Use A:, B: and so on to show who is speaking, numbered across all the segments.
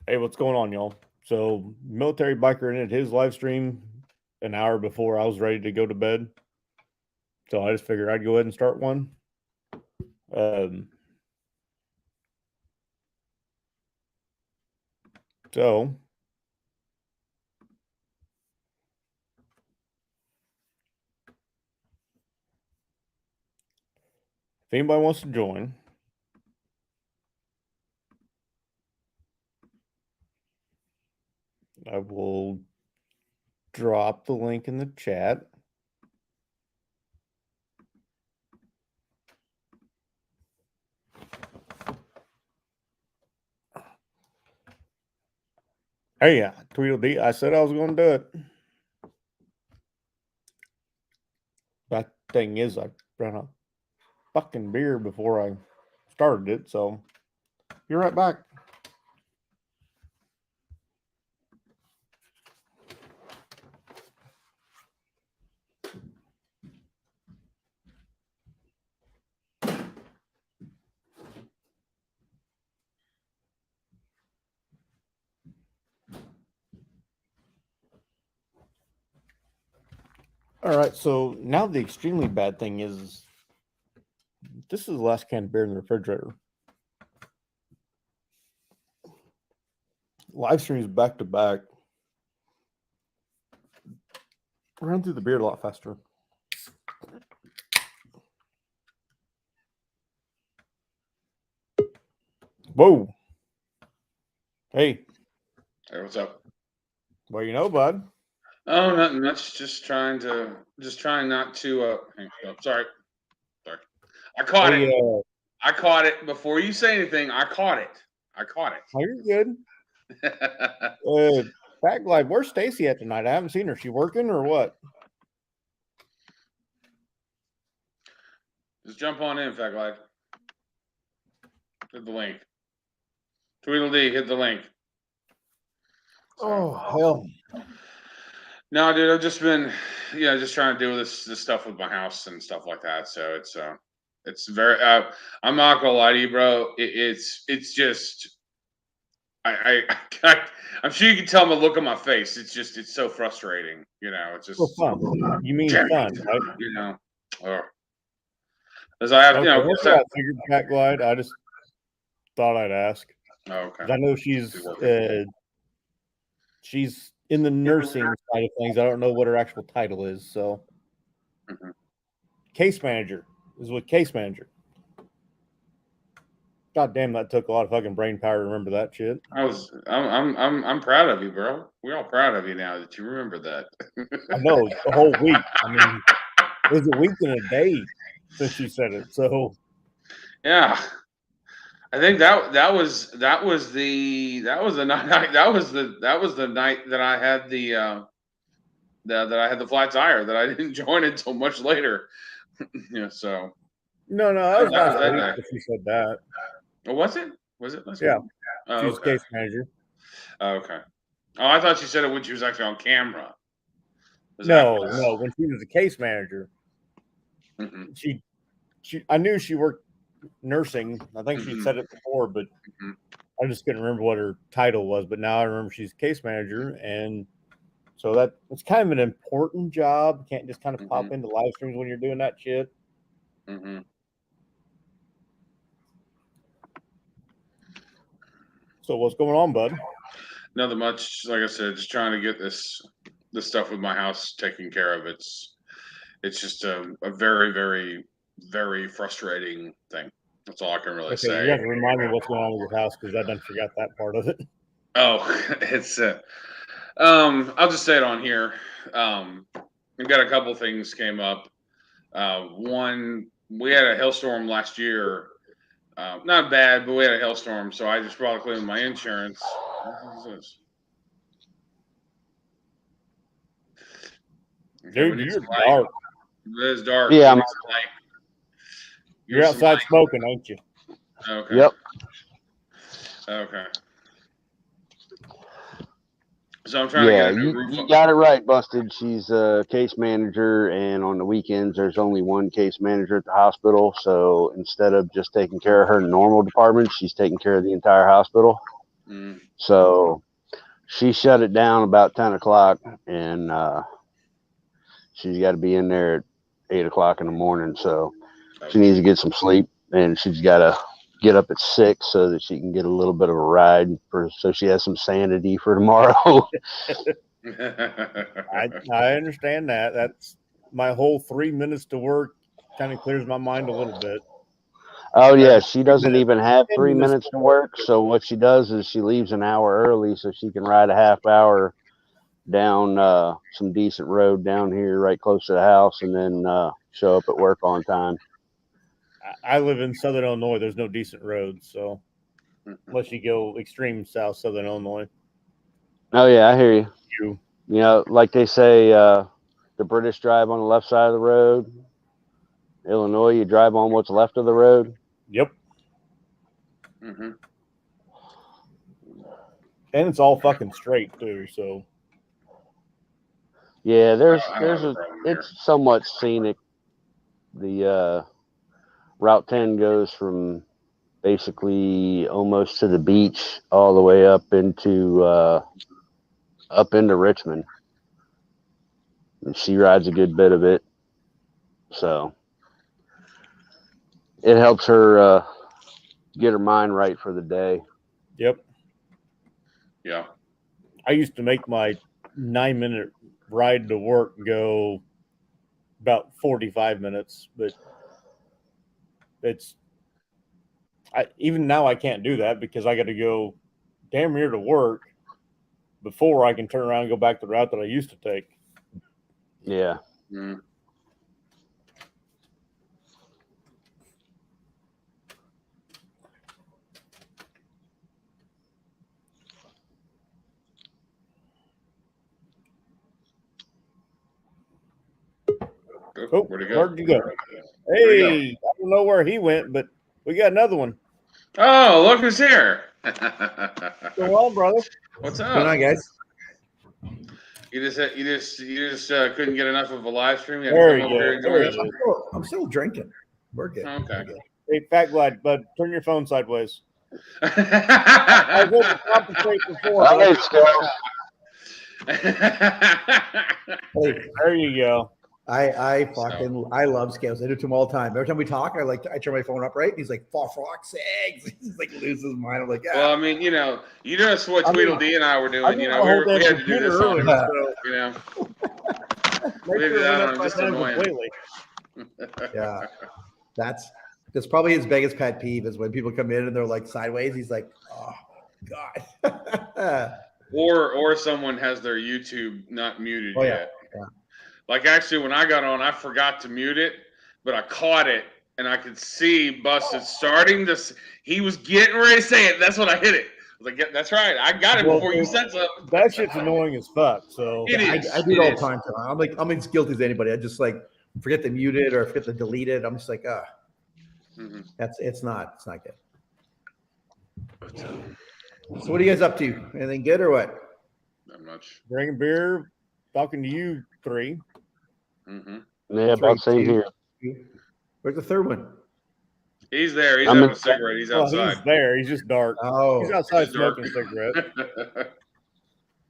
A: Hey, what's going on, y'all? So, military biker ended his live stream an hour before I was ready to go to bed. So I just figured I'd go ahead and start one. Um, so if anybody wants to join, I will drop the link in the chat. Hey, yeah, Tweedledee, I said I was going to do it. That thing is, I ran a fucking beer before I started it. So, you're right back. All right, so now the extremely bad thing is this is the last can of beer in the refrigerator. Live streams back to back. Run through the beer a lot faster. Whoa. Hey.
B: Hey, what's up?
A: Well, you know, bud.
B: Oh, nothing much. Just trying not to. Sorry. I caught
A: Hey,
B: it. I caught it before you say anything. I caught it.
A: Oh, you're good. Fat Glide, where's Stacy at tonight? I haven't seen her. She working or what?
B: Just jump on in, Fat Glide. Hit the link. Tweedledee, hit the link.
A: Oh, hell.
B: No, dude, I've just been, just trying to do this stuff with my house and stuff like that. So it's very. I'm not gonna lie to you, bro. It's just. I'm sure you can tell by the look on my face. It's so frustrating. It's just.
A: Fun. You mean fun, right?
B: As I have,
A: okay, that's what I figured, Fat Glide. I just thought I'd ask.
B: Oh, okay.
A: I know she's in the nursing side of things. I don't know what her actual title is. So, Case manager is what case manager. God damn, that took a lot of fucking brain power to remember that shit.
B: I'm proud of you, bro. We're all proud of you now that you remember that.
A: I know the whole week. I mean, it was a week and a day since you said it. So,
B: yeah, I think that was the night that was the night that I had that I had the flat tire that I didn't join until much later. So
A: no, that was last week. If you said that,
B: was it? Was it last
A: week?
B: Oh,
A: she was case manager.
B: Oh, okay. Oh, I thought she said it when she was actually on camera.
A: No, when she was a case manager, she I knew she worked nursing. I think she said it before, but I just couldn't remember what her title was. But now I remember she's case manager, and so it's kind of an important job. You can't just kind of pop into live streams when you're doing that shit. So what's going on, bud?
B: Nothing much. Like I said, just trying to get this stuff with my house taken care of. It's just a very, very, very frustrating thing. That's all I can really say.
A: You have to remind me what's going on with your house because I done forgot that part of it.
B: Oh, it's I'll just say it on here. We've got a couple things came up. One, we had a hailstorm last year. Not bad, but we had a hailstorm, so I just brought it clean with my insurance. What is this?
A: Dude, you're dark.
B: It is dark.
C: Yeah,
A: you're outside smoking, ain't you?
B: Okay.
C: Yep.
B: Okay. So I'm trying
C: to get
B: a new
C: roof. You got it right, Busted. She's a case manager, and on the weekends, there's only one case manager at the hospital. So instead of just taking care of her normal department, she's taking care of the entire hospital. So she shut it down about 10 o'clock, and she's got to be in there at 8 o'clock in the morning. So she needs to get some sleep, and she's got to get up at 6 so that she can get a little bit of a ride so she has some sanity for tomorrow.
A: I understand that. That's my whole 3 minutes to work kind of clears my mind a little bit.
C: Oh yeah, she doesn't even have 3 minutes to work. So what she does is she leaves an hour early so she can ride a half hour down some decent road down here right close to the house, and then show up at work on time.
A: I live in Southern Illinois. There's no decent roads, so unless you go extreme south Southern Illinois.
C: Oh yeah, I hear you. You know, like they say, the British drive on the left side of the road. Illinois, you drive on what's left of the road.
A: Yep. And it's all fucking straight too. So.
C: Yeah, it's somewhat scenic. The Route 10 goes from basically almost to the beach all the way up into Richmond. And she rides a good bit of it. So it helps her get her mind right for the day.
A: Yep.
B: Yeah.
A: I used to make my 9-minute ride to work go about 45 minutes, but even now I can't do that because I got to go damn near to work before I can turn around and go back the route that I used to take.
C: Yeah.
B: Oh, where'd he go?
A: Where'd you go? Hey, I don't know where he went, but we got another one.
B: Oh, look who's here.
A: Go on, brother.
B: What's
D: What's going
B: up?
D: on, guys?
B: You just couldn't get enough of a live stream. You
A: There
B: come
A: you
B: over here
A: go.
B: and join us?
D: I'm still drinking. We're good.
B: Okay.
A: Hey, Fat Glad, bud, turn your phone sideways. I was able to compensate before.
C: Hey,
A: But
C: Scott.
D: Hey,
A: there you go.
D: I love scales. I do to him all the time. Every time we talk, I turn my phone up right. He's like, for fuck's sakes. He's like loses his mind. I'm like, yeah.
B: Well, I mean, you know what Tweedledee and I were doing. You know,
A: hold
B: we
A: that
B: had to do this on,
A: computer early,
B: you know.
A: Make
B: We did
A: sure
B: that
A: we're
B: on
A: not
B: just
A: down
B: annoying.
A: completely.
D: Yeah. That's probably his biggest pet peeve is when people come in and they're like sideways. He's like, oh God.
B: Or someone has their YouTube not muted
D: Oh, yeah.
B: yet.
D: Yeah.
B: Like actually, when I got on, I forgot to mute it, but I caught it and I could see Busted starting to. He was getting ready to say it. That's when I hit it. I was like, yeah, "That's right. I got it before you said something."
A: That shit's annoying as fuck. So
B: It is.
D: I do it all the time. So I'm as guilty as anybody. I just like forget to mute it or forget to delete it. I'm just like, it's not good. So what are you guys up to? Anything good or what?
B: Not much.
A: drinking beer, talking to you three.
C: Yeah, about same here.
D: Where's the third one?
B: He's there. He's
C: I'm
B: having
C: in-
B: a cigarette. He's
A: Well,
B: outside.
A: he's there. He's just dark.
D: Oh,
A: He's outside
B: He's dark.
A: smoking a cigarette.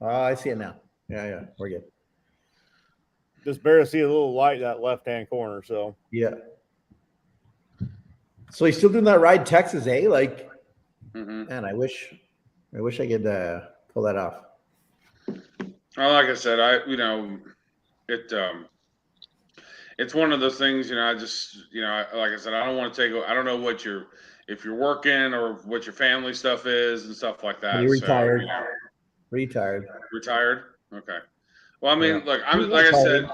D: I see it now. Yeah, we're good.
A: Just barely see a little light in that left-hand corner. So
D: Yeah. So he's still doing that ride Texas, eh? Like, man, I wish I could pull that off.
B: Well, like I said, it's one of those things, I just, like I said, I don't want to take, I don't know if you're working or what your family stuff is and stuff like that.
D: You're retired.
B: So,
D: Retired.
B: Retired? Okay. Well, I mean,
D: Yeah.
B: look, like I said,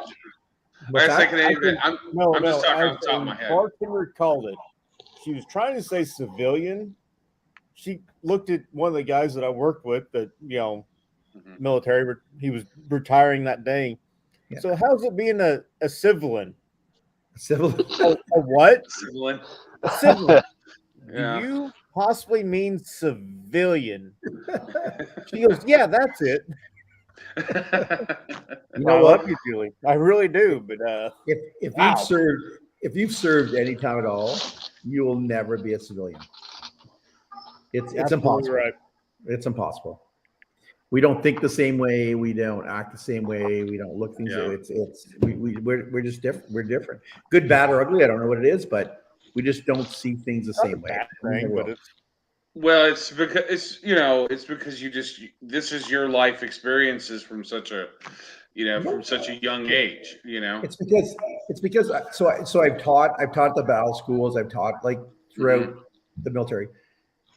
D: What's that?
B: I'm just talking off the top of my head.
A: Bartender called it. She was trying to say civilian. She looked at one of the guys that I worked with that, military, he was retiring that day.
D: Yeah.
A: So how's it being a civilian?
D: Civil.
A: A what?
B: Civilian.
A: A civilian.
B: Yeah.
A: Do you possibly mean civilian? She goes, yeah, that's it.
D: You know
A: I
D: what?
A: love you, Julie. I really do. But
D: If
A: Wow.
D: you've served any time at all, you will never be a civilian. It's
A: absolutely
D: impossible.
A: right.
D: It's impossible. We don't think the same way. We don't act the same way. We don't look things.
B: Yeah.
D: We're just different. We're different. Good, bad, or ugly. I don't know what it is, but we just don't see things the same way.
A: Bad thing, but it's
B: Well, it's because this is your life experiences from such a young age.
D: It's because so I've taught at the battle schools. I've taught like throughout the military.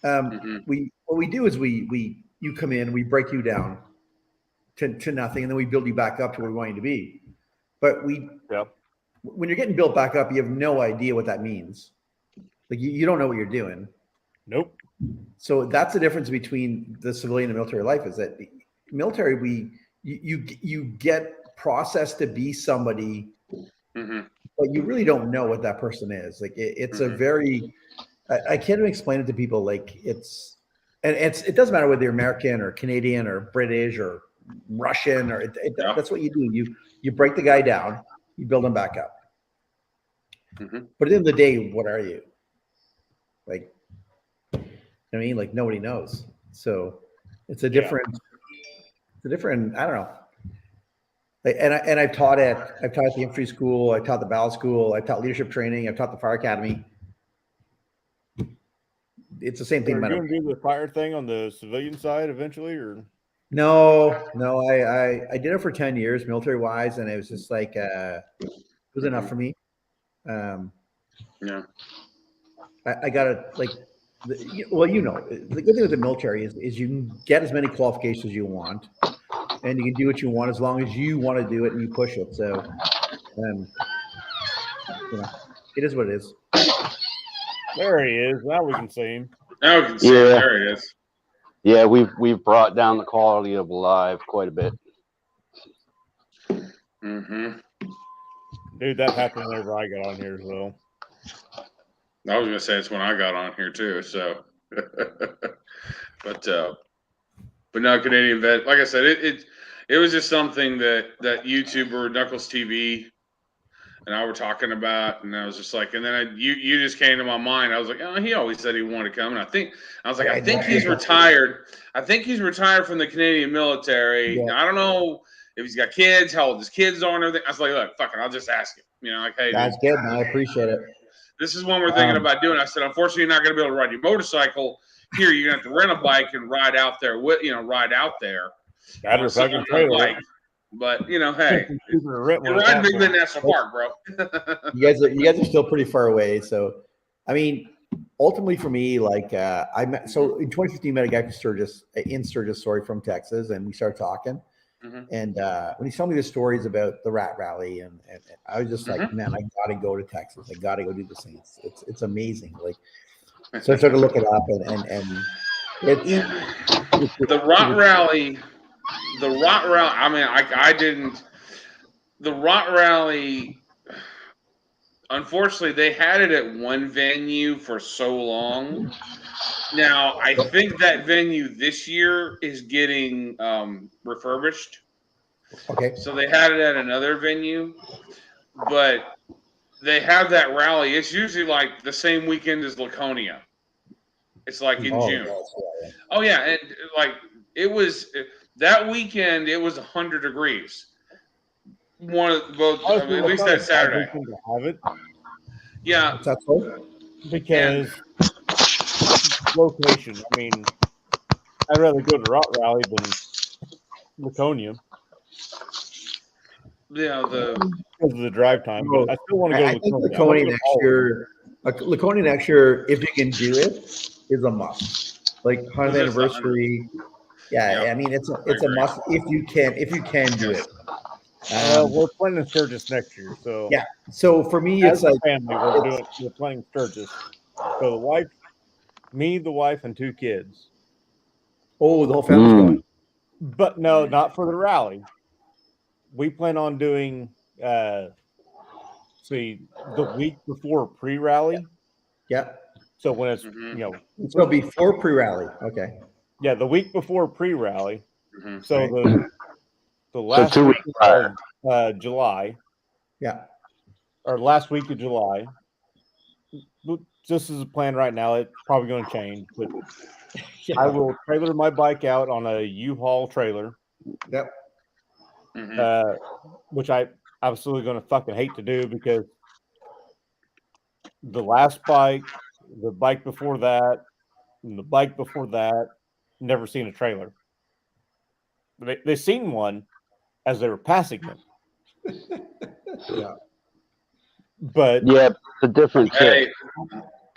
D: What we do is you come in, we break you down to nothing, and then we build you back up to where we want you to be. But when you're getting built back up, you have no idea what that means. Like you don't know what you're doing.
A: Nope.
D: So that's the difference between the civilian and military life, is that military, you get processed to be somebody, but you really don't know what that person is. Like it's a very, I can't even explain it to people. Like it doesn't matter whether you're American or Canadian or British or Russian or that's what you do. You break the guy down, you build him back up. But at the end of the day, what are you? Like, I mean, like nobody knows. So it's a different, I don't know. Like, and I've taught at the infantry school, I've taught the battle school, I've taught leadership training, I've taught the fire academy. It's the same thing.
A: Are you going to do the fire thing on the civilian side eventually, or?
D: No, I did it for 10 years military wise, and it was just like it was enough for me. I got to like, well, the good thing with the military is you can get as many qualifications as you want, and you can do what you want as long as you want to do it and you push it. So, it is what it is.
A: There he is. Now we can see him.
B: Now we can see him. There he is.
C: Yeah, we've brought down the quality of live quite a bit.
A: Dude, that happened whenever I got on here as well.
B: I was gonna say it's when I got on here too. So, but no, Canadian Vet. Like I said, it was just something that YouTuber Knuckles TV and I were talking about, and I was just like, and then you just came to my mind. I was like, oh, he always said he wanted to come, and I think he's retired. I think he's retired from the Canadian military.
D: Yeah.
B: I don't know if he's got kids, how old his kids are, and everything. I was like, look, fuck it, I'll just ask him. Like, hey,
D: that's good, man. I appreciate it.
B: This is one we're thinking about doing. I said, unfortunately, you're not going to be able to ride your motorcycle here. You're going to have to rent a bike and ride out there. Ride out there.
A: Better fucking trailer.
B: But hey, you're riding Big Bend National Park, bro.
D: You guys are still pretty far away. So, I mean, ultimately for me, like in 2015, met a guy in Sturgis, from Texas, and we started talking. And when he told me the stories about the Rat Rally, and I was just like, man, I got to go to Texas. I got to go do this thing. It's amazing. Like, so I started to look it up, and it's
B: the Rot Rally. The Rot Rally. I mean, I didn't. The Rot Rally. Unfortunately, they had it at one venue for so long. Now, I think that venue this year is getting refurbished.
D: Okay.
B: So they had it at another venue, but they have that rally. It's usually like the same weekend as Laconia. It's like in June. Oh yeah, and like it was that weekend. It was 100 degrees. At least that Saturday.
A: Have it.
B: Yeah.
D: That's cool.
A: Because location. I mean, I'd rather go to Rot Rally than Laconia.
B: Yeah,
A: because of the drive time. But I still want to go to
D: Laconia next year. Laconia next year, if you can do it, is a must. Like 100th anniversary. Yeah, I mean it's a must if you can do it.
A: We're planning Sturgis next year, so
D: yeah. So for me,
A: as
D: it's
A: a family, we're planning Sturgis. So the wife, me, the wife, and 2 kids.
D: Oh, the whole family's going.
A: But no, not for the rally. We plan on doing the week before pre-rally.
D: Yeah.
A: So when it's
D: so before pre-rally. Okay.
A: Yeah, the week before pre-rally. So the last
C: 2 weeks prior.
A: July.
D: Yeah.
A: Or last week of July. this is a plan right now. It's probably going to change, but
D: Yeah.
A: I will trailer my bike out on a U-Haul trailer.
D: Yep.
A: Which I absolutely going to fucking hate to do because the last bike, the bike before that, and the bike before that, never seen a trailer. They seen one as they were passing them.
D: Yeah.
A: But
C: Yeah, the difference.
B: Hey,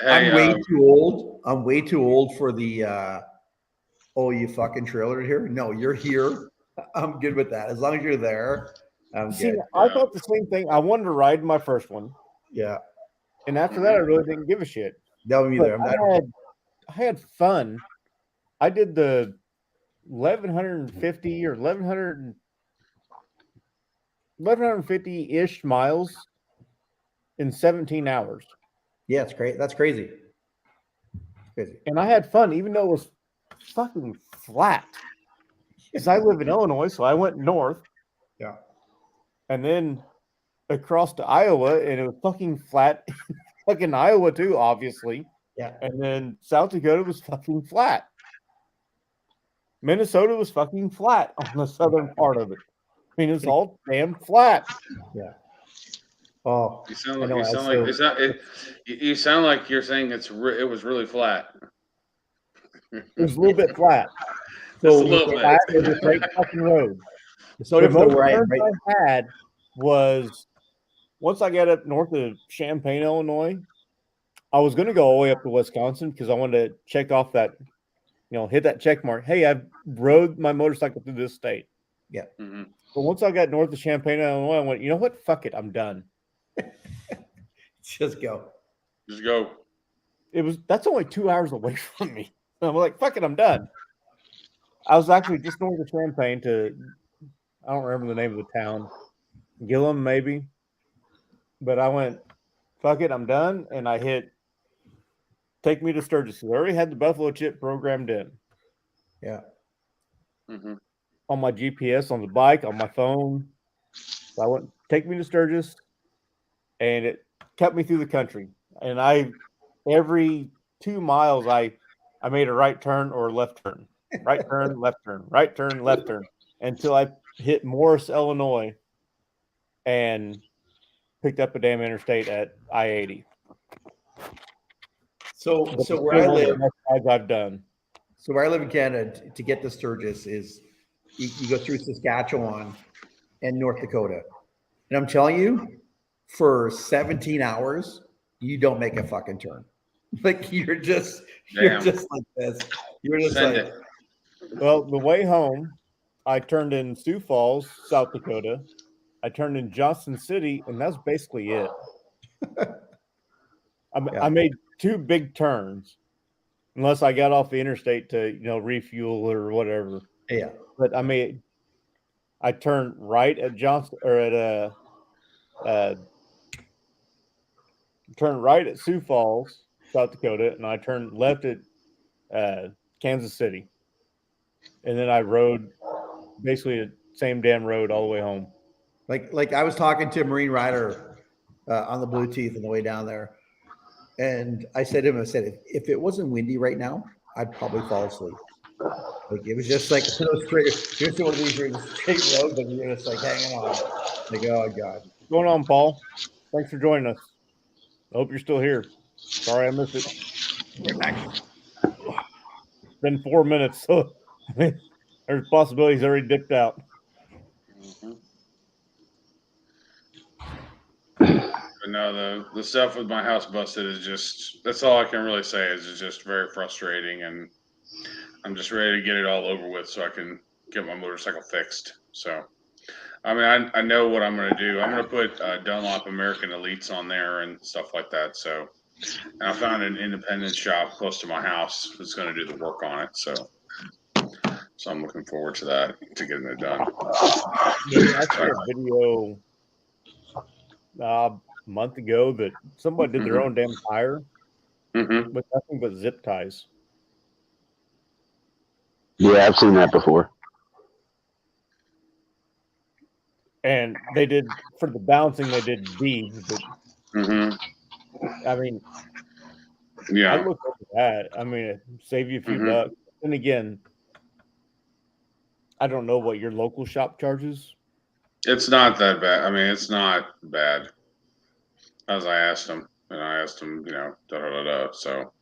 D: I'm way too old. I'm way too old for the oh, you fucking trailer here. No, you're here. I'm good with that. As long as you're there, I'm
A: see,
D: good.
A: I thought the same thing. I wanted to ride my first one,
D: Yeah.
A: and after that, I really didn't give a shit.
D: That would be there.
A: I had fun. I did the 1,150 or 1,150-ish miles in 17 hours.
D: Yeah, it's great. That's crazy. Crazy.
A: And I had fun, even though it was fucking flat. Because I live in Illinois, so I went north.
D: Yeah.
A: And then across to Iowa, and it was fucking flat. Fucking Iowa too, obviously.
D: Yeah.
A: And then South Dakota was fucking flat. Minnesota was fucking flat on the southern part of it. I mean, it's all damn flat.
D: Yeah. Oh,
B: you sound like you're saying it was really flat.
A: It was a little bit flat.
B: Just
A: So
B: a little bit.
A: it was a straight fucking road.
D: so
A: The
D: different
A: most
D: where I am,
A: turns
D: right?
A: I had was once I got up north of Champaign, Illinois, I was going to go all the way up to Wisconsin because I wanted to check off that, hit that check mark. Hey, I've rode my motorcycle through this state.
D: Yeah.
B: Mm-hmm.
A: But once I got north of Champaign, Illinois, I went, you know what? Fuck it. I'm done.
D: Just go.
B: Just go.
A: That's only 2 hours away from me. I'm like, fuck it. I'm done. I was actually just north of Champaign I don't remember the name of the town. Gillum, maybe. But I went, fuck it, I'm done. And I hit take me to Sturgis. I already had the Buffalo Chip programmed in.
D: Yeah.
B: Mm-hmm.
A: On my GPS, on the bike, on my phone. So I went, take me to Sturgis. And it kept me through the country. And every 2 miles, I made a right turn or left turn. Right turn, left turn, right turn, left turn. Until I hit Morris, Illinois. And picked up a damn interstate at I-80.
D: So where I live,
A: I've done.
D: So where I live in Canada, to get to Sturgis is you go through Saskatchewan and North Dakota, and I'm telling you, for 17 hours, you don't make a fucking turn. Like you're just like this. You're just
B: Send
D: like.
B: it.
A: Well, the way home, I turned in Sioux Falls, South Dakota. I turned in Johnson City, and that's basically it. I made 2 big turns, unless I got off the interstate to refuel or whatever.
D: Yeah.
A: But I turned right at Johnson or turned right at Sioux Falls, South Dakota, and I turned left at Kansas City, and then I rode basically the same damn road all the way home.
D: Like I was talking to a Marine rider on the Bluetooth on the way down there, and I said to him, if it wasn't windy right now, I'd probably fall asleep. Like it was just like those triggers. Here's one of these straight roads, and you're just like hanging on. Like, oh god.
A: What's going on, Paul? Thanks for joining us. I hope you're still here. Sorry I missed it. It's been 4 minutes, so there's a possibility he's already dipped out.
B: Mm-hmm. But no, the stuff with my house busted is that's all I can really say is it's just very frustrating, and I'm just ready to get it all over with so I can get my motorcycle fixed. So, I mean, I know what I'm going to do. I'm going to put Dunlop American Elites on there and stuff like that. So, and I found an independent shop close to my house that's going to do the work on it. So I'm looking forward to that, to getting it done.
A: Yeah, I saw a video a month ago that somebody did their own damn tire with nothing but zip ties.
C: Yeah, I've seen that before.
A: And they did, for the bouncing, they did beads. But, I mean,
B: Yeah.
A: I look over that. I mean, it save you a few bucks. And again, I don't know what your local shop charges.
B: It's not that bad. I mean, it's not bad. As I asked him, and I asked him, So,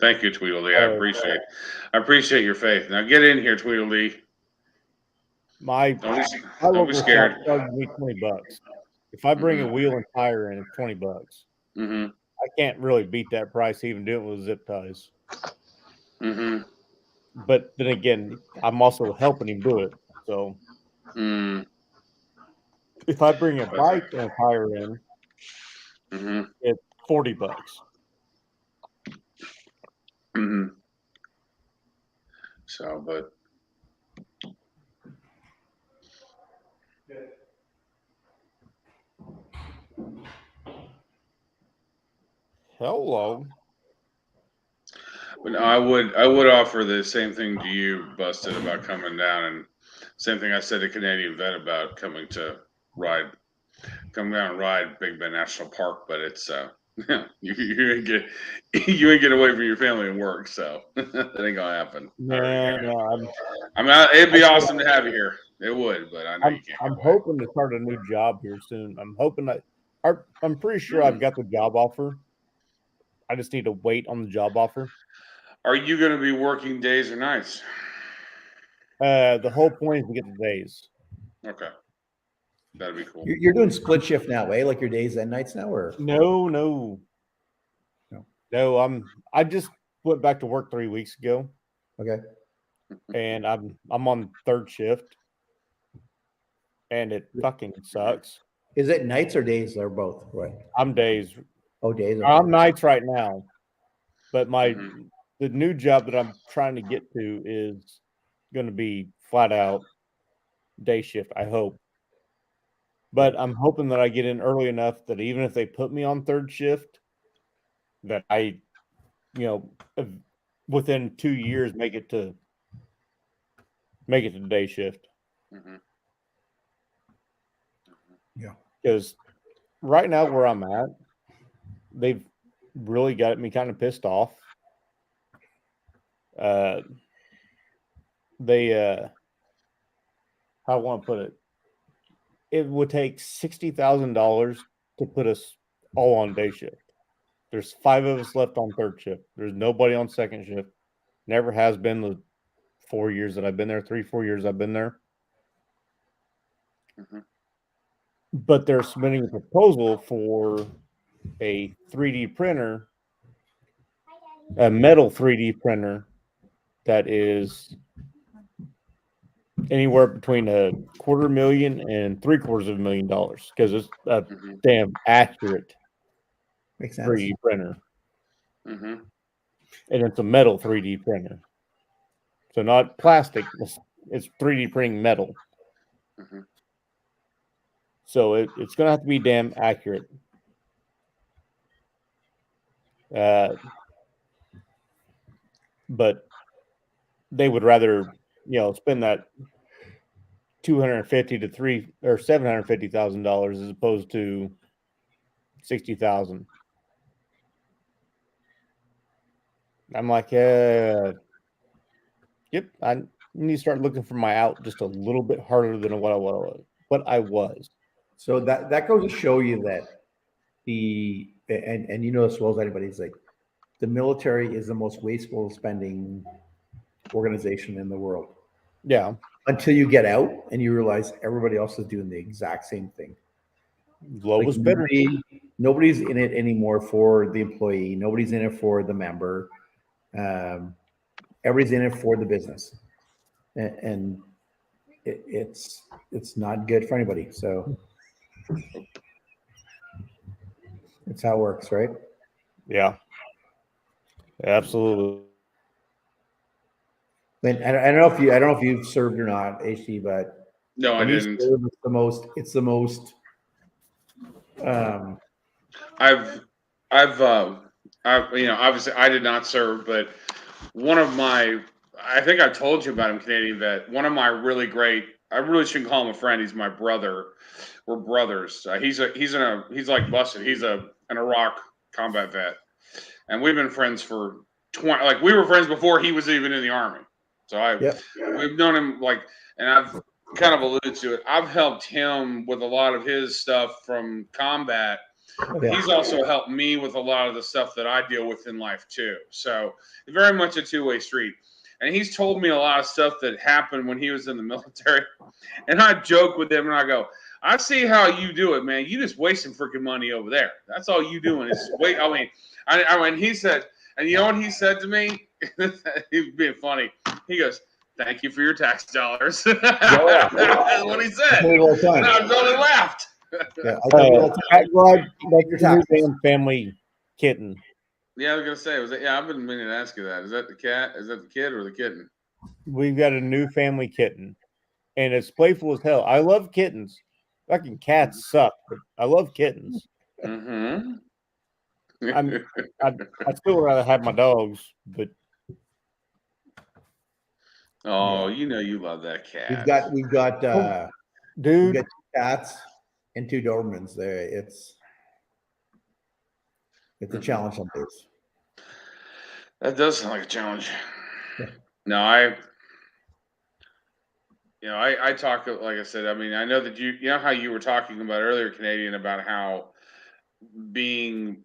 B: thank you, Tweedledee. I appreciate your faith. Now get in here, Tweedledee.
A: My
B: Don't be
A: local
B: scared.
A: shop charges me $20. If I bring a wheel and tire in, it's $20.
B: Mm-hmm.
A: I can't really beat that price, even doing it with zip ties.
B: Mm-hmm.
A: But then again, I'm also helping him do it. So if I bring a bike and a tire in, it's $40.
B: Mm-hmm. So, but
A: hello.
B: But no, I would offer the same thing to you, Busted, about coming down, and same thing I said to Canadian Vet about coming down and ride Big Bend National Park. But it's you ain't get away from your family and work, so that ain't gonna happen.
A: No,
B: I mean, it'd be awesome to have you here. It would, but I know you can't.
A: I'm hoping to start a new job here soon. I'm hoping I'm pretty sure I've got the job offer. I just need to wait on the job offer.
B: Are you going to be working days or nights?
A: The whole point is to get the days.
B: Okay, that'd be cool.
D: You're doing split shift now, eh? Like your days and nights now, or
A: no. I just went back to work 3 weeks ago.
D: Okay.
A: And I'm on third shift, and it fucking sucks.
D: Is it nights or days or both? Right.
A: I'm days.
D: Oh, days. Okay.
A: I'm nights right now, but the new job that I'm trying to get to is going to be flat out day shift. I hope, but I'm hoping that I get in early enough that even if they put me on third shift, that I, within 2 years make it to day shift.
D: Yeah,
A: because right now where I'm at, they've really got me kind of pissed off. How I want to put it, it would take $60,000 to put us all on day shift. There's 5 of us left on third shift. There's nobody on second shift. Never has been the 4 years that I've been there, 3-4 years I've been there. But they're submitting a proposal for a 3D printer, a metal 3D printer that is anywhere between $250,000 and $750,000 because it's a damn accurate 3D printer. And it's a metal 3D printer. So not plastic, it's 3D printing metal. So it's going to have to be damn accurate. But they would rather, spend that $250,000 to $750,000 as opposed to $60,000. I'm like, yep. I need to start looking for my out just a little bit harder than what I was.
D: So that goes to show you that and you know as well as anybody, is like the military is the most wasteful spending organization in the world.
A: Yeah.
D: Until you get out and you realize everybody else is doing the exact same thing.
A: Lowest bidder.
D: Nobody's in it anymore for the employee. Nobody's in it for the member. Everybody's in it for the business, and it's not good for anybody. So it's how it works, right?
A: Yeah, absolutely.
D: And I don't know if you've served or not, HT, but
B: no, I didn't.
D: It's the most.
B: I've obviously I did not serve, but one of my, I think I told you about him, Canadian Vet. One of my really great, I really shouldn't call him a friend. He's my brother. We're brothers. He's like Busted. He's an Iraq combat vet, and we've been friends for 20. Like we were friends before he was even in the Army. So we've known him and I've kind of alluded to it. I've helped him with a lot of his stuff from combat. He's also helped me with a lot of the stuff that I deal with in life too. So very much a two-way street. And he's told me a lot of stuff that happened when he was in the military. And I joke with him and I go, I see how you do it, man. You just wasting freaking money over there. That's all you doing is wait. I mean, he said, and you know what he said to me? He was being funny. He goes, "Thank you for your tax dollars." That's what he said. And I totally laughed.
A: Glad your damn family kitten.
B: Yeah, I was gonna say, I've been meaning to ask you that. Is that the cat? Is that the kid or the kitten?
A: We've got a new family kitten, and it's playful as hell. I love kittens. Fucking cats suck, but I love kittens.
B: Mm-hmm.
A: I still rather have my dogs, but
B: you know you love that cat.
D: We've got
A: dude,
D: we've got 2 cats and 2 Dobermans. There, it's a challenge some days.
B: That does sound like a challenge. No, I talk, like I said, I mean, I know that you know how you were talking about earlier, Canadian, about how being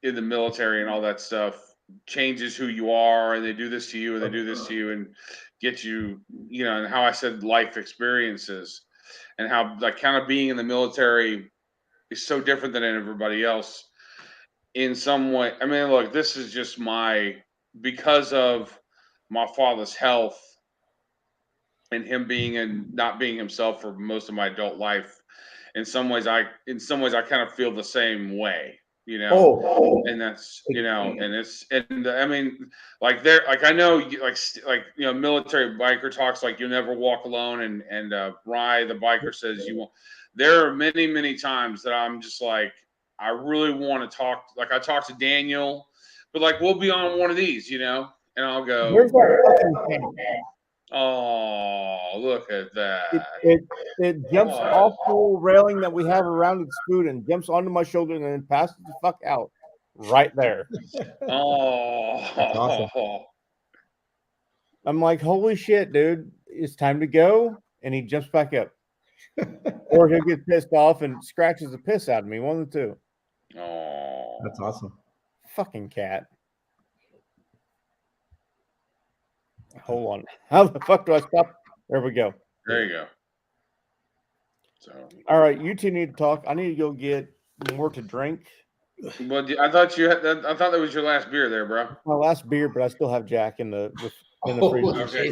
B: in the military and all that stuff changes who you are, and they do this to you and they do this to you and get you, and how I said life experiences and how kind of being in the military is so different than everybody else in some way. I mean, look, this is just because of my father's health and him being and not being himself for most of my adult life. In some ways I kind of feel the same way, and that's, and I mean, I know, military biker talks like you'll never walk alone. And Rye, the biker, says you won't. There are many, many times that I'm just like, I really want to talk. Like I talked to Daniel, but we'll be on one of these, and I'll go,
A: where's that fucking
B: oh, look at that.
A: It jumps off the railing that we have around its food and jumps onto my shoulder and then passes the fuck out right there.
B: Oh,
D: that's awesome.
A: I'm like, holy shit, dude, it's time to go. And he jumps back up. Or he'll get pissed off and scratches the piss out of me. One of the two.
B: Oh,
D: that's awesome.
A: Fucking cat. Hold on. How the fuck do I stop? There we go.
B: There you go. So,
A: all right, you two need to talk. I need to go get more to drink.
B: Well, I thought I thought that was your last beer there, bro.
A: My last beer, but I still have Jack in the freezer.
B: Okay,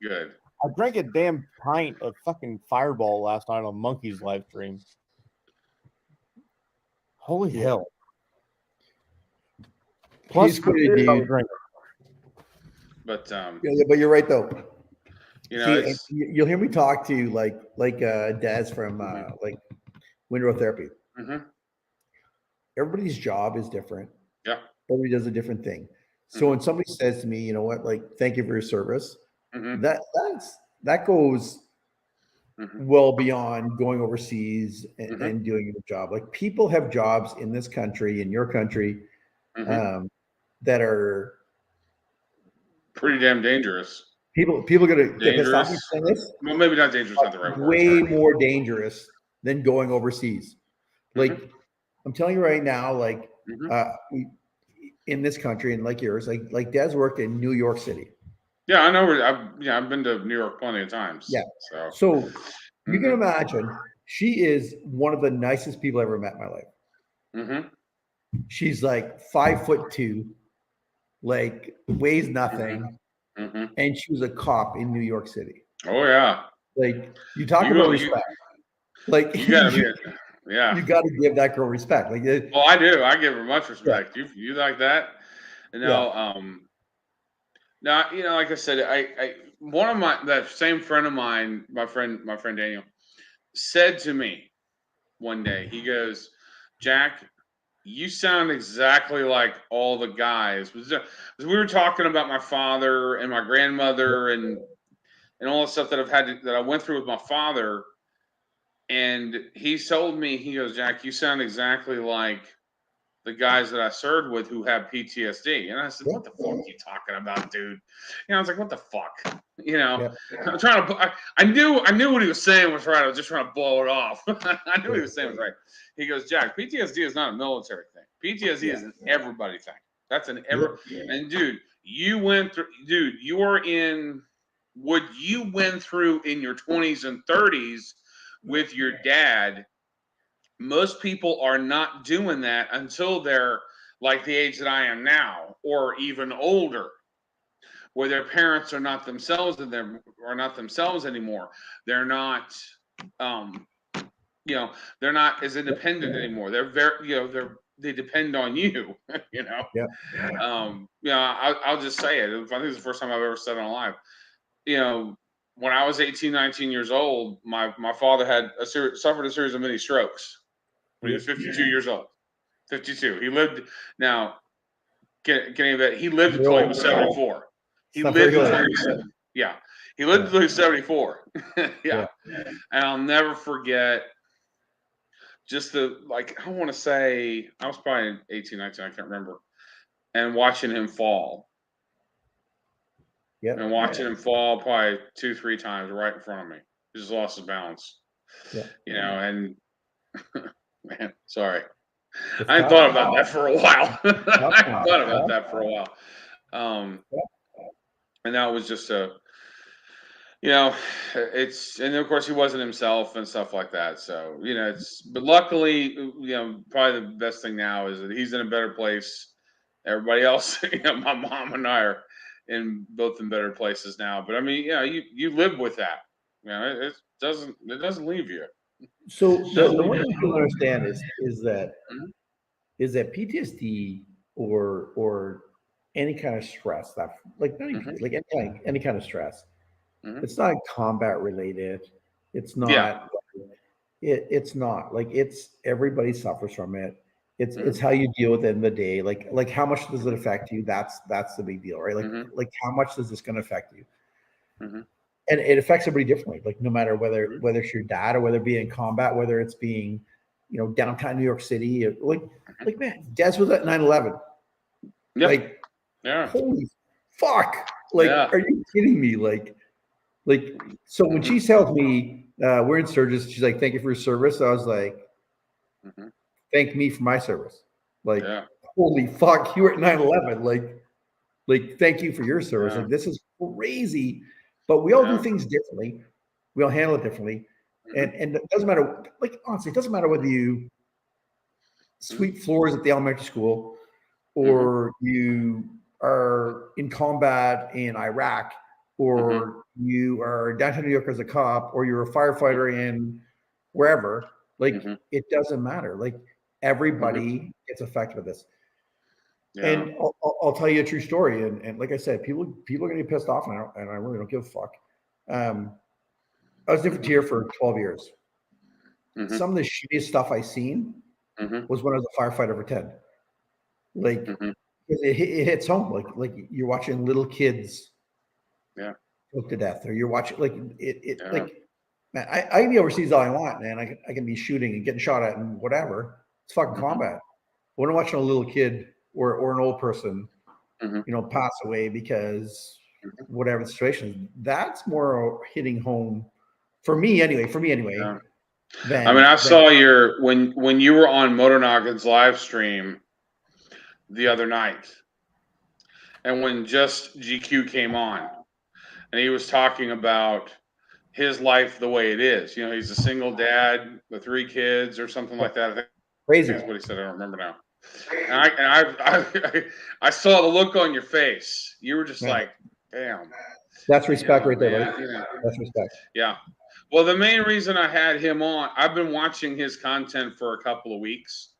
B: good.
A: I drank a damn pint of fucking Fireball last night on Monkey's live stream. Holy hell! Plus,
B: but
D: but you're right though.
B: You'll
D: hear me talk to like Daz from Windrow Therapy.
B: Mm-hmm.
D: Everybody's job is different.
B: Yeah.
D: Everybody does a different thing. So when somebody says to me, you know what, thank you for your service, that goes well beyond going overseas and doing a job. Like people have jobs in this country, in your country, that are
B: pretty damn dangerous.
D: People gonna get pissed off saying this.
B: Well, maybe not dangerous, not the right word.
D: Way more dangerous than going overseas. Like I'm telling you right now, in this country and like yours, like Des worked in New York City.
B: Yeah, I know. I've been to New York plenty of times.
D: Yeah. So you can imagine she is one of the nicest people I ever met in my life.
B: Mm-hmm.
D: She's 5'2", weighs nothing, and she was a cop in New York City.
B: Oh yeah.
D: You talk about respect.
B: You gotta yeah.
D: You got to give that girl respect.
B: Well, I do. I give her much respect. Yeah. You like that? Now, like I said, I one of that same friend of mine, my friend Daniel, said to me one day, he goes, Jack, you sound exactly like all the guys. We were talking about my father and my grandmother and all the stuff that I went through with my father. And he told me, he goes, Jack, you sound exactly like the guys that I served with who have PTSD. And I said, what the fuck are you talking about, dude? I was like, what the fuck? I'm trying to, I knew what he was saying was right. I was just trying to blow it off. I knew what he was saying was right. He goes, Jack, PTSD is not a military thing. PTSD is an everybody thing. That's an and dude, you went through, you are in what you went through in your 20s and 30s with your dad. Most people are not doing that until they're like the age that I am now, or even older, where their parents are not themselves and are not themselves anymore. They're not, they're not as independent anymore. They're very, they depend on you. I'll just say it. I think it's the first time I've ever said it on live. When I was 18, 19 years old, my father had suffered a series of mini strokes when he was 52 years old. 52. He lived now. He lived until he was 74. He lived until he was, he lived until he was 74. And I'll never forget just I want to say I was probably 18, 19, I can't remember, and watching him fall. And watching him fall probably 2-3 times right in front of me. He just lost his balance. And man, sorry. I hadn't thought about that for a while. And that was just and of course he wasn't himself and stuff like that. So, but luckily, probably the best thing now is that he's in a better place. Everybody else, my mom and I are both in better places now. But I mean, you live with that. It doesn't leave you.
D: So the one thing people understand is that PTSD or any kind of stress, that like not even, like any kind of stress, it's not combat related. It's not. It's not like everybody suffers from it. It's how you deal with it in the day. Like how much does it affect you? That's the big deal, right? Like how much is this going to affect you? And it affects everybody differently. Like no matter whether it's your dad or whether it be in combat, whether it's being, downtown New York City, like man, Des was at 9/11. Like, holy fuck! Like, are you kidding me? Like, so when she tells me we're in Sturgis, she's like, "Thank you for your service." I was like, "Thank me for my service." Like, holy fuck, you were at 9/11. Like, thank you for your service. Like, this is crazy. But we all do things differently. We all handle it differently. And it doesn't matter, like honestly, it doesn't matter whether you sweep floors at the elementary school or you are in combat in Iraq or you are downtown New York as a cop or you're a firefighter in wherever. Like it doesn't matter. Like everybody gets affected with this. And I'll tell you a true story. And like I said, people are going to be pissed off, and I really don't give a fuck. I was different here for 12 years. Some of the shittiest stuff I seen was when I was a firefighter for 10. Like it hits home. Like you're watching little kids cook to death, or you're watching like like man, I can be overseas all I want, man. I can be shooting and getting shot at and whatever. It's fucking combat. When I'm watching a little kid or an old person, pass away because whatever the situation is, that's more hitting home for me anyway.
B: I saw your when you were on Motor Noggin's live stream the other night, and when Just GQ came on, and he was talking about his life the way it is. He's a single dad with 3 kids or something like that. I think
D: crazy.
B: That's what he said. I don't remember now. And I saw the look on your face. You were just like, damn.
D: That's respect right there, right? That's respect.
B: Yeah. Well, the main reason I had him on, I've been watching his content for a couple of weeks,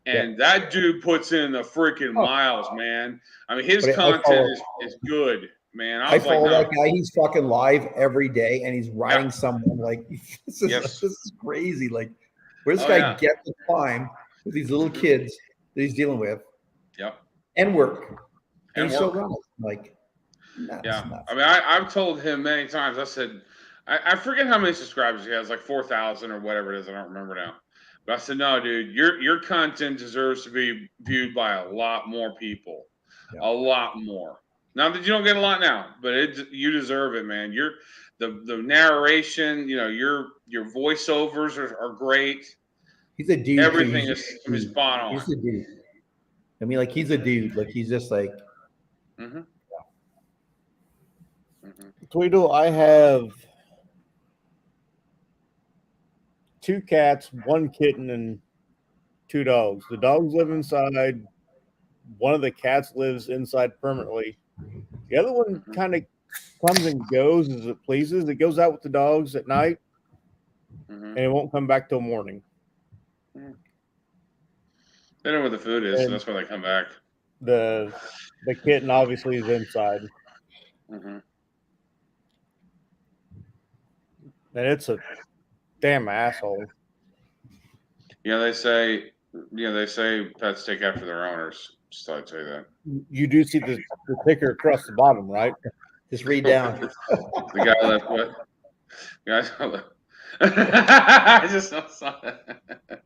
B: and that dude puts in the freaking miles, man. I mean, his content is good, man.
D: I follow that guy. He's fucking live every day, and he's riding someone like this is crazy. Like, where this guy get the time with these little kids that he's dealing with, and work, and he's so wrong. Like, nuts.
B: I mean, I've told him many times. I said, I forget how many subscribers he has, like 4,000 or whatever it is. I don't remember now. I said, no, dude, your content deserves to be viewed by a lot more people, a lot more. Not that you don't get a lot now, but you deserve it, man. The narration, your voiceovers are great.
D: He's a dude.
B: Everything is spot on.
D: He's a dude. I mean, like, he's a dude. Like, he's just like.
B: Mm-hmm.
A: Tweedle, I have 2 cats, 1 kitten, and 2 dogs. The dogs live inside. One of the cats lives inside permanently. The other one kind of comes and goes as it pleases. It goes out with the dogs at night, and it won't come back till morning.
B: They know where the food is, so that's where they come back.
A: The kitten obviously is inside. And it's a damn asshole.
B: Yeah, they say pets take after their owners. Just thought I'd say that.
A: You do see the ticker across the bottom, right?
D: Just read down.
B: The guy left what? The guy left. I just saw that.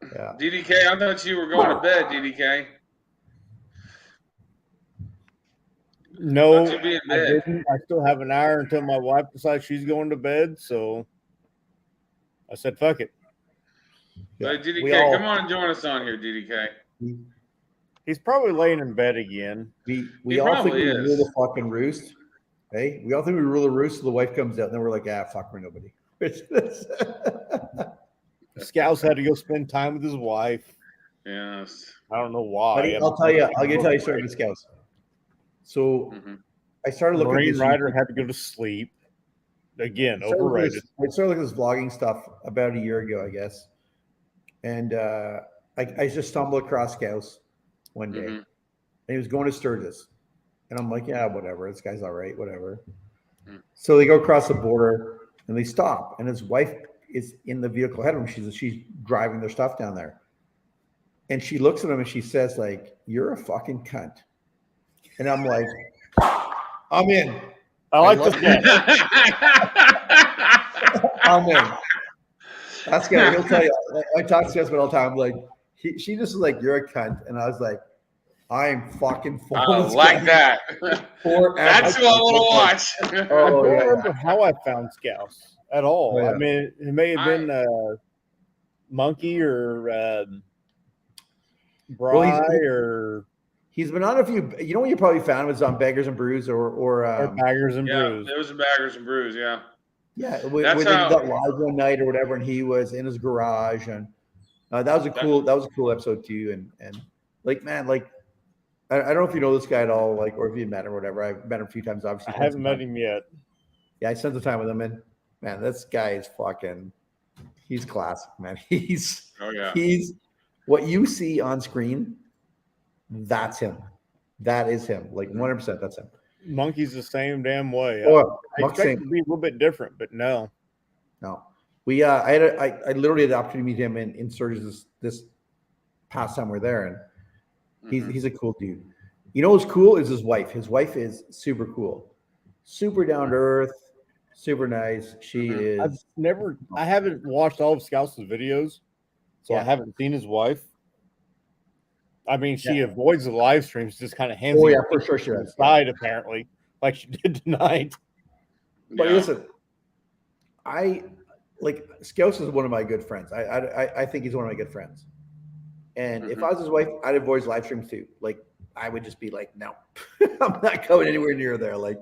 D: Yeah.
B: DDK, I thought you were going to bed, DDK.
A: No,
B: Thought you'd be in
A: I
B: bed.
A: didn't. I still have an hour until my wife decides she's going to bed. So I said, fuck it.
B: Hey, DDK, come on and join us on here, DDK.
A: He's probably laying in bed again.
D: We all think we rule the fucking roost. Hey, we all think we rule the roost. So the wife comes out, and then we're like, fuck, we're nobody.
A: Scouts had to go spend time with his wife.
B: Yes.
A: I don't know why.
D: Buddy, I'll tell you a story with Scouts. So I started looking
A: Marine
D: at this.
A: Rider had to go to sleep. Again, overrated.
D: I started looking at this vlogging stuff about a year ago, I guess. And I just stumbled across Scouts one day. And he was going to Sturgis. And I'm like, yeah, whatever. This guy's all right, whatever. So they go across the border and they stop. And his wife is in the vehicle ahead of him. She's driving their stuff down there. And she looks at him and she says, like, you're a fucking cunt. And I'm like, I'm in.
A: I like this guy.
D: I'm in. That's good. He'll tell you. I talk to Jessica all the time. Like, she just was like, you're a cunt. And I was like, I am fucking for
B: like that. That's what I want to watch.
A: I don't remember how I found Scouts at all.
D: Oh, yeah.
A: I mean, it may have been Monkey or Bry or.
D: He's been on a few. You know what you probably found was on Baggers and Brews or
A: Baggers and Brews.
B: It was Baggers and Brews. Yeah.
D: Yeah, when they got live one night or whatever, and he was in his garage, and that was a cool episode too. And like, man, like, I don't know if you know this guy at all, like, or if you met him or whatever. I've met him a few times, obviously.
A: I haven't met him yet.
D: Yeah, I spent the time with him, and man, this guy is he's classic, man. He's what you see on screen. That's him. That is him. Like 100%. That's him.
A: Monkey's the same damn way. I expect it to be a little bit different, but no.
D: We I literally had the opportunity to meet him in Sturgis this past time we're there, and he's a cool dude. You know what's cool is his wife. His wife is super cool, super down to earth, super nice. She is.
A: I haven't watched all of Scouts' videos, so I haven't seen his wife. I mean, she avoids the live streams, just kind of hands it
D: for sure she does.
A: Side apparently, like she did tonight.
D: But listen, I like Scouts is one of my good friends. I think he's one of my good friends. And if I was his wife, I'd avoid his live streams too. Like, I would just be like, no, I'm not going anywhere near there. Like,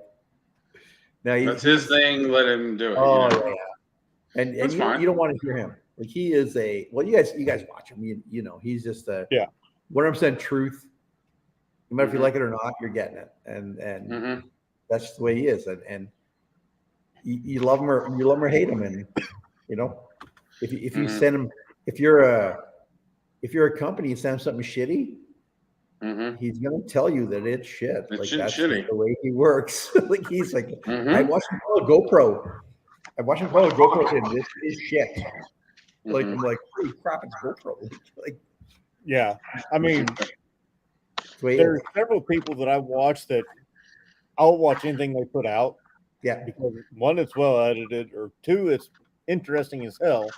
D: now
B: that's his thing. Let him do it.
D: Oh yeah. And you don't want to hear him. Like, he is you guys watch him. You know, he's just 100% truth. No matter if you like it or not, you're getting it, and that's the way he is. And you love him or hate him, and you know, if you send him, if you're a company and send him something shitty, he's gonna tell you that it's shit. Like, that's shitty. The way he works. Like, he's like, I watched him call a GoPro. And this is shit. Like, I'm like, holy crap, it's GoPro. Like.
A: Yeah, I mean, there's several people that I watch that I'll watch anything they put out.
D: Yeah,
A: because one, it's well edited, or two, it's interesting as hell.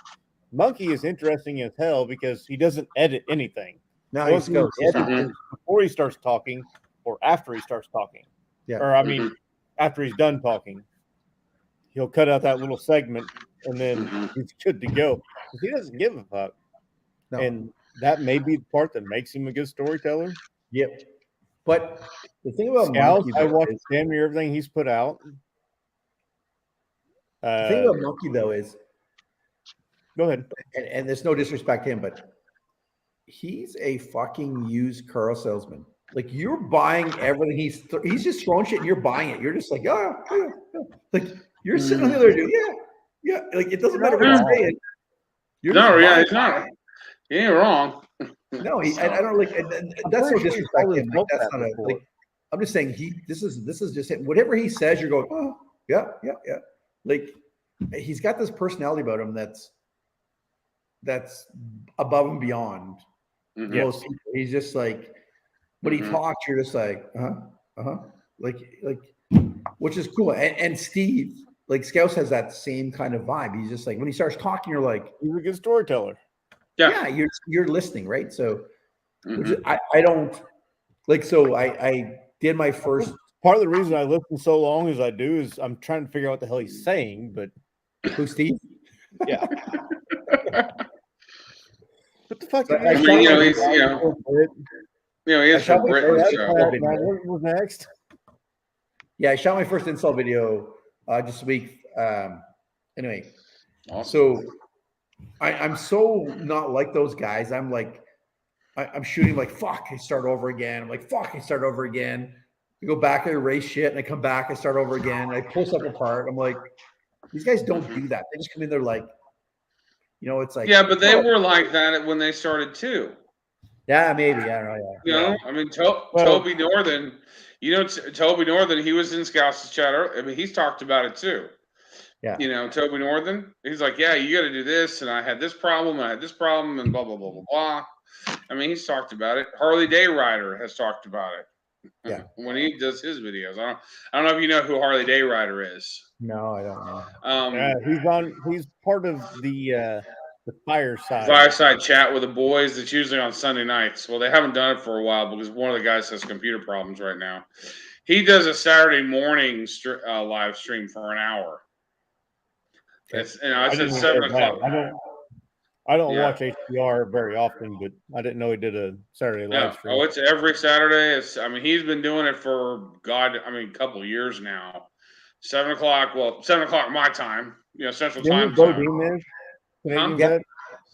A: Monkey is interesting as hell because he doesn't edit anything.
D: No,
A: The
D: he's
A: only thing
D: goes.
A: he edits is before he starts talking or after he starts talking.
D: Yeah.
A: Or I mean, after he's done talking, he'll cut out that little segment and then he's good to go. He doesn't give a fuck.
D: No.
A: And that may be the part that makes him a good storyteller.
D: Yep. But the thing about
A: Scout,
D: Monkey,
A: I
D: though,
A: watched
D: is,
A: damn near everything he's put out.
D: the thing about Monkey though is,
A: Go ahead.
D: and there's no disrespect to him, but he's a fucking used car salesman. Like you're buying everything he's just throwing shit and you're buying it. You're just like, yeah. Like you're sitting on the other dude, yeah. Like it doesn't matter what you're saying. You're
B: No,
D: just
B: yeah,
D: buying
B: he's not. He ain't wrong.
D: No, I don't like. And that's no disrespect to him. Like, that's not a like. I'm just saying this is just it. Whatever he says, you're going, oh yeah. Like he's got this personality about him that's above and beyond most people. He's just like when he talks, you're just like like which is cool. And Steve, like Scouse has that same kind of vibe. He's just like when he starts talking, you're like,
A: he's a good storyteller.
D: Yeah, you're listening, right? So which I don't like. So I did my first.
A: Part of the reason I listen so long as I do is I'm trying to figure out what the hell he's saying. But
D: who, Steve?
A: Yeah. What the fuck?
D: So
B: I mean, he's from Britain. So.
A: What was next?
D: Yeah, I shot my first install video this week. Anyway,
B: Awesome.
D: So I'm so not like those guys. I'm like, I'm shooting like, fuck, I start over again. I'm like, fuck, I start over again. I go back and erase shit, and I come back, I start over again. I pull stuff apart. I'm like, these guys don't do that. They just come in there like, it's like.
B: Yeah, but they were like that when they started too.
D: Yeah, maybe. I don't know.
B: You know, I mean, Toby Northern, Toby Northern, he was in Scouts' chatter. I mean, he's talked about it too.
D: Yeah.
B: Toby Northern, he's like, yeah, you got to do this. And I had this problem. And blah, blah, blah, blah, blah. I mean, he's talked about it. Harley Day Rider has talked about it.
D: Yeah.
B: When he does his videos. I don't know if you know who Harley Day Rider is.
D: No, I don't know.
A: He's part of the
B: Fireside chat with the boys. That's usually on Sunday nights. Well, they haven't done it for a while because one of the guys has computer problems right now. He does a Saturday morning live stream for an hour. It's I said 7 o'clock.
A: I don't watch HDR very often, but I didn't know he did a Saturday live stream.
B: Oh, it's every Saturday. He's been doing it for a couple of years now. 7 o'clock. Well, 7 o'clock my time. Central time.
A: Bodine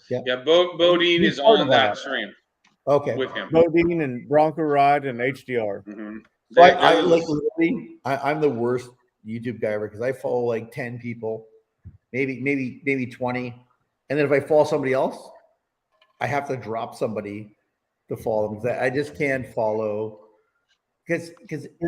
B: Yeah, Bodine is on that stream.
D: Okay.
B: With him.
A: Bodine and Bronco Ride and HDR.
B: Mm-hmm.
D: So I'm the worst YouTube guy ever because I follow like 10 people, maybe 20. And then if I follow somebody else, I have to drop somebody to follow them because I just can't follow. Because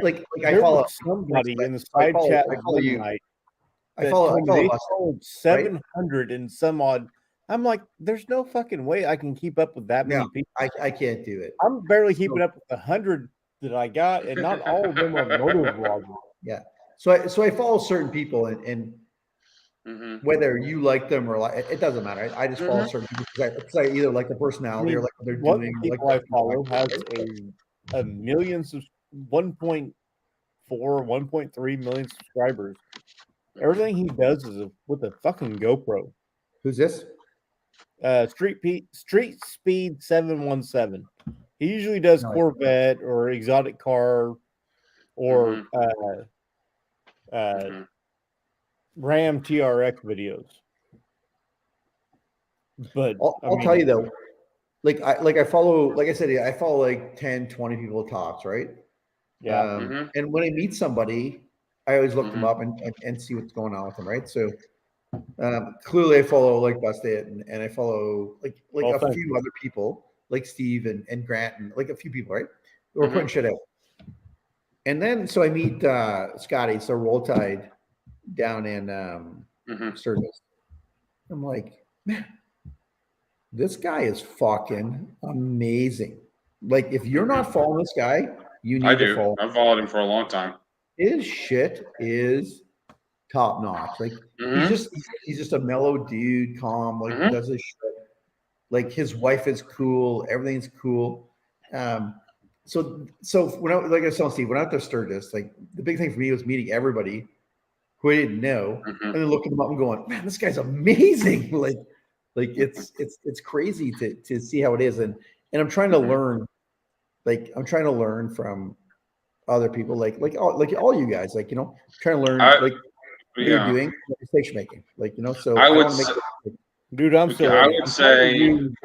D: like I follow
A: somebody in the side chat.
D: I follow you.
A: I followed 700 and some odd. I'm like, there's no fucking way I can keep up with that many people.
D: I can't do it.
A: I'm barely keeping up with 100 that I got, and not all of them are motor vloggers.
D: Yeah. So I follow certain people, and whether you like them or it doesn't matter. I just follow certain people because I either like the personality or like what they're doing.
A: People I follow has a million 1.4, 1.3 million subscribers. Everything he does is with a fucking GoPro.
D: Who's this?
A: Street Speed 717. He usually does Corvette or exotic car or Ram TRX videos. But
D: I'll tell you though, I follow, like I said, I follow like 10, 20 people tops, right?
A: Yeah.
D: And when I meet somebody, I always look them up and see what's going on with them, right? So clearly I follow like Busted and I follow like a few other people like Steve and Grant and like a few people, right? We're putting shit out. And then so I meet Scotty, so Roll Tide down in Sturgis. I'm like, man, this guy is fucking amazing. Like if you're not following this guy, you need to follow him.
B: I've followed him for a long time.
D: His shit is top notch. Like
B: Mhm.
D: he's just a mellow dude, calm, like
B: Mhm.
D: does his shit. Like his wife is cool, everything's cool. So when I like I was telling Steve, when I went to Sturgis, like the big thing for me was meeting everybody who I didn't know,
B: Mhm.
D: and then looking them up and going, man, this guy's amazing. Like it's crazy to see how it is, and I'm trying to
B: Mhm.
D: learn. Like I'm trying to learn from other people, like all you guys, like trying to learn
B: I
D: like what you're
B: yeah.
D: doing, mistakes you're making, like so
B: I
D: I don't
B: would
D: want to
B: s-
D: make.
A: Dude, I'm
B: okay,
A: still
B: I
A: learning.
B: would
A: I'm trying to
B: say
A: use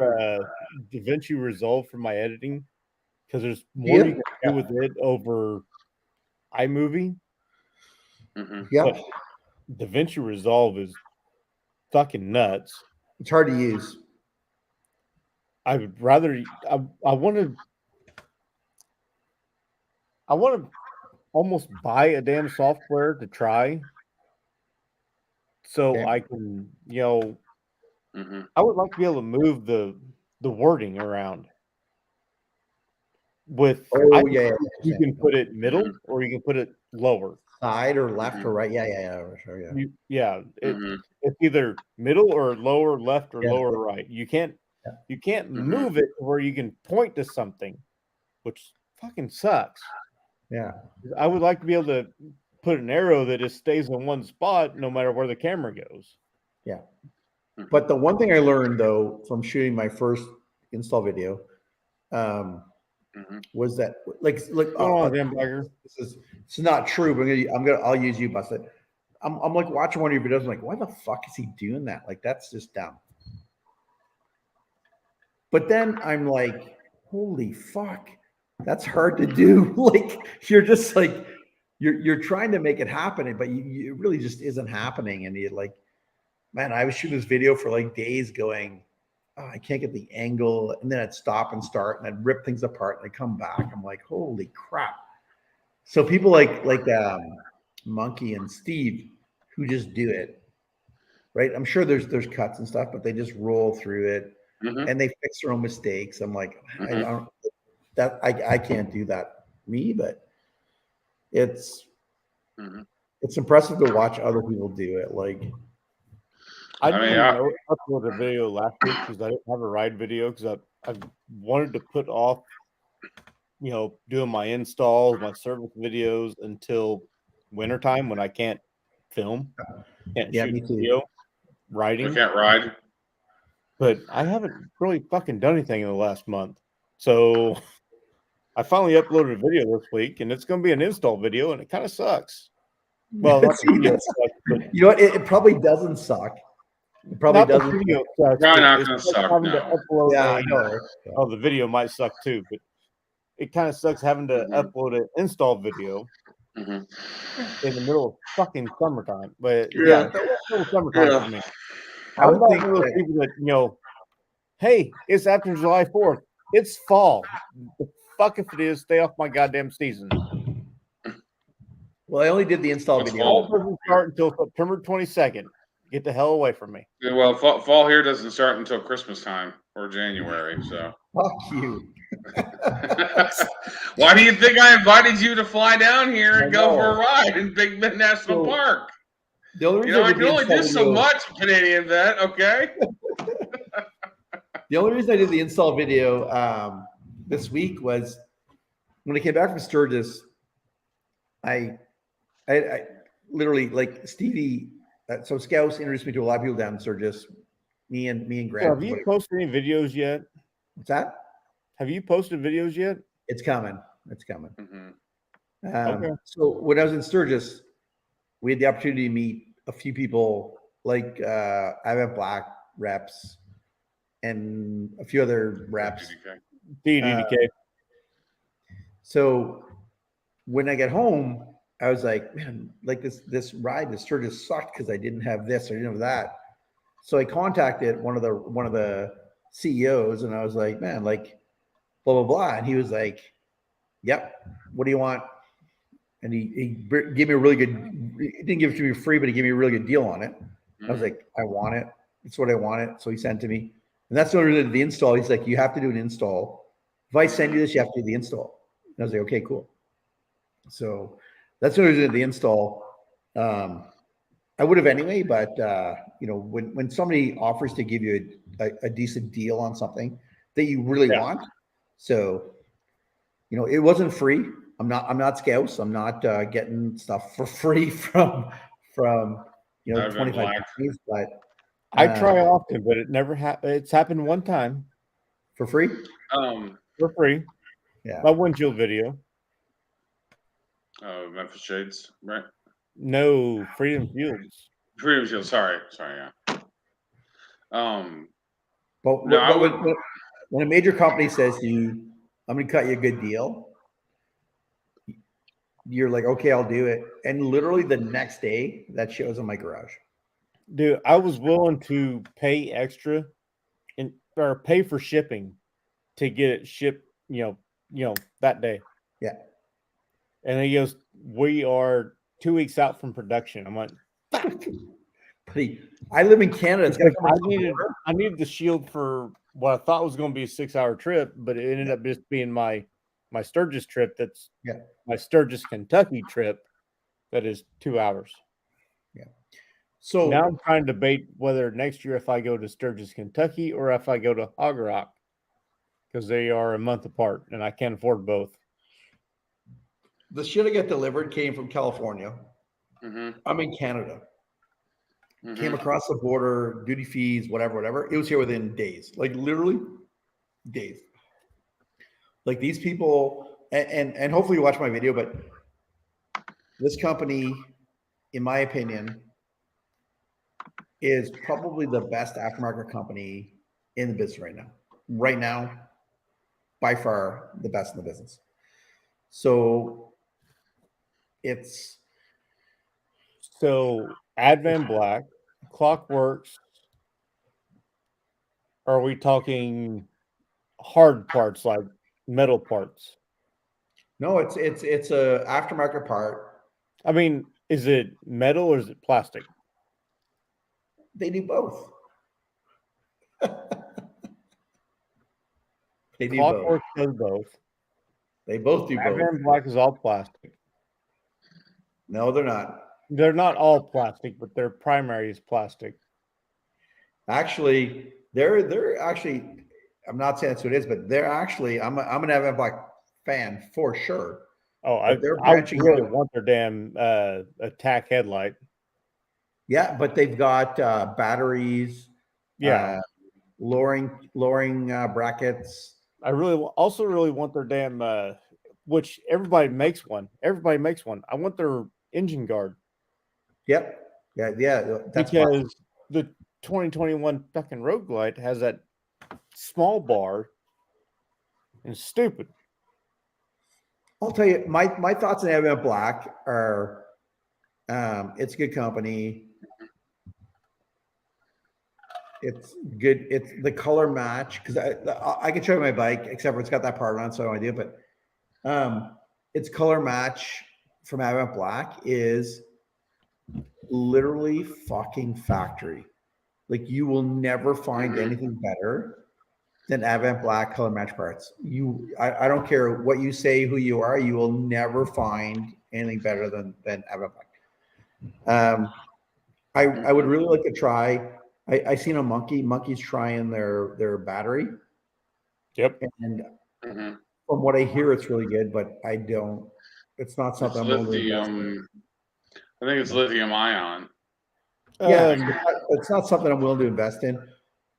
A: DaVinci Resolve for my editing because there's more
D: Yeah,
A: you can do with it over iMovie.
B: mhm.
D: yeah,
A: But DaVinci Resolve is fucking nuts.
D: it's hard to use.
A: I would rather I want to almost buy a damn software to try so
D: Okay.
A: I can,
B: Mhm.
A: I would like to be able to move the wording around with I
D: Oh
A: think
D: yeah,
A: you
D: yeah,
A: can put it middle
B: Mhm.
A: or you can put it lower.
D: side or left
B: Mhm.
D: or right, yeah, for sure, yeah,
B: Mhm.
A: It's either middle or lower left or
D: yeah,
A: lower right. You can't
B: Mhm.
A: move it where you can point to something, which fucking sucks.
D: yeah.
A: I would like to be able to put an arrow that just stays in one spot no matter where the camera goes.
D: Yeah.
B: Mhm.
D: But the one thing I learned though from shooting my first install video um,
B: Mhm.
D: was that
A: Go on, damn bugger.
D: this is not true, but I'll use you, Busted. I'm like watching one of your videos, I'm like, why the fuck is he doing that? Like that's just dumb. But then I'm like, holy fuck, that's hard to do. Like you're just like you're trying to make it happen, but it really just isn't happening. And you like, man, I was shooting this video for like days going, oh, I can't get the angle. And then I'd stop and start and I'd rip things apart and I'd come back. I'm like, holy crap. So people like Monkey and Steve who just do it, right? I'm sure there's cuts and stuff, but they just roll through it
B: Mhm.
D: and they fix their own mistakes. I'm like, I
B: Mhm.
D: don't that I can't do that me, but it's
B: Mhm.
D: it's impressive to watch other people do it. Like,
A: I
B: I mean,
A: didn't upload a video last week because I didn't have a ride video because I wanted to put off, doing my installs, my service videos until wintertime when I can't film, can't
D: yeah,
A: shoot
D: me too.
A: video,
B: I
A: writing.
B: can't ride.
A: But I haven't really fucking done anything in the last month. So I finally uploaded a video this week and it's going to be an install video and it kind of sucks. Well, not the
D: See,
A: video
D: that's,
A: sucks, but
D: you know what? It probably doesn't suck. It probably
A: not the
D: doesn't.
A: video sucks,
B: Probably
A: but
B: not
A: it's
B: gonna
A: like
B: suck.
A: having to
B: No.
A: upload
D: Yeah, I know. Yeah.
A: oh, the video might suck too, but it kind of sucks having to
B: Mhm.
A: upload an install video
B: Mhm.
A: in the middle of fucking summertime. But
B: Yeah.
A: it's still summertime
B: Yeah.
A: for me.
D: I
A: I'm
D: would
A: not
D: think
A: one of those
D: that
A: people that, hey, it's after July 4th. It's fall. The fuck if it is, stay off my goddamn season.
D: well, I only did the install
B: What's
D: video.
B: fall?
A: Fall doesn't start until September 22nd. Get the hell away from me.
B: Yeah, well, fall here doesn't start until Christmas time or January. So,
D: Fuck you.
B: why do you think I invited you to fly down here
A: I
B: and go for
A: know.
B: a ride in Big Bend National
D: So,
B: Park?
D: The only
B: You
D: reason
B: know,
D: I
B: I
D: did
B: can
D: the
B: only
D: install
B: do so
D: video,
B: much, Canadian vet. Okay.
D: the only reason I did the install video this week was when I came back from Sturgis. I literally like Stevie. So Scouts introduced me to a lot of people down in Sturgis. Me and
A: So
D: Greg.
A: have you posted any videos yet?
D: What's that?
A: Have you posted videos yet?
D: It's coming. It's coming.
B: Mm-hmm.
A: Okay.
D: So when I was in Sturgis, we had the opportunity to meet a few people like I have Black reps and a few other reps.
A: DDK.
D: So when I get home, I was like, man, like this ride to Sturgis sucked because I didn't have this or I didn't have that. So I contacted one of the CEOs and I was like, man, like blah blah blah, and he was like, yep, what do you want? And he gave me a really good. He didn't give it to me free, but he gave me a really good deal on it.
B: Mm-hmm.
D: I was like, I want it. It's what I wanted. So he sent it to me, and that's the only reason the install. He's like, you have to do an install. If I send you this, you have to do the install. And I was like, okay, cool. So that's the only reason the install. I would have anyway, but you know, when somebody offers to give you a decent deal on something that you really want, so you know, it wasn't free. I'm not Scouse. I'm not getting stuff for free from you know 25 companies, but
A: I try often, but it never happened. It's happened one time
D: for free.
A: For free.
D: Yeah.
A: My windshield video.
B: Memphis Shades, right?
A: No, Freedom Fields.
B: Freedom Fields. Sorry. Yeah.
D: But
B: no,
D: when a major company says to you, "I'm going to cut you a good deal," you're like, "Okay, I'll do it." And literally the next day, that shit was in my garage.
A: Dude, I was willing to pay extra or pay for shipping to get it shipped, you know, that day.
D: Yeah.
A: And he goes, "We are 2 weeks out from production." I'm like,
D: Buddy, I live in Canada. It's gonna come
A: I needed the shield for what I thought was going to be a 6-hour trip, but it ended up just being my Sturgis trip. That's my Sturgis, Kentucky trip. That is 2 hours.
D: Yeah. So
A: now I'm trying to debate whether next year if I go to Sturgis, Kentucky, or if I go to Hog Rock, because they are a month apart, and I can't afford both.
D: The shit I get delivered came from California.
B: Mm-hmm.
D: I'm in Canada.
B: Mm-hmm.
D: Came across the border, duty fees, whatever. It was here within days, like literally days. Like these people, and hopefully you watch my video, but this company, in my opinion, is probably the best aftermarket company in the business right now. Right now, by far the best in the business. So it's
A: Advan Black, Clockworks. Are we talking hard parts like metal parts?
D: No, it's a aftermarket part.
A: I mean, is it metal or is it plastic?
D: They do both. They do
A: Clockworks
D: both.
A: does both.
D: They both do both.
A: Advan Black is all plastic.
D: No, they're not.
A: They're not all plastic, but their primary is plastic.
D: Actually, they're actually. I'm not saying that's what it is, but they're actually. I'm an Advan Black fan for sure.
A: Oh, I really want their damn attack headlight.
D: Yeah, but they've got batteries.
A: Yeah,
D: lowering brackets.
B: I
A: really want their damn. Which everybody makes one. Everybody makes one. I want their engine guard.
D: Yep. Yeah.
A: That's because the 2021 fucking Road Glide has that small bar and stupid.
D: I'll tell you, my thoughts on Advan Black are, it's a good company. It's good. It's the color match because I can show you my bike, except for it's got that part on, so I don't idea. But its color match from Advan Black is literally fucking factory. Like you will never find anything better than Advan Black color match parts. I don't care what you say, who you are, you will never find anything better than Advan Black. I would really like to try. I seen a monkey's trying their battery.
A: Yep.
D: And from what I hear, it's really good, but I don't. It's not something I'm
B: lithium. I think it's lithium ion.
D: Yeah, it's not something I'm willing to invest in.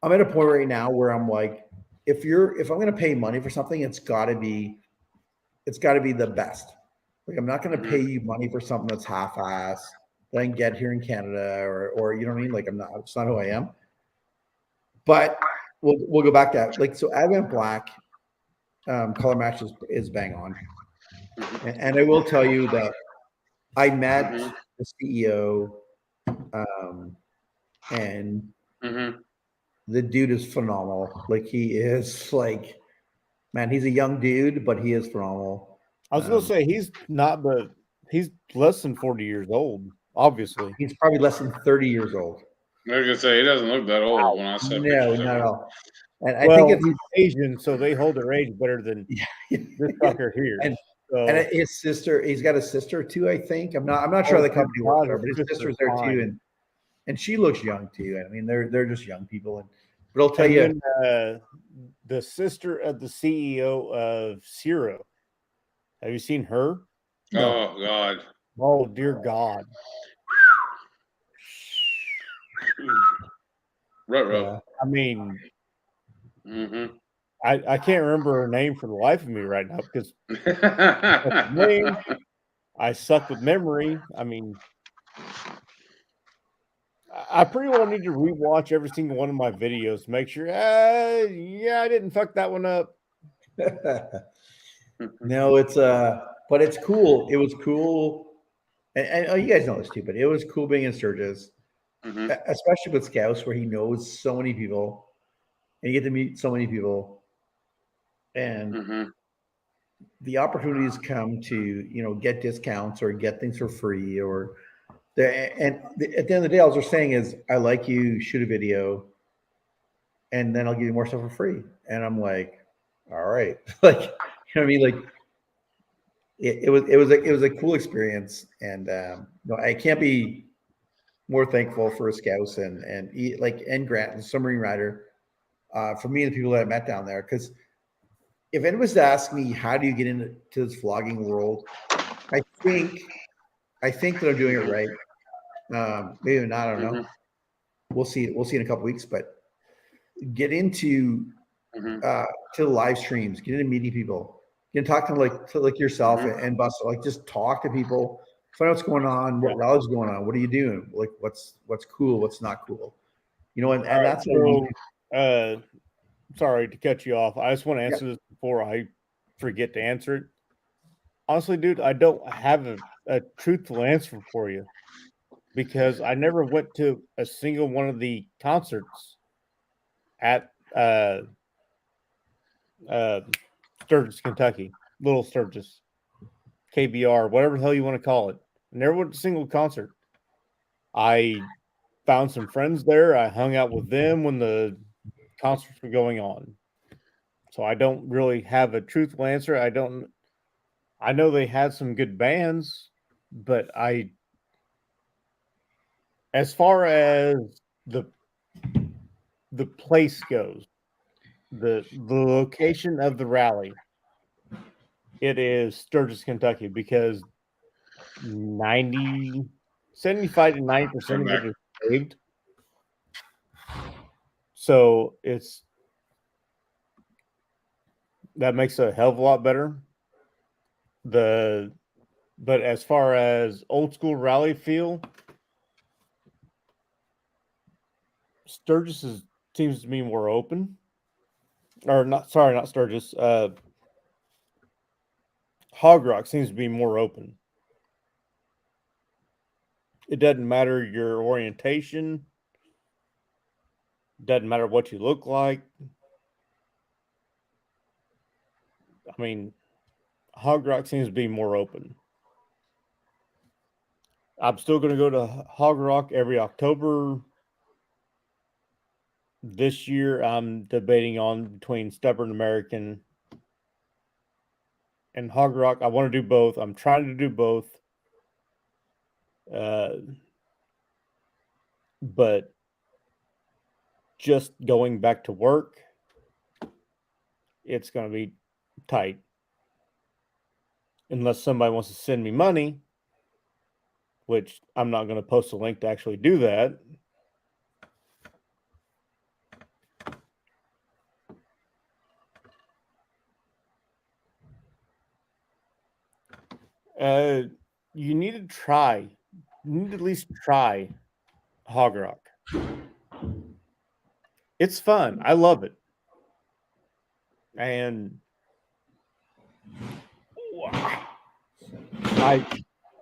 D: I'm at a point right now where I'm like, if I'm going to pay money for something, it's got to be the best. Like I'm not going to pay you money for something that's half-ass that I can get here in Canada, or you know what I mean? Like it's not who I am. But we'll go back to that. Like so, Advan Black color match is bang on, and I will tell you that I met the CEO, and the dude is phenomenal. Like he is like, man, he's a young dude, but he is phenomenal.
A: I was gonna say he's less than 40 years old. Obviously,
D: he's probably less than 30 years old.
B: I was gonna say he doesn't look that old when I said
D: no, not at all. And I
A: think
D: it's
A: he's Asian, so they hold their age better than this fucker here.
D: And his sister, he's got a sister too. I think I'm not sure the company works there, but his sister's there too. and she looks young too. I mean, they're just young people, but I'll tell you,
A: then, the sister of the CEO of Zero. Have you seen her?
D: No.
B: Oh God.
A: Oh dear God.
B: Ruh-roh.
A: I mean,
B: Mm-hmm.
A: I can't remember her name for the life of me right now because I suck with memory. I mean, I pretty well need to rewatch every single one of my videos to make sure. Yeah, I didn't fuck that one up.
D: No, but it's cool. It was cool. And oh, you guys know this too, but it was cool being in Sturgis, especially with Scouts, where he knows so many people, and you get to meet so many people, and the opportunities come to get discounts or get things for free, or at the end of the day, all they're saying is, "I like you. Shoot a video, and then I'll give you more stuff for free." And I'm like, "All right," like you know what I mean, like. It was a cool experience, and I can't be more thankful for Scouts and Grant, the submarine rider, for me and the people that I met down there. Because if anyone was to ask me how do you get into this vlogging world, I think that I'm doing it right. Maybe not. I don't know. We'll see. We'll see in a couple weeks. But get into to the live streams. Get into meeting people. You can talk to like yourself and Buster, like just talk to people, find out what's going on, what rallies going on, what are you doing, like what's cool, what's not cool, and that's
A: sorry to cut you off. I just want to answer this before I forget to answer it. Honestly, dude, I don't have a truthful answer for you because I never went to a single one of the concerts at Sturgis, Kentucky, Little Sturgis, KBR, whatever the hell you want to call it. Never went to a single concert. I found some friends there. I hung out with them when the concerts were going on. So I don't really have a truthful answer. I know they had some good bands, but as far as the place goes, the location of the rally, it is Sturgis, Kentucky, because 75 to 90% of it is paved. So that makes it a hell of a lot better. But as far as old school rally feel, Sturgis seems to be more open. Or not Sturgis. Hog Rock seems to be more open. It doesn't matter your orientation. Doesn't matter what you look like. I mean, Hog Rock seems to be more open. I'm still going to go to Hog Rock every October. This year, I'm debating on between Stubborn American and Hog Rock. I want to do both. I'm trying to do both. But just going back to work, it's going to be tight. Unless somebody wants to send me money, which I'm not going to post a link to actually do that. You need to try. You need to at least try Hog Rock. It's fun. I love it. And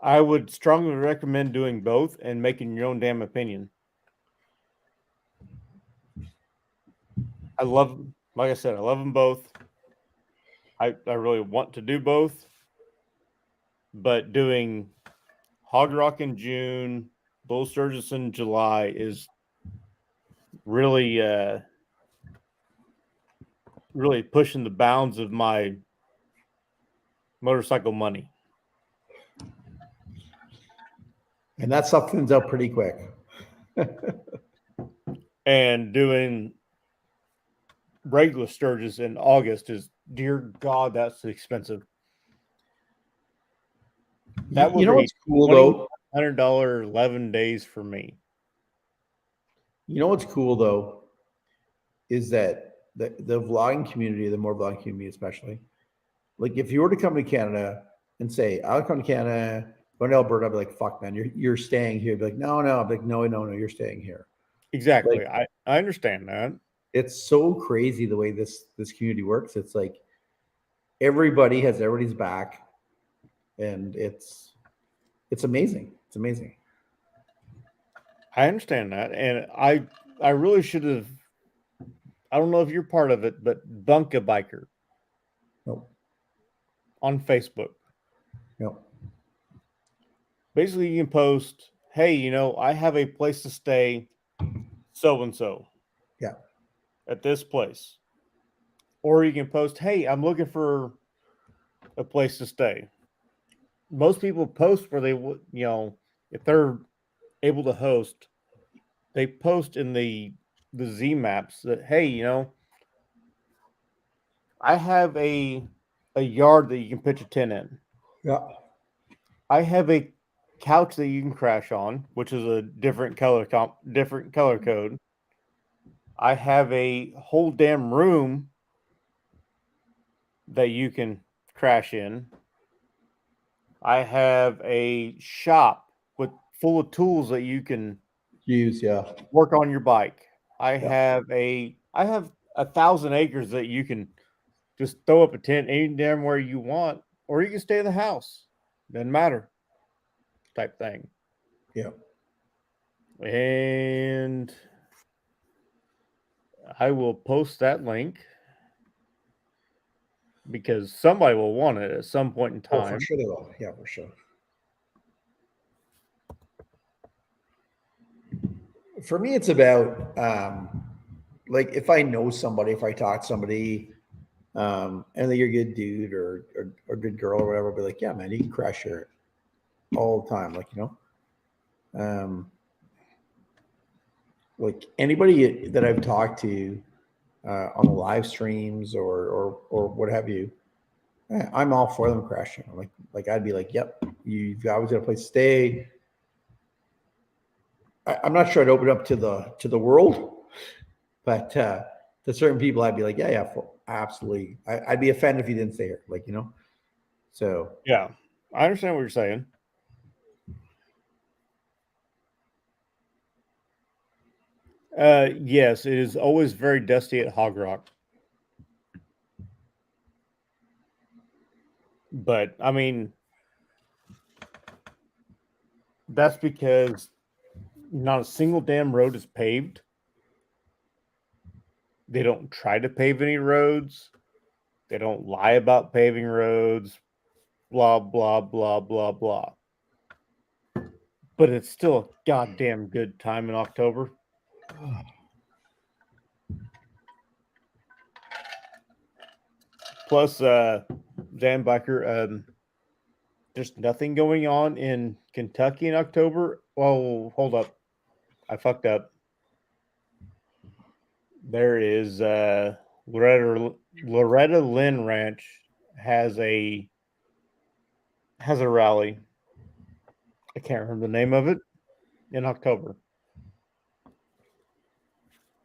A: I would strongly recommend doing both and making your own damn opinion. I love them. Like I said, I love them both. I really want to do both. But doing Hog Rock in June, Bull Sturgis in July is really really pushing the bounds of my motorcycle money.
D: And that stuff thins out pretty quick.
A: And doing regular Sturgis in August is, dear God, that's expensive. That was
D: what's cool though?
A: $100 11 days for me.
D: You know what's cool though is that the vlogging community, the more vlogging community especially, like if you were to come to Canada and say, I'll come to Canada, go to Alberta, I'd be like, fuck man, you're staying here. I'd be like, no, I'd be like, no, you're staying here.
A: Exactly.
D: Like,
A: I understand that.
D: It's so crazy the way this community works. It's like everybody has everybody's back, and it's amazing. It's amazing.
A: I understand that, and I really should have. I don't know if you're part of it, but Bunk a Biker
D: No,
A: on Facebook.
D: no.
A: Basically, you can post, "Hey, I have a place to stay, so and so,
D: Yeah,
A: at this place," or you can post, "Hey, I'm looking for a place to stay." Most people post where they would, if they're able to host, they post in the Z maps that, hey, I have a yard that you can pitch a tent in.
D: yeah.
A: I have a couch that you can crash on, which is a different color code. I have a whole damn room that you can crash in. I have a shop full of tools that you can
D: Use, yeah.
A: work on your bike. I
D: Yeah.
A: have 1,000 acres that you can just throw up a tent any damn where you want, or you can stay in the house. Doesn't matter. Type thing.
D: Yeah.
A: And I will post that link because somebody will want it at some point in
D: Oh,
A: time.
D: for sure they will. Yeah, for sure. For me, it's about like if I know somebody, if I talk to somebody, and they're a good dude or good girl or whatever, I'll be like, yeah, man, you can crash here all the time. Like anybody that I've talked to on the live streams or what have you, I'm all for them crashing. Like I'd be like, yep, you've always got a place to stay. I'm not sure I'd open up to the world, but to certain people, I'd be like, yeah, absolutely. I'd be offended if you didn't stay here, So
A: yeah, I understand what you're saying. Yes, it is always very dusty at Hog Rock. But I mean, that's because not a single damn road is paved. They don't try to pave any roads. They don't lie about paving roads. Blah, blah, blah, blah, blah. But it's still a goddamn good time in October. Plus, Dan Biker, there's nothing going on in Kentucky in October. Well, hold up. I fucked up. There is Loretta Lynn Ranch has a rally. I can't remember the name of it, in October.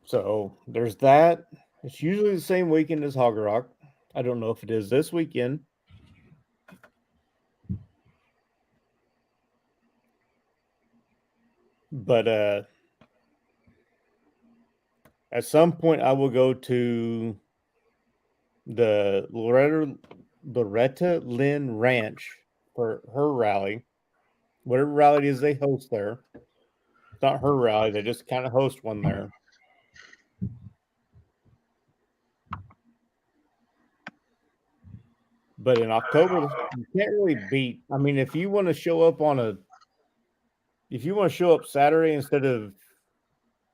A: So there's that. It's usually the same weekend as Hog Rock. I don't know if it is this weekend. But at some point I will go to the Loretta Lynn Ranch for her rally. Whatever rally it is they host there. It's not her rally, they just kind of host one there. But in October, you can't really beat. I mean, if you want to show up Saturday instead of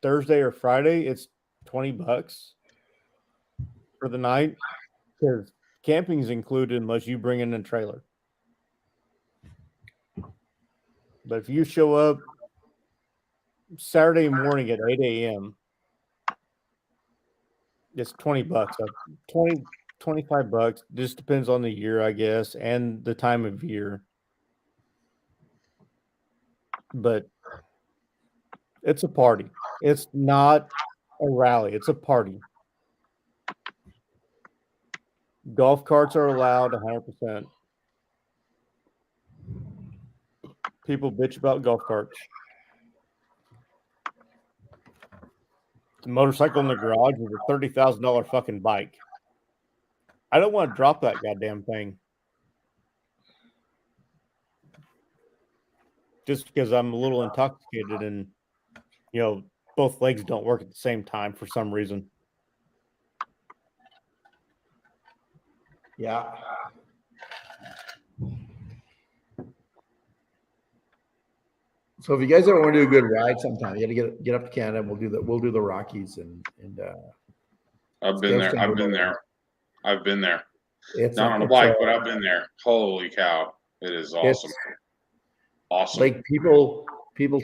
A: Thursday or Friday, it's $20 for the night because camping's included unless you bring in a trailer. But if you show up Saturday morning at 8 a.m. It's $20. 20, $25. Just depends on the year, I guess, and the time of year. But it's a party. It's not a rally. It's a party. Golf carts are allowed 100%. People bitch about golf carts. The motorcycle in the garage is a $30,000 fucking bike. I don't want to drop that goddamn thing. Just because I'm a little intoxicated and, both legs don't work at the same time for some reason.
D: Yeah. So if you guys ever want to do a good ride sometime, you got to get up to Canada. We'll do the Rockies and
B: I've been there. I've been there.
D: It's
B: not on a bike, but I've been there. Holy cow. It is awesome. Awesome.
D: Like people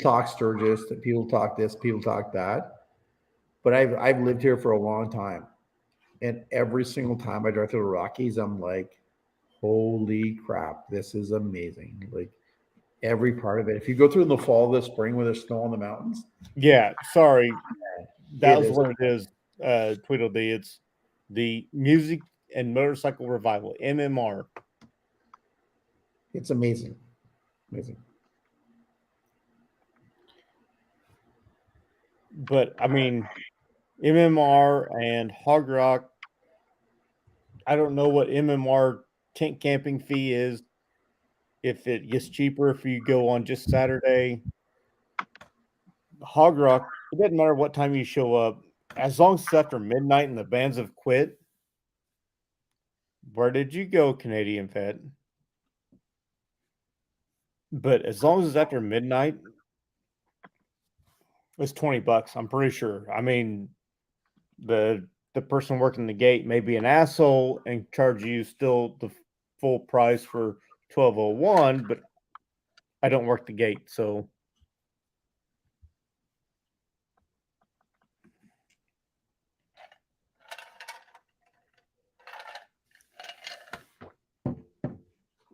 D: talk Sturgis, people talk this, people talk that. But I've lived here for a long time. And every single time I drive through the Rockies, I'm like, holy crap, this is amazing. Like every part of it. If you go through in the fall, the spring where there's snow on the mountains.
A: Yeah, sorry. That was what it is, Tweedledee. It's the Music and Motorcycle Revival, MMR.
D: It's amazing. Amazing.
A: But I mean, MMR and Hog Rock, I don't know what MMR tent camping fee is. If it gets cheaper if you go on just Saturday. Hog Rock, it doesn't matter what time you show up, as long as it's after midnight and the bands have quit. Where did you go, Canadian Vet? But as long as it's after midnight, it's $20. I'm pretty sure. I mean, the person working the gate may be an asshole and charge you still the full price for 1201, but I don't work the gate, so.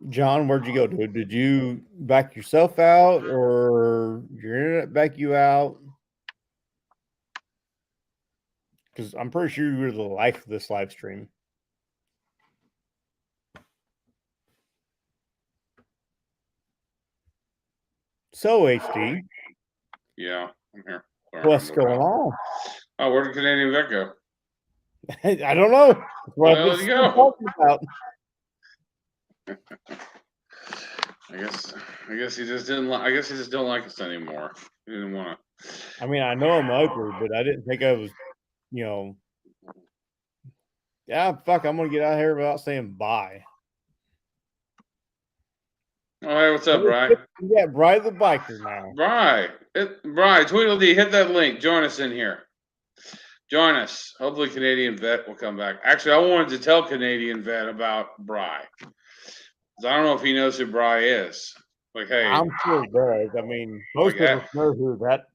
A: John, where'd you go, dude? Did you back yourself out or your internet back you out? Because I'm pretty sure you were the life of this live stream. So, HD.
B: Yeah, I'm here.
A: What's going on?
B: Oh, where did Canadian Vet go?
A: I don't know. That's what
B: Where did he go?
A: Talking about.
B: I guess he just didn't like. I guess he just don't like us anymore. He didn't want to.
A: I mean, I know I'm ugly, but I didn't think I was, yeah, fuck, I'm gonna get out of here without saying bye.
B: Oh, hey, what's up, Bri?
A: Yeah, Bri the biker now.
B: Bri, Tweedledee, hit that link. Join us in here. Join us. Hopefully, Canadian Vet will come back. Actually, I wanted to tell Canadian Vet about Bri. I don't know if he knows who Bri is. Like, hey,
A: I'm sure he does. I mean, most of us know who that.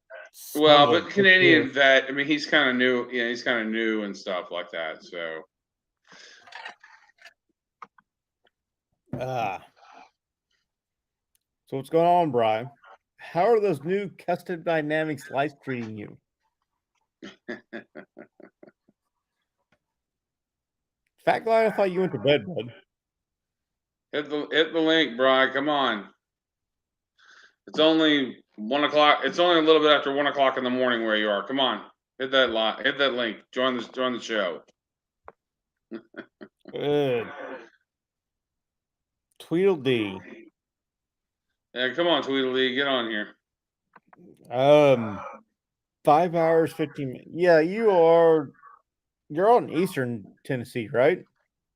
B: Well, but Canadian Vet, I mean, he's kind of new. Yeah, he's kind of new and stuff like that. So,
A: so what's going on, Bri? How are those new Custom Dynamics lights treating you? Fat guy, I thought you went to bed, bud.
B: Hit the link, Bri. Come on. It's only 1 o'clock. It's only a little bit after 1 o'clock in the morning where you are. Come on, hit that link. Join the show.
A: Good. Tweedledee.
B: Yeah, come on, Tweedledee, get on here.
A: 5 hours, 15 minutes. Yeah, you're on Eastern Tennessee, right?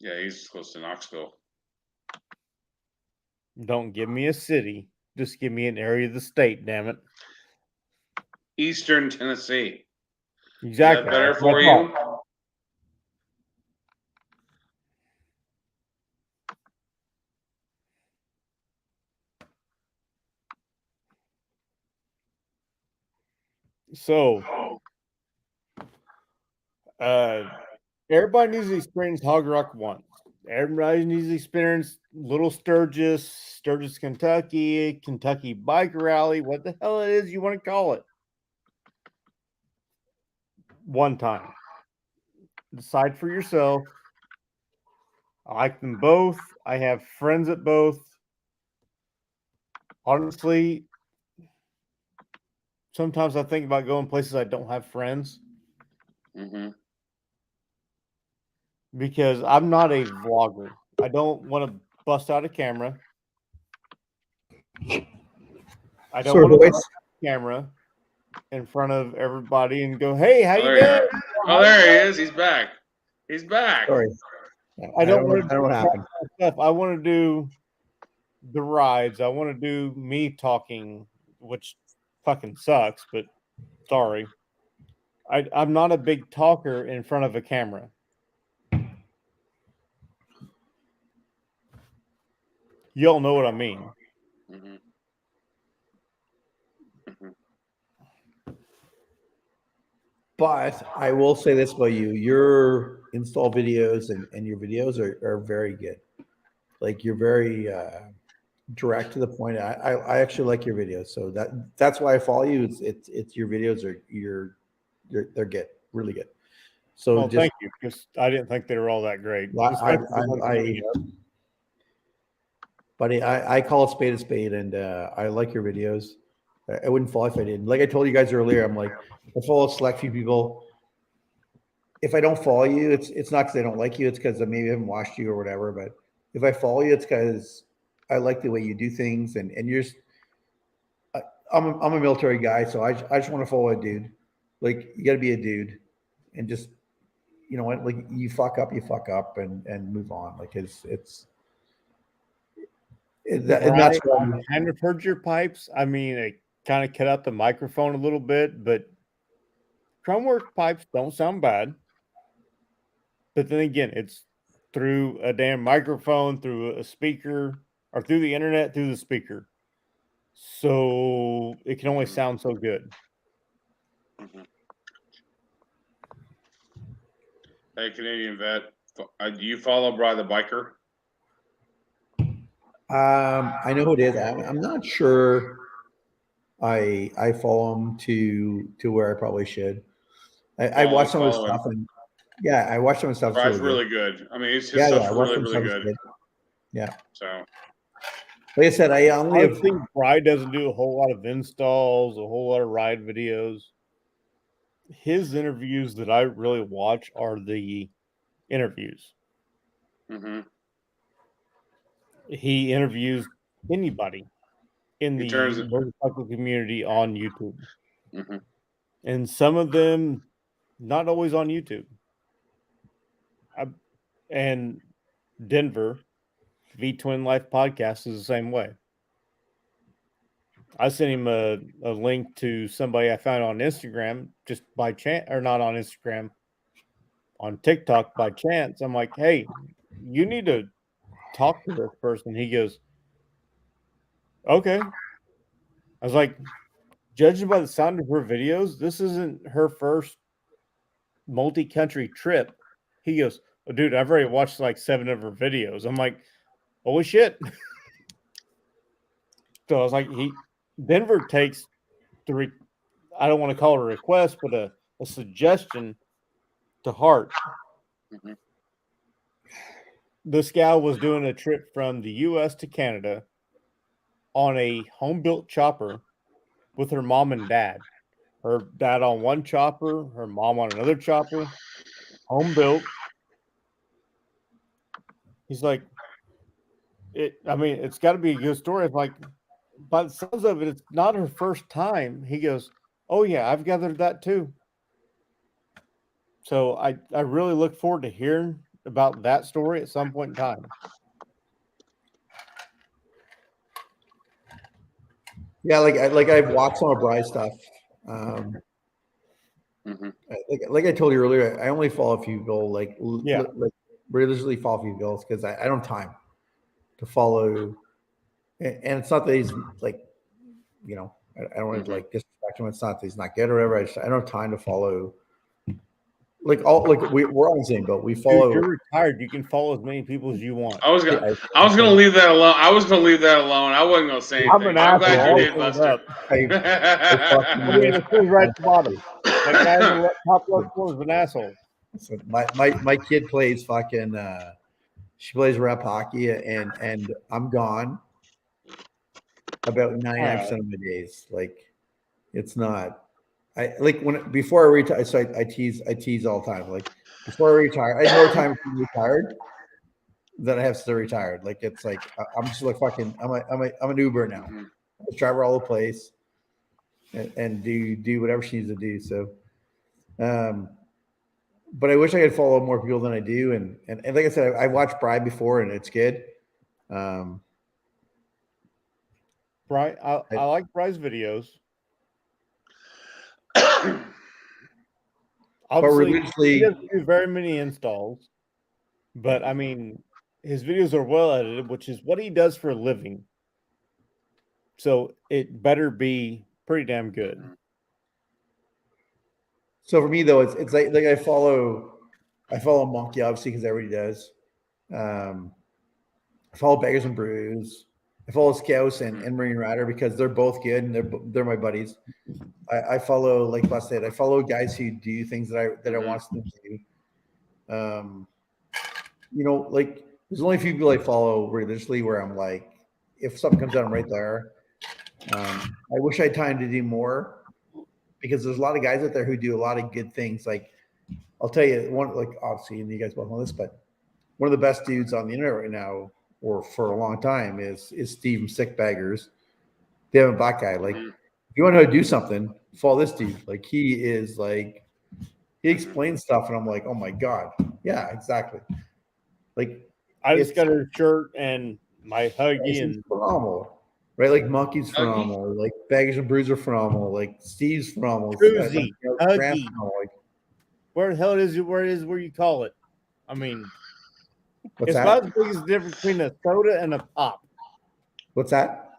B: Yeah, he's close to Knoxville.
A: Don't give me a city. Just give me an area of the state, damn it.
B: Eastern Tennessee.
A: Exactly.
B: Is that better for you?
A: So, everybody needs to experience Hog Rock once. Everybody needs to experience Little Sturgis, Kentucky Bike Rally, what the hell it is you want to call it. One time. Decide for yourself. I like them both. I have friends at both. Honestly, sometimes I think about going places I don't have friends.
B: Mm-hmm.
A: Because I'm not a vlogger. I don't want to bust out a camera. I don't want to bust out a camera in front of everybody and go, "Hey, how you doing?"
B: Oh, there he is. He's back. He's back.
D: Sorry.
A: I don't want to
D: know what happened.
A: Stuff. I want to do the rides. I want to do me talking, which fucking sucks, but sorry. I'm not a big talker in front of a camera. Y'all know what I mean.
B: Mm-hmm.
D: But I will say this about you: your install videos and your videos are very good. Like you're very direct to the point. I actually like your videos, so that's why I follow you. It's your videos they're good, really good. So
A: well, thank you, because I didn't think they were all that great.
D: Buddy, I call a spade, and I like your videos. I wouldn't follow if I didn't. Like I told you guys earlier, I'm like, I follow a select few people. If I don't follow you, it's not because I don't like you. It's because I maybe haven't watched you or whatever. But if I follow you, it's because I like the way you do things, and you're. I'm a military guy, so I just want to follow a dude. Like you got to be a dude, and just you know what, like you fuck up, and move on. Like it's. And that's
A: I kind of heard your pipes. I mean, it kind of cut out the microphone a little bit, but Drumworks pipes don't sound bad. But then again, it's through a damn microphone, through a speaker, or through the internet, through the speaker. So it can only sound so good.
B: Mm-hmm. Hey, Canadian vet, do you follow Bri the Biker?
D: I know who it is. I'm not sure. I follow him to where I probably should. I watch some of his stuff, and yeah, I watch some of his stuff.
B: Bri's really good. I mean, his
D: stuff's
B: really good.
D: Yeah.
B: So,
D: like I said, I
A: think Bri doesn't do a whole lot of installs, a whole lot of ride videos. His interviews that I really watch are the interviews.
B: mm-hmm.
A: He interviews anybody in the motorcycle community on YouTube.
B: Mm-hmm.
A: And some of them not always on YouTube. And Denver, V Twin Life Podcast is the same way. I sent him a link to somebody I found on Instagram just by chance, or not on Instagram, on TikTok by chance. I'm like, hey, you need to talk to this person. He goes, okay. I was like, judging by the sound of her videos, this isn't her first multi-country trip. He goes, oh, dude, I've already watched like 7 of her videos. I'm like, holy shit. So I was like, Denver takes I don't want to call it a request, but a suggestion to heart.
B: Mm-hmm.
A: This gal was doing a trip from the U.S. to Canada on a home-built chopper with her mom and dad. Her dad on one chopper, her mom on another chopper, home-built. He's like, it's got to be a good story. It's like, by the sounds of it, it's not her first time. He goes, oh, yeah, I've gathered that too. So I really look forward to hearing about that story at some point in time.
D: Yeah, like I've watched some of Bri's stuff.
B: Mm-hmm.
D: Like I told you earlier, I only follow a few people. Like religiously follow a few girls because I don't have time to follow. And it's not that he's like, you know, I don't want to like disrespect him. It's not that he's not good or whatever. I don't have time to follow. We're on the same boat. We follow.
A: Dude, you're retired. You can follow as many people as you want.
B: I was gonna leave that alone. I was gonna leave that alone. I wasn't gonna say anything.
A: I'm an
B: I'm glad
A: asshole.
B: you did, Buster.
A: I mean, it says right at the bottom. That guy in the top left corner is an asshole.
D: So my kid plays fucking. She plays rep hockey, and I'm gone about 99% of my days. Like, it's not. Before I retire, so I tease all the time. Like, before I retire, I have more time to be retired than I have still retired. Like, it's like I'm just like fucking. I'm an Uber now. I just drive her all the place, and do whatever she needs to do. So, but I wish I could follow more people than I do. And like I said, I watched Bride before, and it's good.
A: Right, I like Bry's videos. Obviously, he doesn't do very many installs, but I mean, his videos are well edited, which is what he does for a living. So it better be pretty damn good.
D: So for me though, it's like I follow Monkey obviously because everybody does. I follow Beggars and Brews. I follow Scouse and Marine Rider because they're both good and they're my buddies. I follow, like I said, I follow guys who do things that I want them to do. Like there's only a few people I follow religiously where I'm like, if something comes out, I'm right there. I wish I had time to do more because there's a lot of guys out there who do a lot of good things. Like I'll tell you one, like obviously, and you guys both know this, but one of the best dudes on the internet right now, or for a long time, is Steve from Sick Baggers. They have a black guy. Like, if you want to know how to do something, follow this dude. Like, he explains stuff, and I'm like, oh my God. Yeah, exactly. Like,
A: I just got a shirt and my Huggy and
D: phenomenal. Right? Like Monkey's phenomenal. Like Baggage and Brews are phenomenal. Like Steve's phenomenal.
A: Cruzy, Huggy.
D: Like,
A: where the hell is it? Where you call it? I mean,
D: what's
A: it's
D: that?
A: about the biggest difference between a soda and a pop.
D: What's that?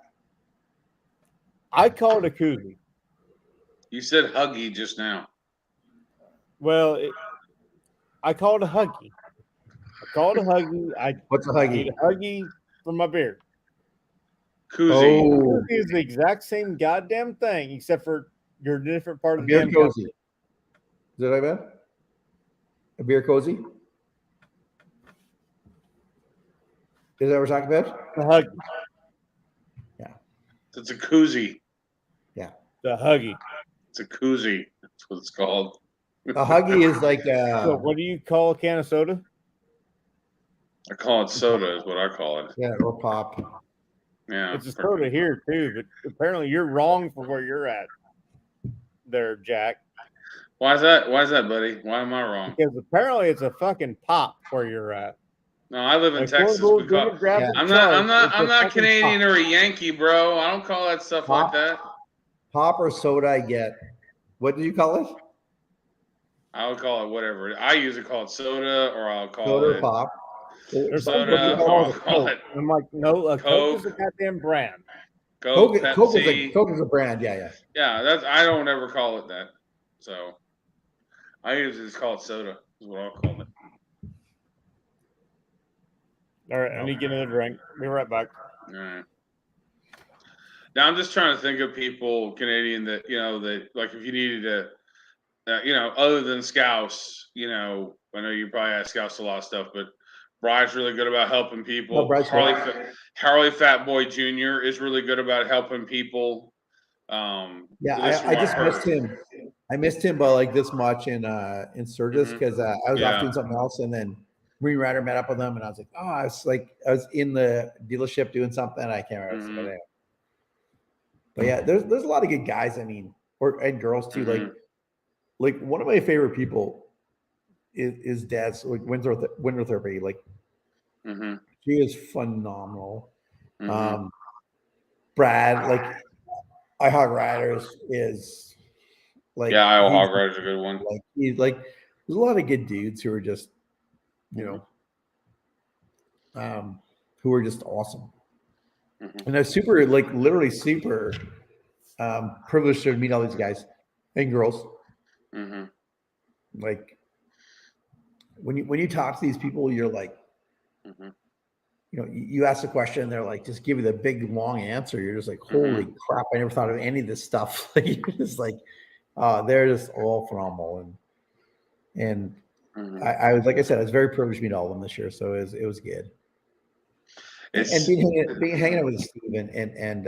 A: I call it a koozie.
B: You said Huggy just now.
A: Well, I call it a Huggy.
D: What's a Huggy?
A: Need a Huggy for my beer.
B: Koozie.
D: Oh,
A: Koozie is the exact same goddamn thing, except for you're a different part of the
D: beer
A: damn
D: cozy.
A: company.
D: Is that right, man? A beer cozy? Is that what we're talking about?
A: The Huggy.
D: Yeah.
B: It's a koozie.
D: Yeah.
A: The Huggy.
B: It's a koozie. That's what it's called.
D: A Huggy is like
A: So what do you call a can of soda?
B: I call it soda is what I call it.
D: yeah, or pop.
B: Yeah.
A: It's a soda here too, but apparently you're wrong for where you're at there, Jack.
B: Why is that, buddy? Why am I wrong?
A: Because apparently it's a fucking pop where you're at.
B: No, I live in
A: Like,
B: Texas.
A: go
B: We call,
A: grab
D: Yeah.
A: the
B: I'm
A: charge.
B: not
A: It's a fucking
B: Canadian
A: pop.
B: or a Yankee, bro. I don't call that stuff like that.
D: Pop or soda I get. What do you call it?
B: I would call it whatever. I usually call it soda, or I'll call
D: Soda or
B: it
D: pop?
A: There's some
B: soda,
A: people
B: or
A: call
B: I'll
A: it a
B: call
A: Coke.
B: it
A: I'm like, no, a Coke is a
B: Coke.
A: goddamn brand.
B: Coke,
D: Coke
B: Pepsi.
D: is a brand. Yeah.
B: Yeah, I don't ever call it that. So I usually just call it soda. Is what I'll call it.
A: All right, I need to get another drink. Be right back.
B: All right. Now I'm just trying to think of people Canadian that that like if you needed to, other than Scouse, I know you probably ask Scouse a lot of stuff, but Brian's really good about helping people.
D: Oh, Bryce,
B: Harley Fat Boy Jr. is really good about helping people.
D: Yeah,
B: at least from
D: I
B: what
D: just
B: I've
D: missed
B: heard.
D: him. I missed him by like this much in Sturgis because I was
B: Yeah.
D: off doing something else, and then Marine Rider met up with them, and I was like, I was in the dealership doing something. I can't remember. But yeah, there's a lot of good guys. I mean, and girls too. Like one of my favorite people is Dad's like Winter Therapy. Like she is phenomenal. Brad, like iHog Riders is like
B: Iowa Hog Rider's a good one.
D: Like he's like there's a lot of good dudes who are just who are just awesome. And I'm super literally super privileged to meet all these guys and girls.
B: Mm-hmm.
D: Like when you talk to these people, you're like,
B: Mm-hmm.
D: you know, you ask a question, they're like, just give you the big long answer. You're just like, holy crap, I never thought of any of this stuff. Like you're just like, they're just all phenomenal. And I was, like I said, I was very privileged to meet all of them this year, so it was good. And being hanging out with Steve and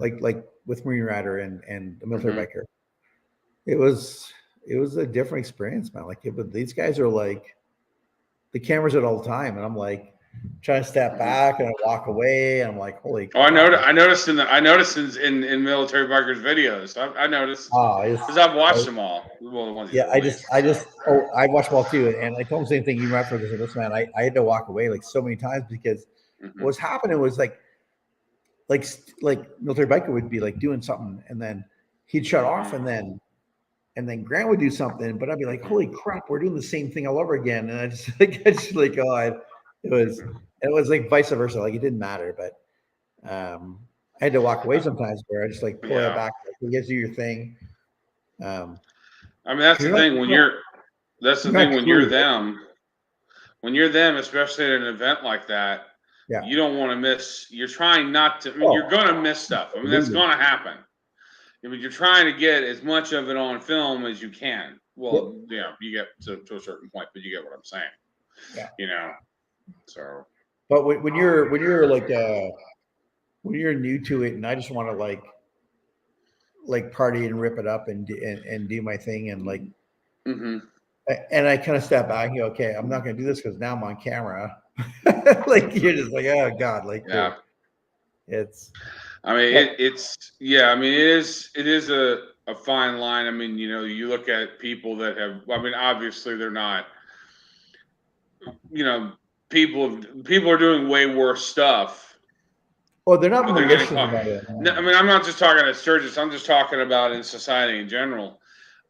D: like with Marine Rider and the military biker, it was a different experience, man. Like but these guys are like, the cameras at all the time, and I'm like trying to step back and I walk away, and I'm like, holy crap.
B: I noticed in military bikers videos. I noticed because I've watched them all. Well, the ones
D: I watched them all too, and I told him the same thing. You remember this? Listen, man, I had to walk away like so many times because what was happening was like military biker would be like doing something, and then he'd shut off, and then Grant would do something, but I'd be like, holy crap, we're doing the same thing all over again. And I just like, oh, it was like vice versa. Like it didn't matter, but I had to walk away sometimes where I just like pull it back. Like, you guys do your thing.
B: I mean, that's the thing when you're them, especially at an event like that, you don't want to miss. You're trying not to. I mean, you're going to miss stuff. I mean, that's going to happen. I mean, you're trying to get as much of it on film as you can. Well, you get to a certain point, but you get what I'm saying.
D: Yeah.
B: You know. So.
D: But when you're like when you're new to it, and I just want to like party and rip it up and do my thing and like. And I kind of step back and go, okay, I'm not going to do this because now I'm on camera. Like you're just like, oh God, like it's.
B: I mean, it is a fine line. I mean, you look at people that have. I mean, obviously they're not. People are doing way worse stuff.
D: Oh, they're not malicious about it.
B: No, I mean, I'm not just talking at Sturgis. I'm just talking about in society in general.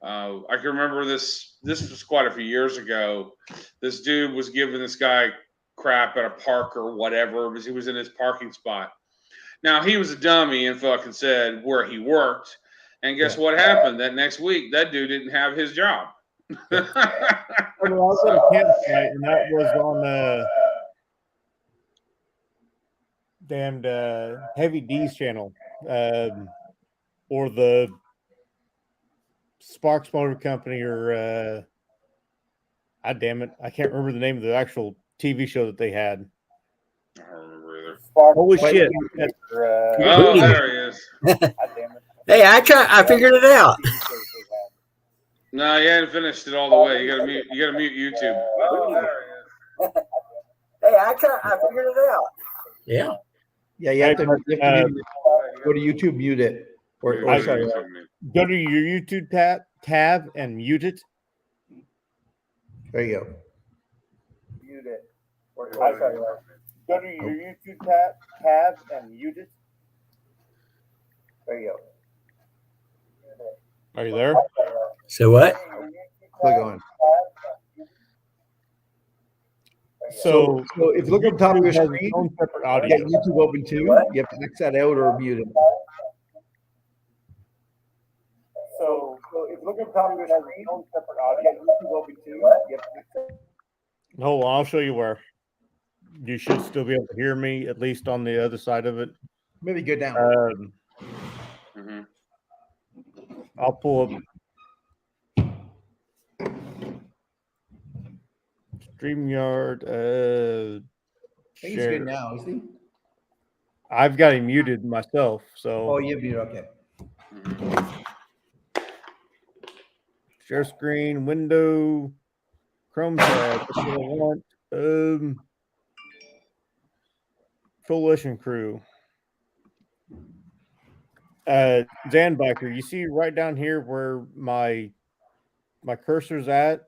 B: I can remember this. This was quite a few years ago. This dude was giving this guy crap at a park or whatever because he was in his parking spot. Now, he was a dummy and fucking said where he worked. And guess what happened? That next week, that dude didn't have his job.
A: I was at a campsite, and that was on damned Heavy D's channel. Or the Sparks Motor Company, or damn it, I can't remember the name of the actual TV show that they had.
B: I don't remember either.
A: Holy shit!
B: Oh, there he is.
E: Hey, I figured it out.
B: No, you hadn't finished it all the way. You gotta mute YouTube. Oh, there he is.
E: Hey, I figured it out. Yeah.
D: Yeah, you have to go to YouTube, mute it. Or sorry,
A: go to your YouTube tab and mute it.
D: There you go.
A: Mute it. Go to your YouTube tab and mute it. There you go. Are you there?
E: So what?
D: Click on.
A: So
D: if you look at the top of your screen,
A: you
D: get YouTube open too. You have to X that out or mute it.
A: So if you look at the top of your screen, separate audio, YouTube open too. You have to hold on, I'll show you where. You should still be able to hear me, at least on the other side of it.
D: Maybe go down.
A: I'll pull up StreamYard.
D: I think he's good now, is he?
A: I've got him muted myself, so.
D: Oh, you're muted. Okay.
A: Share screen, window, Chrome tab. That's what I want. Coalition crew. Zanbiker, you see right down here where my cursor's at.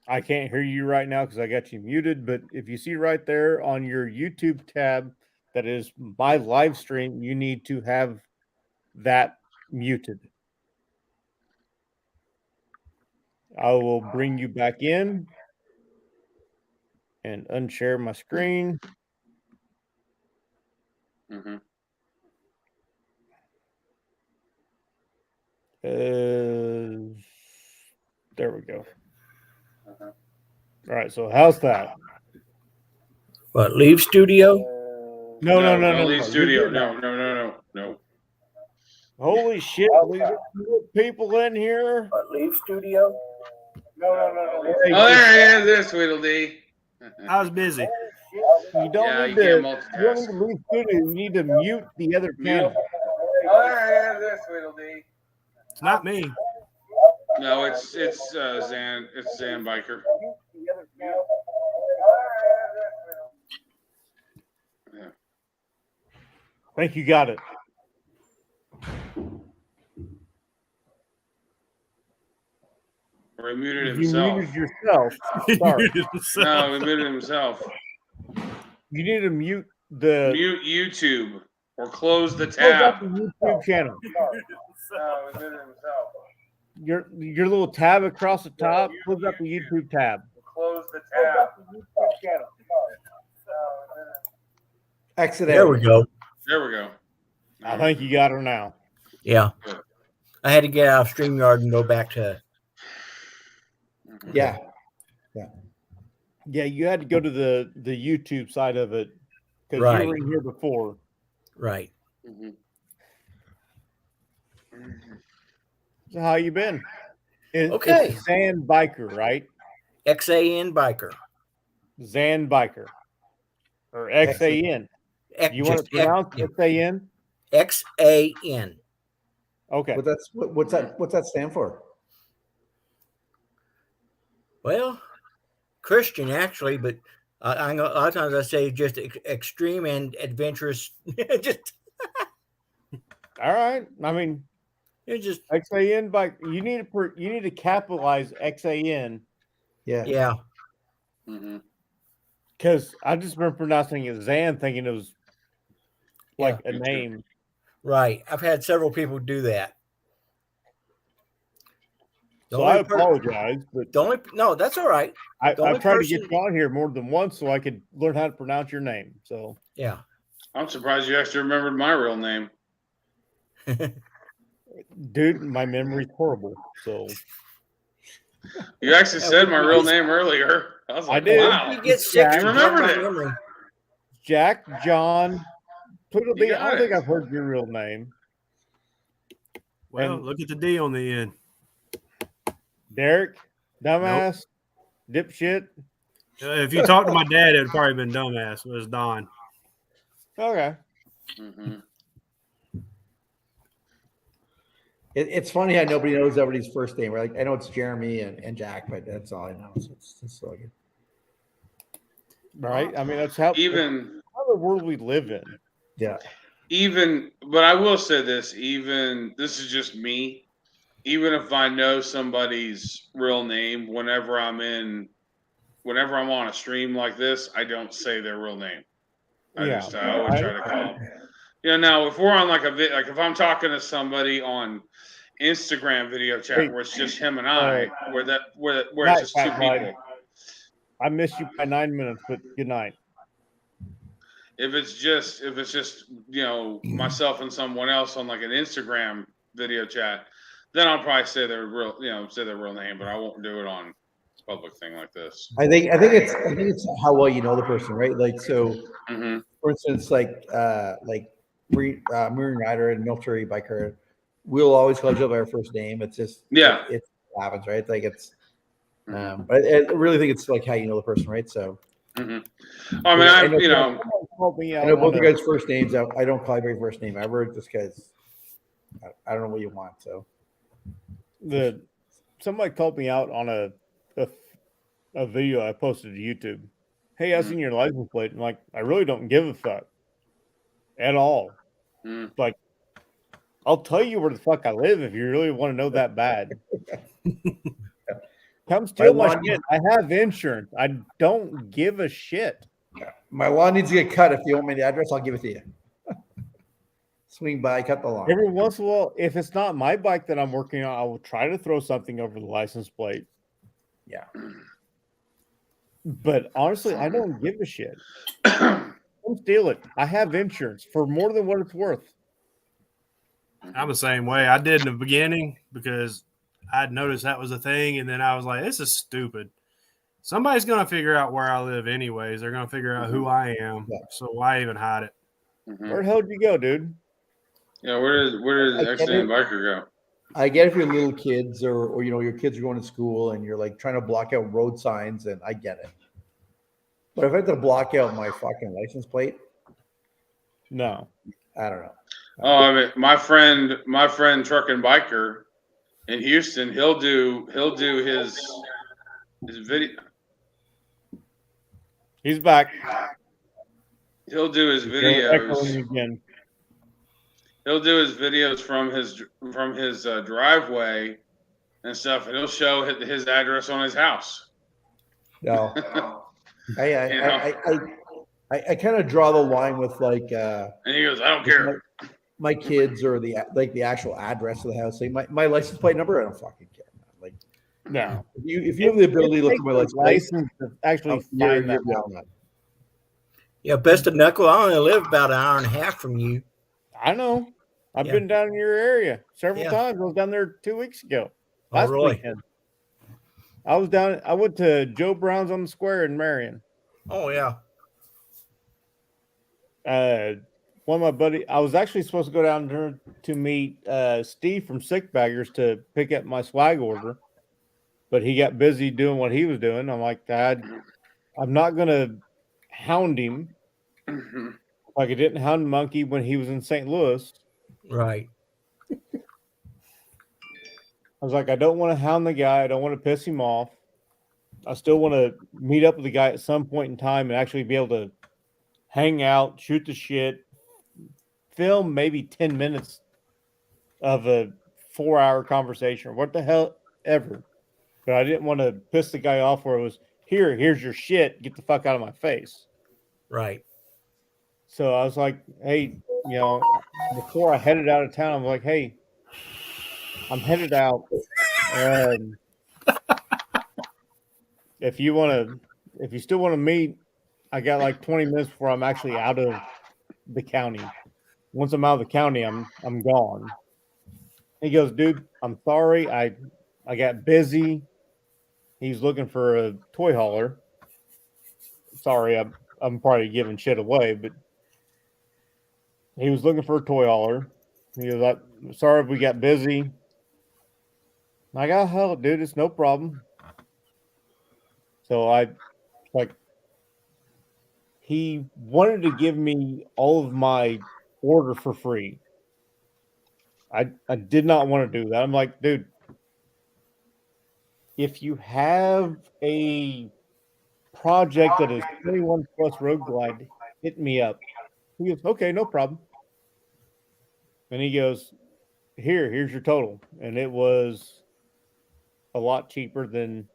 A: I can't hear you right now because I got you muted, but if you see right there on your YouTube tab that is my live stream, you need to have that muted. I will bring you back in and unshare my screen. There we go. All right. So how's that?
F: What, leave studio?
A: No.
B: Leave studio.
A: You're good
B: No.
A: now. Holy shit! We got people in here.
E: Leave studio.
B: Oh, there he is, there, Sweetledee.
F: I was busy.
A: You don't
B: Yeah,
A: need
B: you
A: to.
B: can't
A: You don't need
B: multitask.
A: to leave studio. You need to mute the other channel.
B: Oh, there he is, there, Sweetledee.
F: It's not me.
B: No, it's Zan. It's Zan Biker. Yeah.
A: I think you got it.
B: Or he muted
A: You
B: himself.
A: muted yourself. Sorry.
B: No, he muted himself.
A: You need to mute the
B: Mute YouTube or close the
A: close out
B: tab.
A: the YouTube channel.
B: No, he muted himself.
A: Your little tab across the top. Close out the YouTube tab.
B: Close the tab.
D: Exit
F: There
D: out.
F: we go.
B: There we go.
A: I think you got her now.
F: Yeah. I had to get out of StreamYard and go back to.
D: Yeah.
A: Yeah, you had to go to the YouTube side of it because
F: Right.
A: you were in here before.
F: Right.
B: Mhm.
A: So how you been?
F: Okay.
A: It's Zan Biker, right?
F: XAN Biker.
A: Zan Biker. Or XAN. You want to pronounce XAN?
F: XAN.
A: Okay.
D: What's that stand for?
F: Well, Christian actually, but I know a lot of times I say just extreme and adventurous. Just
A: All right. I mean,
F: it's just
A: XAN Biker. You need to capitalize XAN
D: Yeah.
F: yeah.
B: Mhm.
A: because I just been pronouncing it Zan, thinking it was like a name.
F: Right. I've had several people do that.
A: So I apologize, but
F: No, that's all right.
A: I
F: the only
A: tried to get
F: person-
A: you on here more than once so I could learn how to pronounce your name. So,
F: Yeah.
B: I'm surprised you actually remembered my real name.
A: dude, my memory's horrible. So
B: You actually said my real name earlier. I was like,
A: I did.
B: wow.
F: You get sick.
A: You
F: you
B: remembered
F: my
B: it.
F: memory.
A: Jack, John, Tweedledee.
B: You got
A: I don't think
B: it.
A: I've heard your real name.
G: Well,
A: And-
G: look at the D on the end.
A: Derek, dumbass, dipshit.
G: If you talk to my dad, it would probably been dumbass. It was Don.
A: Okay.
B: Mhm.
D: It's funny how nobody knows everybody's first name. Right? Like, I know it's Jeremy and Jack, but that's all I know. So it's so good.
A: Right. I mean, that's how
B: Even
A: the world we live in.
D: Yeah.
B: but I will say this, this is just me. Even if I know somebody's real name, whenever I'm on a stream like this, I don't say their real name. I always try to call them. You know, now if we're on like if I'm talking to somebody on Instagram video chat where it's just him and I, where it's just two people.
A: I missed you by 9 minutes, but good night.
B: If it's just myself and someone else on like an Instagram video chat, then I'll probably say their real name, but I won't do it on a public thing like this.
D: I think it's how well you know the person, right? Like so,
B: Mhm.
D: for instance, like Marine Rider and military biker, we'll always call each other by our first name. It's just it happens, right? Like it's but I really think it's like how you know the person, right? So
B: Mhm. I mean,
D: I know both you guys' first names. I don't call every first name ever just because I don't know what you want. So
A: somebody called me out on a video I posted to YouTube. Hey, I seen your license plate. I'm like, I really don't give a fuck at all. Like, I'll tell you where the fuck I live if you really want to know that bad. Come steal my shit. I have insurance. I don't give a shit.
D: My lawn needs to get cut. If you want me the address, I'll give it to you. Swing by, cut the lawn.
A: Every once in a while, if it's not my bike that I'm working on, I will try to throw something over the license plate.
D: Yeah.
A: But honestly, I don't give a shit. Don't steal it. I have insurance for more than what it's worth.
G: I'm the same way. I did in the beginning because I'd noticed that was a thing, and then I was like, "This is stupid." Somebody's gonna figure out where I live, anyways. They're gonna figure out who I am.
D: Yeah.
G: So why even hide it?
A: Where the hell did you go, dude?
B: Yeah, where does
D: I get
B: X-Man
D: it.
B: Biker go?
D: I get if you're little kids or your kids are going to school and you're like trying to block out road signs, and I get it. But if I have to block out my fucking license plate,
A: No.
D: I don't know.
B: Oh, I mean, my friend Truck and Biker in Houston, he'll do his video.
A: He's back.
B: He'll do his
A: They're echoing
B: videos.
A: again.
B: He'll do his videos from his driveway and stuff, and he'll show his address on his house.
D: No,
B: You know?
D: I kind of draw the line with like
B: And he goes, I don't care.
D: my kids or the actual address of the house. Like my license plate number, I don't fucking care. Like
A: No.
D: if you have the ability to look at my license plate,
A: to actually
D: you're
A: find that
D: beyond
A: out.
D: that.
F: Yeah, best of knuckle. I only live about an hour and a half from you.
A: I know. I've
F: Yeah.
A: been down in your area several
F: Yeah.
A: times. I was down there 2 weeks ago.
F: Oh,
A: Last
F: really?
A: weekend. I went to Joe Brown's on the Square in Marion.
F: Oh, yeah.
A: One of my buddy, I was actually supposed to go down there to meet Steve from Sick Baggers to pick up my swag order, but he got busy doing what he was doing. I'm like, Dad, I'm not gonna hound him like I didn't hound Monkey when he was in St. Louis.
F: Right.
A: I was like, I don't want to hound the guy. I don't want to piss him off. I still want to meet up with the guy at some point in time and actually be able to hang out, shoot the shit, film maybe 10 minutes of a 4-hour conversation or what the hell ever. But I didn't want to piss the guy off where it was, here's your shit. Get the fuck out of my face.
F: Right.
A: So I was like, hey, before I headed out of town, I'm like, hey, I'm headed out. If you still want to meet, I got like 20 minutes before I'm actually out of the county. Once I'm out of the county, I'm gone. He goes, dude, I'm sorry. I got busy. He's looking for a toy hauler. Sorry, I'm probably giving shit away, but he was looking for a toy hauler. He was like, sorry, we got busy. I got help, dude. It's no problem. So he wanted to give me all of my order for free. I did not want to do that. I'm like, dude, if you have a project that is 21 plus Road Glide, hit me up. He goes, okay, no problem. And he goes, here's your total. And it was a lot cheaper than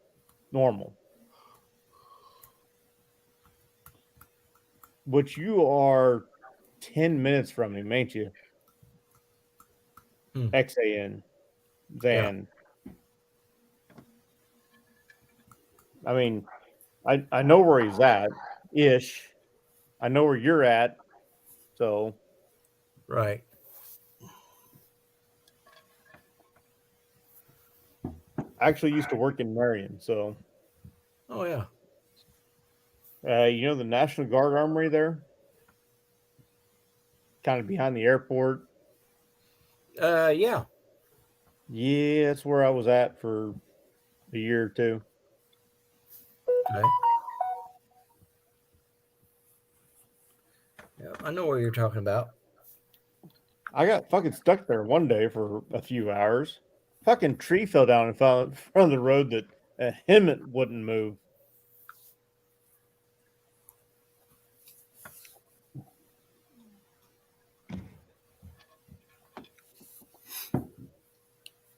A: normal. Which you are 10 minutes from him, ain't you? XAN. Zan. Yeah. I mean, I know where he's at, ish. I know where you're at. So.
F: Right.
A: I actually used to work in Marion, so.
F: Oh, yeah.
A: The National Guard Armory there? Kind of behind the airport.
F: Yeah.
A: Yeah, that's where I was at for a year or two.
F: Okay. Yeah, I know where you're talking about.
A: I got fucking stuck there one day for a few hours. Fucking tree fell down in front of the road that a Hemet wouldn't move.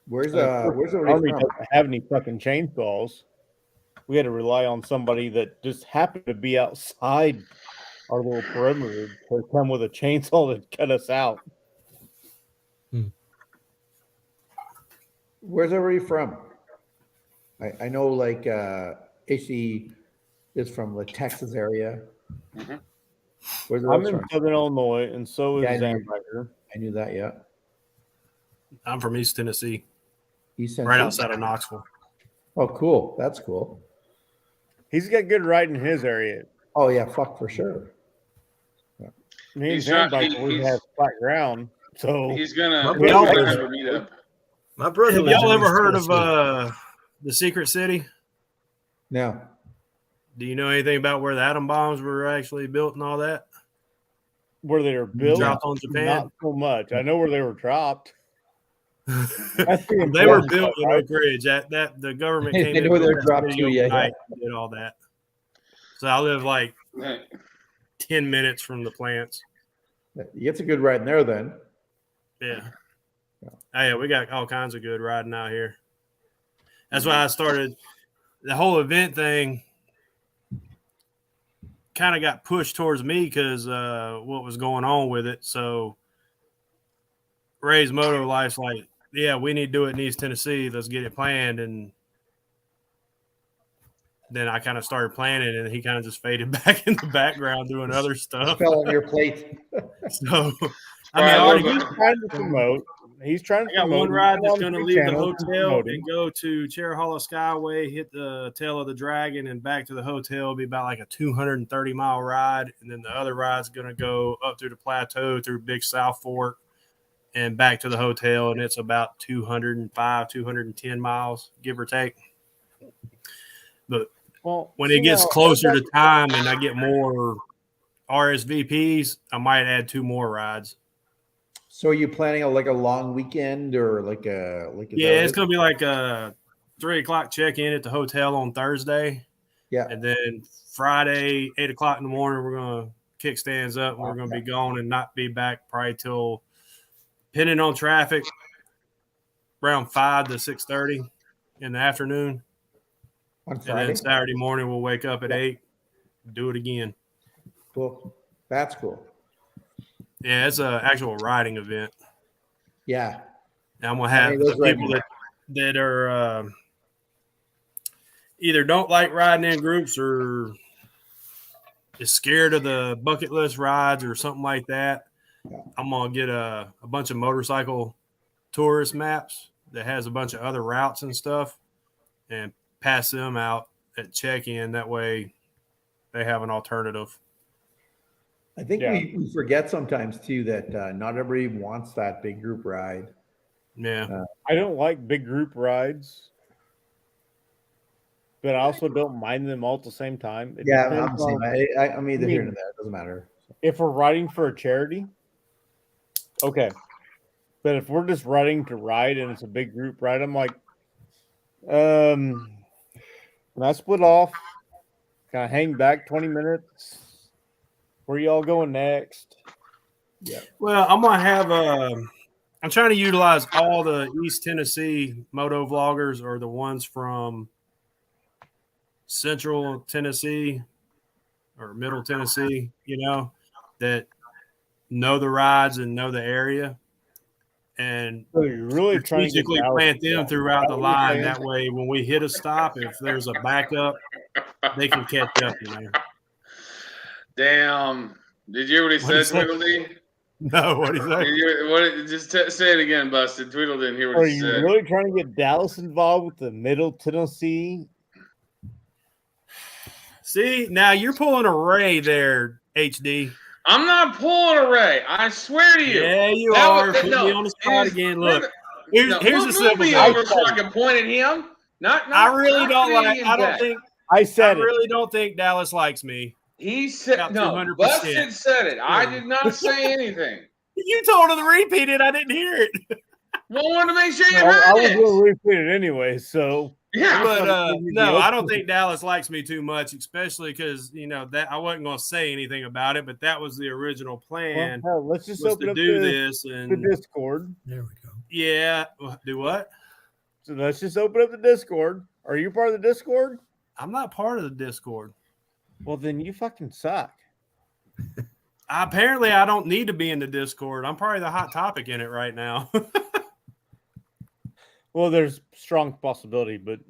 D: Where's
A: the Army doesn't have any fucking chainsaws. We had to rely on somebody that just happened to be outside our little perimeter to come with a chainsaw to cut us out.
D: Where's everybody from? I know like AC is from the Texas area.
B: Mm-hmm.
A: I'm in Southern Illinois, and so is Zambiker.
D: I knew that, yeah.
G: I'm from East Tennessee,
D: East
G: right
D: Tennessee?
G: outside of Knoxville.
D: Oh, cool. That's cool.
A: He's got good riding in his area.
D: Oh yeah, fuck for sure.
A: Me and
B: He's
A: him,
B: trying-
A: we have flat ground, so
B: He's gonna
F: My
B: have
F: brother-
B: a meetup.
F: My brother.
G: Have
F: lives
G: y'all
F: in
G: ever
F: East
G: heard of
F: Tennessee.
G: the Secret City?
D: No.
G: Do you know anything about where the atom bombs were actually built and all that?
A: where they were built,
G: Dropped on Japan?
A: not so much. I know where they were dropped. That's the
G: They were
A: important
G: built
A: part,
G: in Oak Ridge. That the government
D: They
G: came in
D: know where
G: built
D: they're
G: that
D: dropped
G: city
D: to, yeah,
G: overnight and did all that. So I live like
B: Hey,
G: 10 minutes from the plants.
D: You get a good ride in there then.
G: Yeah. Oh, yeah, we got all kinds of good riding out here. That's why I started the whole event thing. Kind of got pushed towards me because what was going on with it. So Ray's Moto Life's like, yeah, we need to do it in East Tennessee. Let's get it planned. And then I kind of started planning, and he kind of just faded back in the background doing other stuff.
D: Fell on your plate.
G: So, I
B: Right,
G: already
B: well,
A: He's trying to promote. He's trying to
G: I got
A: promote.
G: one ride that's
A: He's
G: going to
A: on
G: leave the
A: channels
G: hotel
A: promoting.
G: and go to Cherahalla Skyway, hit the tail of the dragon, and back to the hotel. It'll be about like a 230-mile ride. And then the other ride's going to go up through the plateau through Big South Fork and back to the hotel. And it's about 205, 210 miles, give or take. But
A: Well,
G: when
A: see
G: it gets
A: now,
G: closer to time and I get more RSVPs, I might add 2 more rides.
D: So are you planning a long weekend or is
G: Yeah,
D: that
G: it's going to be like a 3 o'clock check-in at the hotel on Thursday.
D: Yeah.
G: And then Friday, 8 o'clock in the morning, we're going to kick stands up. And we're going to be gone and not be back probably till, depending on traffic, around 5 to 6:30 in the afternoon.
D: on
G: And
D: Friday?
G: then Saturday morning, we'll wake up at 8, do it again.
D: Cool. That's cool.
G: Yeah, it's an actual riding event.
D: Yeah.
G: And I'm going to have
D: Hey, those
G: the people
D: riding-
G: that are either don't like riding in groups or is scared of the bucket list rides or something like that.
D: Yeah.
G: I'm going to get a bunch of motorcycle tourist maps that has a bunch of other routes and stuff and pass them out at check-in. That way they have an alternative.
D: I think
A: Yeah.
D: we forget sometimes too that not everybody wants that big group ride.
G: Yeah.
A: I don't like big group rides, but I also don't mind them all at the same time. It
D: Yeah, I'm
A: depends
D: the same.
A: on-
D: I'm either
A: I
D: here
A: mean-
D: or there. It doesn't matter.
A: if we're riding for a charity, okay. But if we're just riding to ride and it's a big group ride, I'm like, can I split off? Can I hang back 20 minutes? Where y'all going next?
G: Well, I'm going to have I'm trying to utilize all the East Tennessee moto vloggers or the ones from Central Tennessee or Middle Tennessee, that know the rides and know the area. And
A: So you're really trying to
G: strategically
A: get
G: plant them throughout the line.
A: saying?
G: That way, when we hit a stop, if there's a backup, they can catch up.
B: Damn. Did you hear what he
G: What'd
B: said,
G: he say?
B: Tweedledee?
G: No, what do you say?
B: Just say it again, Busted. Tweedle didn't hear
A: Are
B: what he
A: you
B: said.
A: really trying to get Dallas involved with the Middle Tennessee?
G: See, now you're pulling a Ray there, HD.
B: I'm not pulling a Ray. I swear to you.
G: Yeah, you
B: That
G: are.
B: was-
G: Put
B: no,
G: me on the spot
B: it is-
G: again. Look, here's a
B: move
G: simple
B: me
G: thing.
B: over so I can point at him. Not
G: I really
B: not
G: don't like.
B: me
G: I don't
B: back.
G: think.
A: I
G: I
A: said it.
G: really don't think Dallas likes me.
B: He said
G: About
B: no.
G: 200%.
B: Busted said it. I did not say anything.
G: You told her to repeat it. I didn't hear it.
B: Well, I wanted to make sure you
A: I
B: heard
A: was
B: it.
A: going to repeat it anyway. So
B: Yeah.
G: But
A: you
G: no,
A: do.
G: I don't think Dallas likes me too much, especially because that I wasn't going to say anything about it. But that was the original plan,
A: well, hell, let's just
G: was
A: open
G: to
A: up
G: do
A: the
G: this. And
A: Discord.
F: There we go.
G: yeah, do what?
A: So let's just open up the Discord. Are you part of the Discord?
G: I'm not part of the Discord.
A: Well, then you fucking suck.
G: Apparently, I don't need to be in the Discord. I'm probably the hot topic in it right now.
A: Well, there's strong possibility, but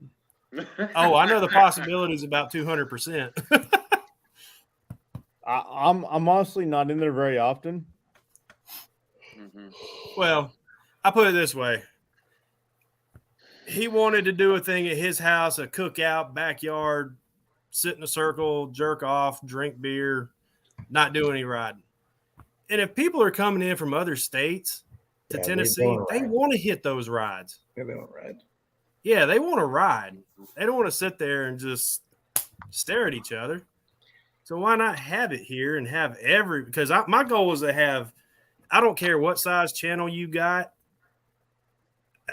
G: Oh, I know the possibility is about 200%.
A: I'm honestly not in there very often.
B: Mhm.
G: Well, I put it this way. He wanted to do a thing at his house, a cookout, backyard, sit in a circle, jerk off, drink beer, not do any riding. And if people are coming in from other states to Tennessee, they want to hit those rides.
D: Yeah, they don't ride.
G: Yeah, they want to ride. They don't want to sit there and just stare at each other. So why not have it here and have because my goal was to have, I don't care what size channel you got,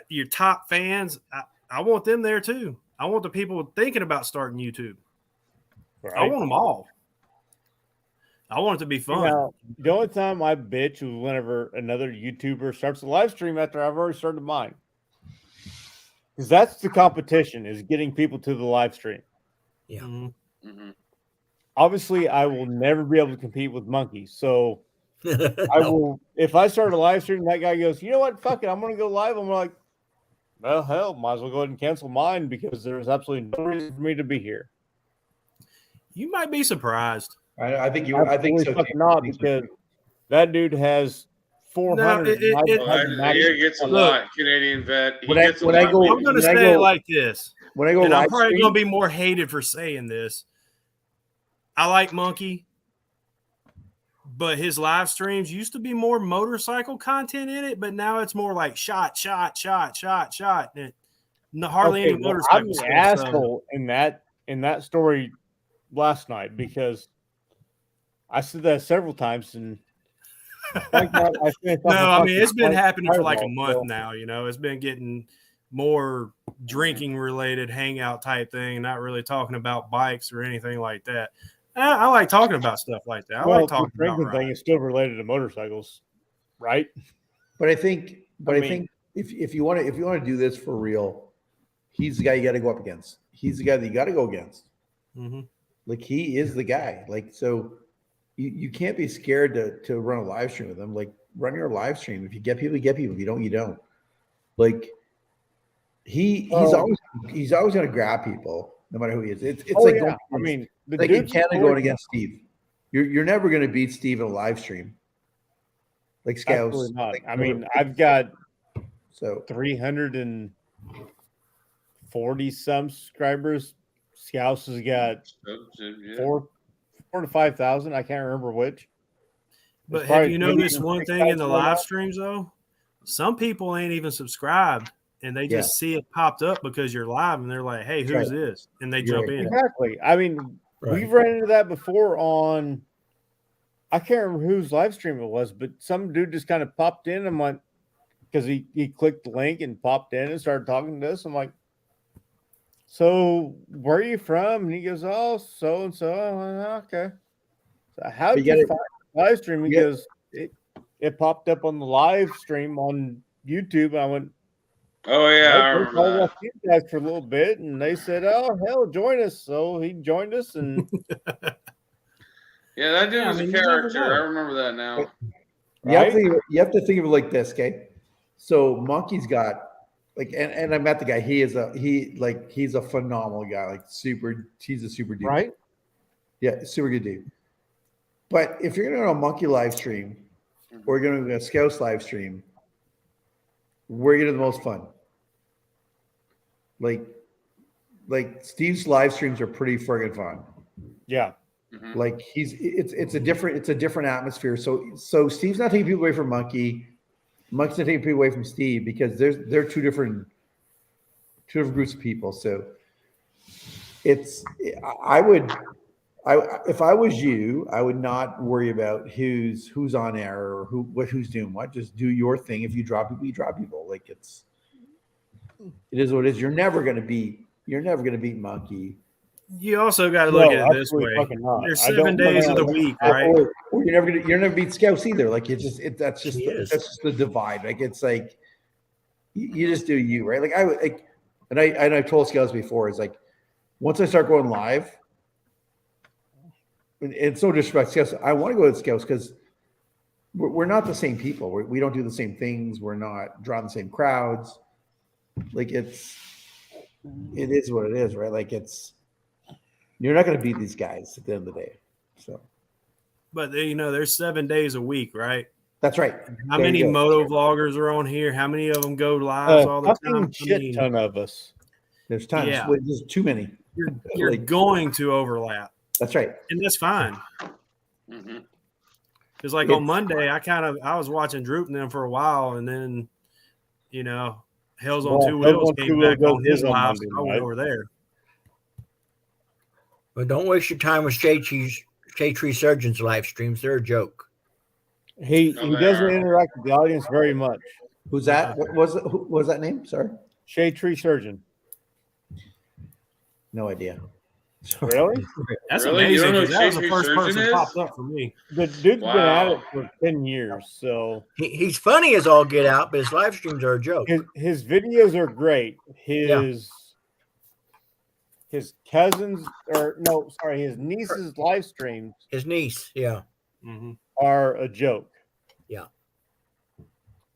G: your top fans, I want them there too. I want the people thinking about starting YouTube. Right. I want them all. I want it to be fun.
A: Now, the only time I bitch was whenever another YouTuber starts a live stream after I've already started mine. Because that's the competition, is getting people to the live stream.
F: Yeah.
B: Mm-hmm.
A: Obviously, I will never be able to compete with Monkey. So I will, if I start a live stream, that guy goes, you know what? Fuck it. I'm going to go live. I'm like, well, hell, might as well go ahead and cancel mine because there's absolutely no reason for me to be here.
G: You might be surprised.
D: I think so.
A: Not because that dude has 400.
B: He gets a lot. Canadian vet.
G: I'm going to say it like this.
D: When I go,
G: and I'm probably going to be more hated for saying this. I like Monkey, but his live streams used to be more motorcycle content in it, but now it's more like shot. And hardly any motorcycle.
A: I'm an asshole in that story last night because I said that several times, and
G: it's been happening for like a month now. You know, it's been getting more drinking related hangout type thing, not really talking about bikes or anything like that. I like talking about stuff like that. I like talking
A: the drinking thing is still related to motorcycles, right?
D: But I think if you want to do this for real, he's the guy you got to go up against. He's the guy that you got to go against.
G: Mm-hmm.
D: Like he is the guy. Like so. You can't be scared to run a live stream with them. Like run your live stream. If you get people, you get people. If you don't, you don't. Like he's always going to grab people, no matter who he is. It's like in Canada going against Steve. You're never going to beat Steve in a live stream. Like Scouts.
A: Absolutely not. I've got 340 some subscribers. Scouts has got 4,000 to 5,000. I can't remember which.
G: But have you noticed one thing in the live streams though? Some people ain't even subscribed and they just see it popped up because you're live and they're like, hey, who's this? And they jump in.
A: Exactly. We've run into that before on, I can't remember whose live stream it was, but some dude just kind of popped in and went, because he clicked the link and popped in and started talking to us. I'm like, so where are you from? And he goes, oh, so and so. Okay. So how did you find the live stream? Because it popped up on the live stream on YouTube. And I went,
B: oh yeah, I remember that.
A: You guys for a little bit, and they said, oh hell, join us. So he joined us, and
B: yeah, that dude was a character. I remember that now.
D: You have to think of it like this, okay? So Monkey's got. Like and I met the guy. He's a phenomenal guy. Like he's a super dude.
A: Right?
D: Yeah, super good dude. But if you're gonna go to a Monkey live stream or you're gonna go to a Scouts live stream, where are you gonna have the most fun? Like Steve's live streams are pretty friggin' fun.
A: Yeah.
B: Mm-hmm.
D: Like it's a different atmosphere. So Steve's not taking people away from Monkey. Monkey's not taking people away from Steve because they're two different groups of people. So if I was you, I would not worry about who's on air or who's doing what. Just do your thing. If you drop people, you drop people. Like it is what it is. You're never gonna beat Monkey.
G: You also got to look at it this way. There's 7 days of the week, right?
D: Or you're never beat Scouts either. Like that's just the divide. Like it's like you just do you, right? Like I've told Scouts before. It's like once I start going live, and it's no disrespect, Scouts. I want to go to Scouts because we're not the same people. We don't do the same things. We're not drawing the same crowds. Like it is what it is, right? Like you're not going to beat these guys at the end of the day. So,
G: but there's 7 days a week, right?
D: That's right.
G: How
D: There
G: many
D: you go.
G: moto vloggers are on here? How many of them go lives all the
A: Fucking
G: time?
A: shit ton of us.
D: There's tons.
G: Yeah.
D: Well, there's too many.
G: You're
D: Like-
G: going to overlap,
D: That's right.
G: and that's fine.
B: Mm-hmm.
G: Because like on Monday, I was watching Droop and them for a while, and then Hell's on Two Wheels came back on his live, so I went over there.
F: But don't waste your time with Shade Tree Surgeon's live streams. They're a joke.
A: He
B: No, they
A: doesn't
B: are.
A: interact with the audience very much.
D: Who's that? Who was that name? Sorry.
A: Shade Tree Surgeon.
D: No idea.
A: Really?
G: That's
B: Really? You
G: amazing.
B: don't know
G: 'Cause
B: who
G: that was
B: Shade
G: the
B: Tree
G: first
B: Surgeon
G: person
B: is?
G: popped up for me.
A: The dude's been at it
B: Wow.
A: for 10 years, so
F: He's funny as all get out, but his live streams are a joke.
A: his videos are great. His cousins his niece's live streams
F: His niece, yeah.
G: Mm-hmm.
A: are a joke.
F: Yeah.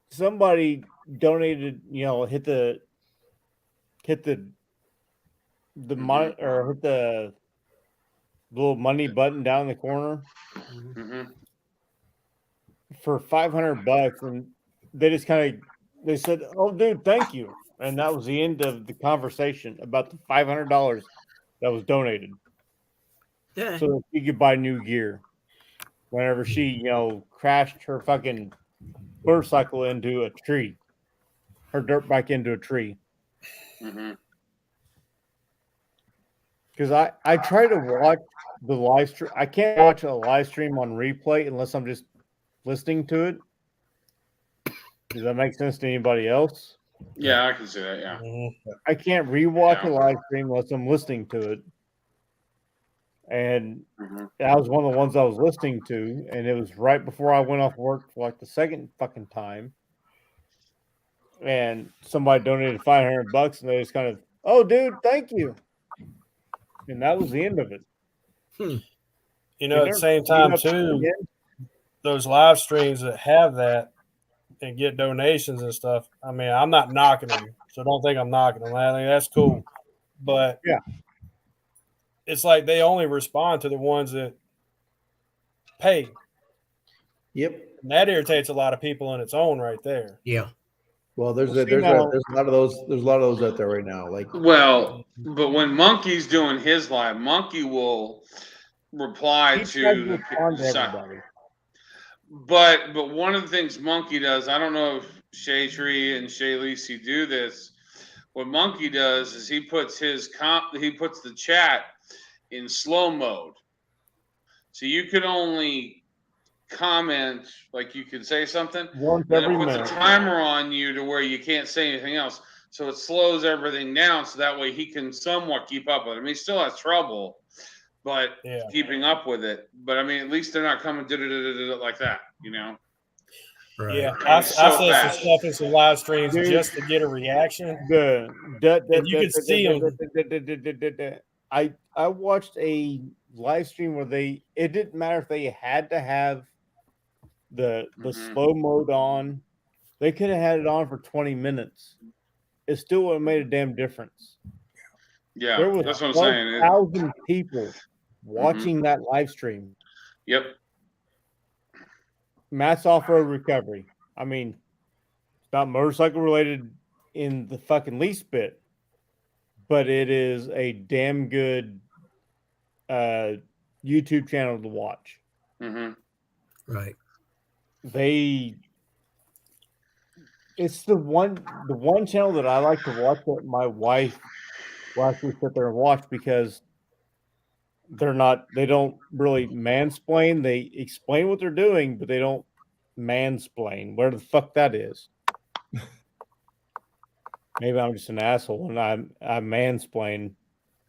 A: Somebody donated, hit the money or hit the little money button down in the corner
B: Mm-hmm.
A: for $500, and they just they said, "Oh, dude, thank you," and that was the end of the conversation about the $500 that was donated,
F: Yeah.
A: so that she could buy new gear. Whenever she, crashed her fucking motorcycle into a tree, her dirt bike into a tree.
B: Mm-hmm.
A: Because I try to watch the live stream. I can't watch a live stream on replay unless I'm just listening to it. Does that make sense to anybody else?
B: Yeah, I can see that. Yeah.
G: Mm-hmm.
A: I can't rewatch
B: Yeah.
A: a live stream unless I'm listening to it. And
B: Mm-hmm.
A: that was one of the ones I was listening to, and it was right before I went off work for like the second fucking time. And somebody donated $500, and they just kind of, "Oh, dude, thank you," and that was the end of it.
G: At
A: Never
G: the same
A: meet
G: time
A: up
G: too,
A: again.
G: those live streams that have that and get donations and stuff. I mean, I'm not knocking them, so don't think I'm knocking them. I think that's cool, but
A: Yeah.
G: it's like they only respond to the ones that pay.
D: Yep.
G: And that irritates a lot of people in its own right there.
F: Yeah.
D: Well, there's
A: Well,
D: a
A: see, now-
D: lot of those. There's a lot of those out there right now. Like,
B: Well, but when Monkey's doing his live, Monkey will reply
A: He
B: to
A: tries to
B: the
A: respond to
B: side.
A: everybody.
B: But one of the things Monkey does, I don't know if Shay Tree and Shay Lisi do this. What Monkey does is he puts the chat in slow mode. So you could only comment, like you could say something,
A: Once
B: then
A: every
B: it puts
A: minute.
B: a timer on you to where you can't say anything else. So it slows everything down so that way he can somewhat keep up with it. I mean, he still has trouble, but
G: Yeah.
B: keeping up with it. But I mean, at least they're not coming like that,
F: Right.
G: Yeah, I
B: So
G: said some
B: fast.
G: stuff in some live streams
A: Dude.
G: just to get a reaction.
A: And
G: you can see 'em.
A: I watched a live stream where it didn't matter if they had to have the
B: Mhm.
A: slow mode on. They could have had it on for 20 minutes. It still would have made a damn difference.
B: Yeah,
A: There was
B: that's what I'm saying.
A: 12,000 people watching that live stream.
B: Yep.
A: Matt's off-road recovery. I mean, it's not motorcycle related in the fucking least bit, but it is a damn good YouTube channel to watch.
B: Mm-hmm.
F: Right.
A: It's the one channel that I like to watch that my wife will actually sit there and watch because they don't really mansplain. They explain what they're doing, but they don't mansplain. Where the fuck that is. Maybe I'm just an asshole and I mansplain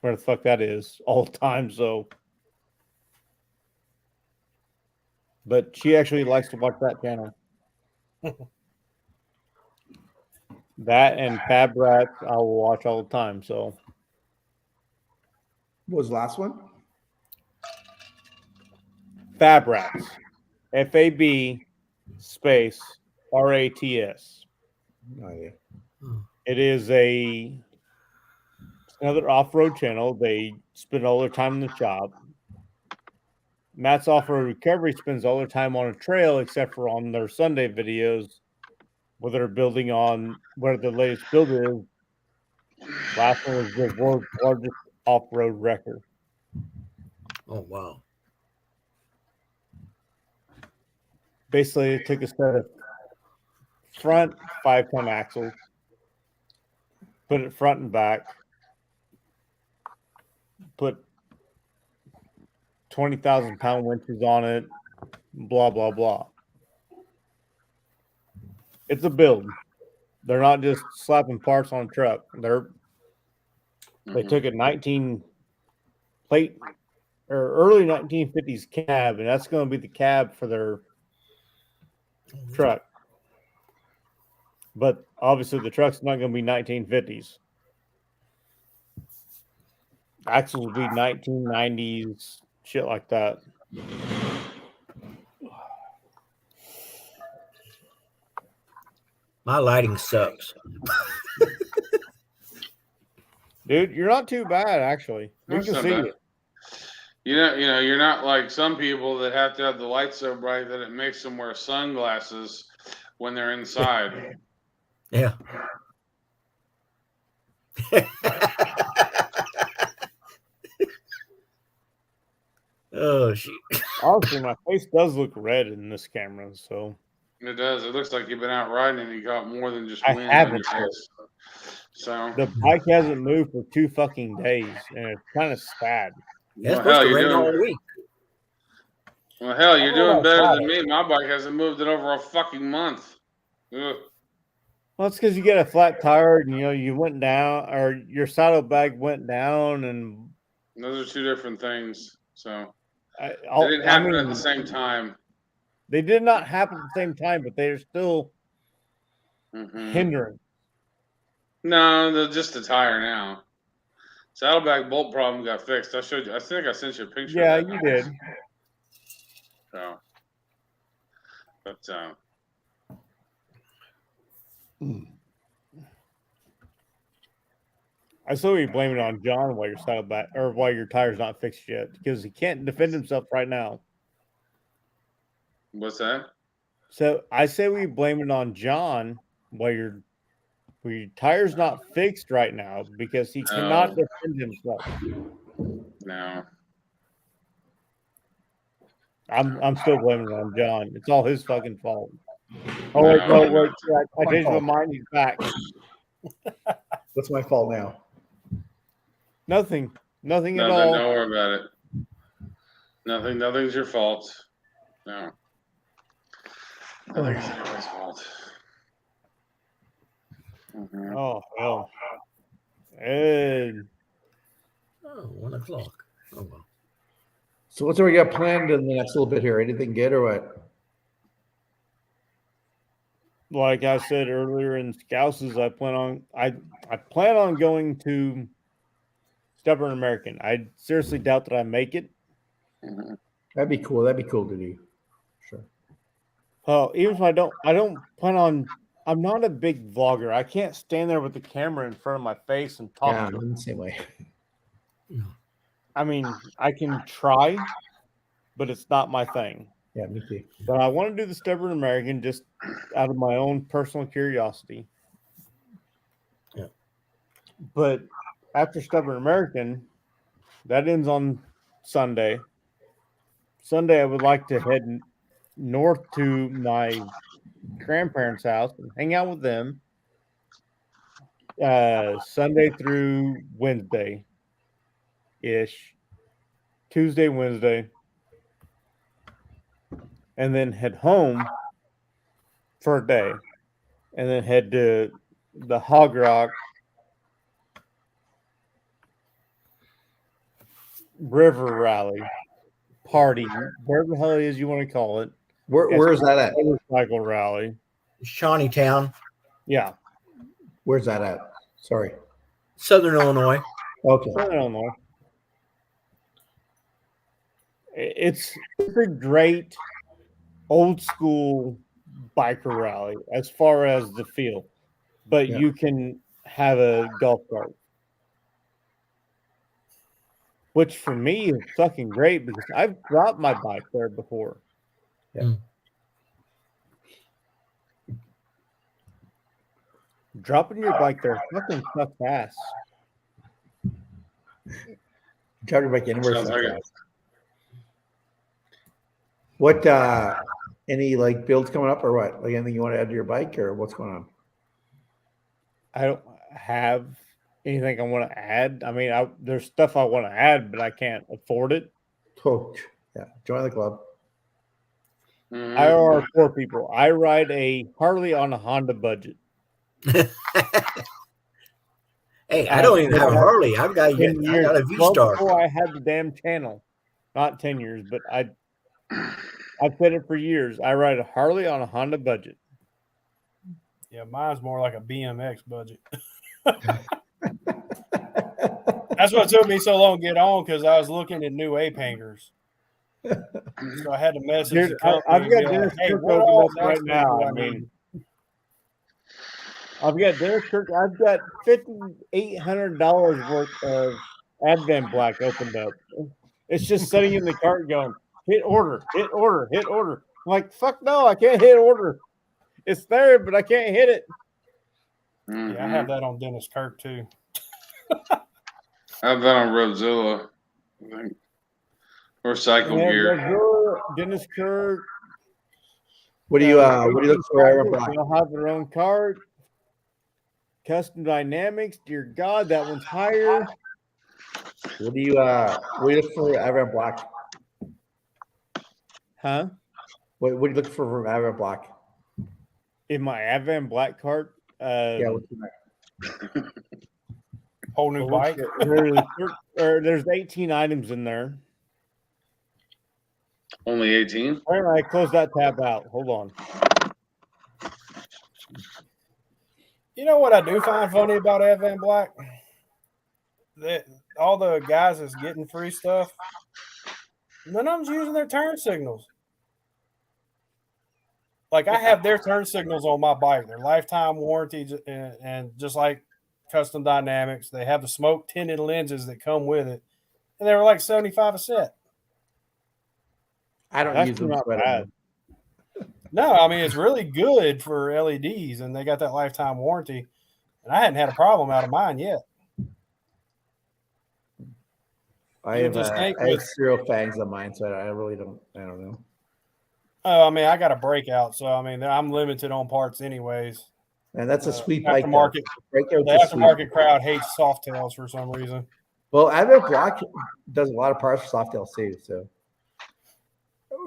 A: where the fuck that is all the time. So, but she actually likes to watch that channel. That and Fab Rats I will watch all the time. So,
D: what was the last one?
A: Fab Rats, FAB space RATS.
D: No idea.
A: It is another off-road channel. They spend all their time in the shop. Matt's Off-Road Recovery spends all their time on a trail except for on their Sunday videos where they're building on where the latest build is. Last one was the world's largest off-road wrecker.
F: Oh wow.
A: Basically, it took a set of front 5-ton axles, put it front and back, put 20,000-pound winches on it, blah, blah, blah. It's a build. They're not just slapping parts on a truck. They took a 19 plate or early 1950s cab, and that's going to be the cab for their truck. But obviously, the truck's not going to be 1950s. Axles will be 1990s, shit like that.
F: My lighting sucks.
A: Dude, you're not too bad, actually. We
B: That's
A: can
B: not
A: see
B: bad.
A: you.
B: You're not like some people that have to have the light so bright that it makes them wear sunglasses when they're inside.
F: Yeah. Oh shit.
A: Honestly, my face does look red in this camera, so
B: It does. It looks like you've been out riding and you got more than just
A: I
B: wind on
A: haven't.
B: your face. So
A: the bike hasn't moved for 2 fucking days, and it's kind of sad.
F: It's
B: well, hell,
F: supposed to
B: you're
F: rain all
B: doing
F: week.
B: well. Hell, you're
A: Oh,
B: doing better
A: wow.
B: than me. My bike hasn't moved in over a fucking month. Ugh.
A: Well, it's because you get a flat tire, and you went down, or your saddlebag went down, and
B: Those are two different things. So
A: I
B: they didn't happen at
A: mean,
B: the same time.
A: they did not happen at the same time, but they're still
B: Mhm.
A: hindering.
B: No, they're just the tire now. Saddlebag bolt problem got fixed. I showed you. I think I sent you a picture.
A: Yeah,
B: of that.
A: you did.
B: So, but
A: I still be blaming it on John while your saddlebag or while your tire's not fixed yet, because he can't defend himself right now.
B: what's that?
A: So I say we blame it on John while your tire's not fixed right now because he cannot defend himself.
B: No.
A: I'm still blaming it on John. It's all his fucking fault. Oh wait, no, wait. I changed my mind. He's back.
D: What's my fault now?
A: Nothing at
B: Nothing.
A: all.
B: Don't worry about it. Nothing's your fault. No. Nothing's anybody's fault. Mhm.
A: Oh hell. And
F: Oh, 1 o'clock. Oh well.
D: So what's we got planned in the next little bit here? Anything good or what?
A: like I said earlier in Scouses, I plan on going to Stubborn American. I seriously doubt that I make it.
B: Mhm.
D: That'd be cool. That'd be cool to do. Sure.
A: Oh, even if I don't plan on. I'm not a big vlogger. I can't stand there with the camera in front of my face and talk.
D: Yeah,
A: to it.
D: I'm the same way.
A: I mean, I can try, but it's not my thing.
D: Yeah, me too.
A: But I want to do the Stubborn American just out of my own personal curiosity.
F: Yeah.
A: But after Stubborn American, that ends on Sunday. Sunday, I would like to head north to my grandparents' house and hang out with them. Sunday through Wednesday ish. Tuesday, Wednesday. And then head home for a day. And then head to the Hog Rock River Rally party, whatever the hell it is you want to call it.
D: Where's that at?
A: Motorcycle rally.
F: Shawnee Town,
A: Yeah.
D: Where's that at? Sorry.
F: Southern Illinois.
D: Okay.
A: I don't know. It's a great old school biker rally as far as the feel, but
D: Yeah.
A: you can have a golf cart. which for me is fucking great because I've dropped my bike there before.
D: Yeah.
A: Dropping your bike there fucking sucks ass.
D: Drop your bike anywhere.
B: Sounds like it.
D: What any like builds coming up or what? Like anything you want to add to your bike or what's going on?
A: I don't have anything I want to add. I mean, there's stuff I want to add, but I can't afford it.
D: Oh, yeah. Join the club.
B: Mhm.
A: I are poor people. I ride a Harley on a Honda budget.
F: Hey, I don't even have a Harley. I got a
A: 10 years
F: V-Star.
A: before I had the damn channel. Not 10 years, but I've said it for years. I ride a Harley on a Honda budget.
G: Yeah, mine's more like a BMX budget. That's what took me so long to get on because I was looking at new ape hangers. So I had to message
A: Dude,
G: the company.
A: I've
G: and
A: got
G: be like,
A: Dennis
G: hey,
A: Kirk
G: what
A: opened
G: all
A: up right
G: accessories
A: now.
G: do
A: I
G: I need?
A: mean, I've got Dennis Kirk. I've got $5,800 worth of Advent Black opened up. It's just sitting in the cart going, hit order, hit order, hit order. I'm like, fuck no, I can't hit order. It's there, but I can't hit it.
G: Yeah, I have that on Dennis Kirk too.
B: I have that on Roadzilla. I think. Or Cycle
A: And
B: Gear.
A: Dennis Kirk.
D: What do you look for, Aaron Black?
A: They'll have their own cart. Custom Dynamics. Dear God, that one's higher.
D: What do you look for, Aaron Black?
A: Huh?
D: What do you look for from Aaron Black?
A: In my Advent Black cart.
D: Yeah, what's your
G: Whole new bike.
A: There's 18 items in there.
B: Only 18?
A: Apparently, I closed that tab out. Hold on.
G: You know what I do find funny about Advent Black? That all the guys that's getting free stuff, none of them's using their turn signals. Like I have their turn signals on my bike, their lifetime warranties, and just like Custom Dynamics, they have the smoke tinted lenses that come with it, and they were like 75 a set.
D: I don't
A: That's
D: use them.
A: not
D: so I don't
A: bad.
D: know.
G: No, I mean it's really good for LEDs, and they got that lifetime warranty. And I hadn't had a problem out of mine yet.
D: I
G: You
D: have,
G: just think
D: I have
G: with-
D: zero fangs on mine, so I really don't. I don't know.
G: Oh, I mean, I got a breakout, so I mean, I'm limited on parts, anyways.
D: And that's a sweet bike. though.
G: Aftermarket,
D: Breakout's
G: the
D: a sweet-
G: aftermarket crowd hates soft tails for some reason.
D: Well, Advent Black does a lot of parts for Softail too, so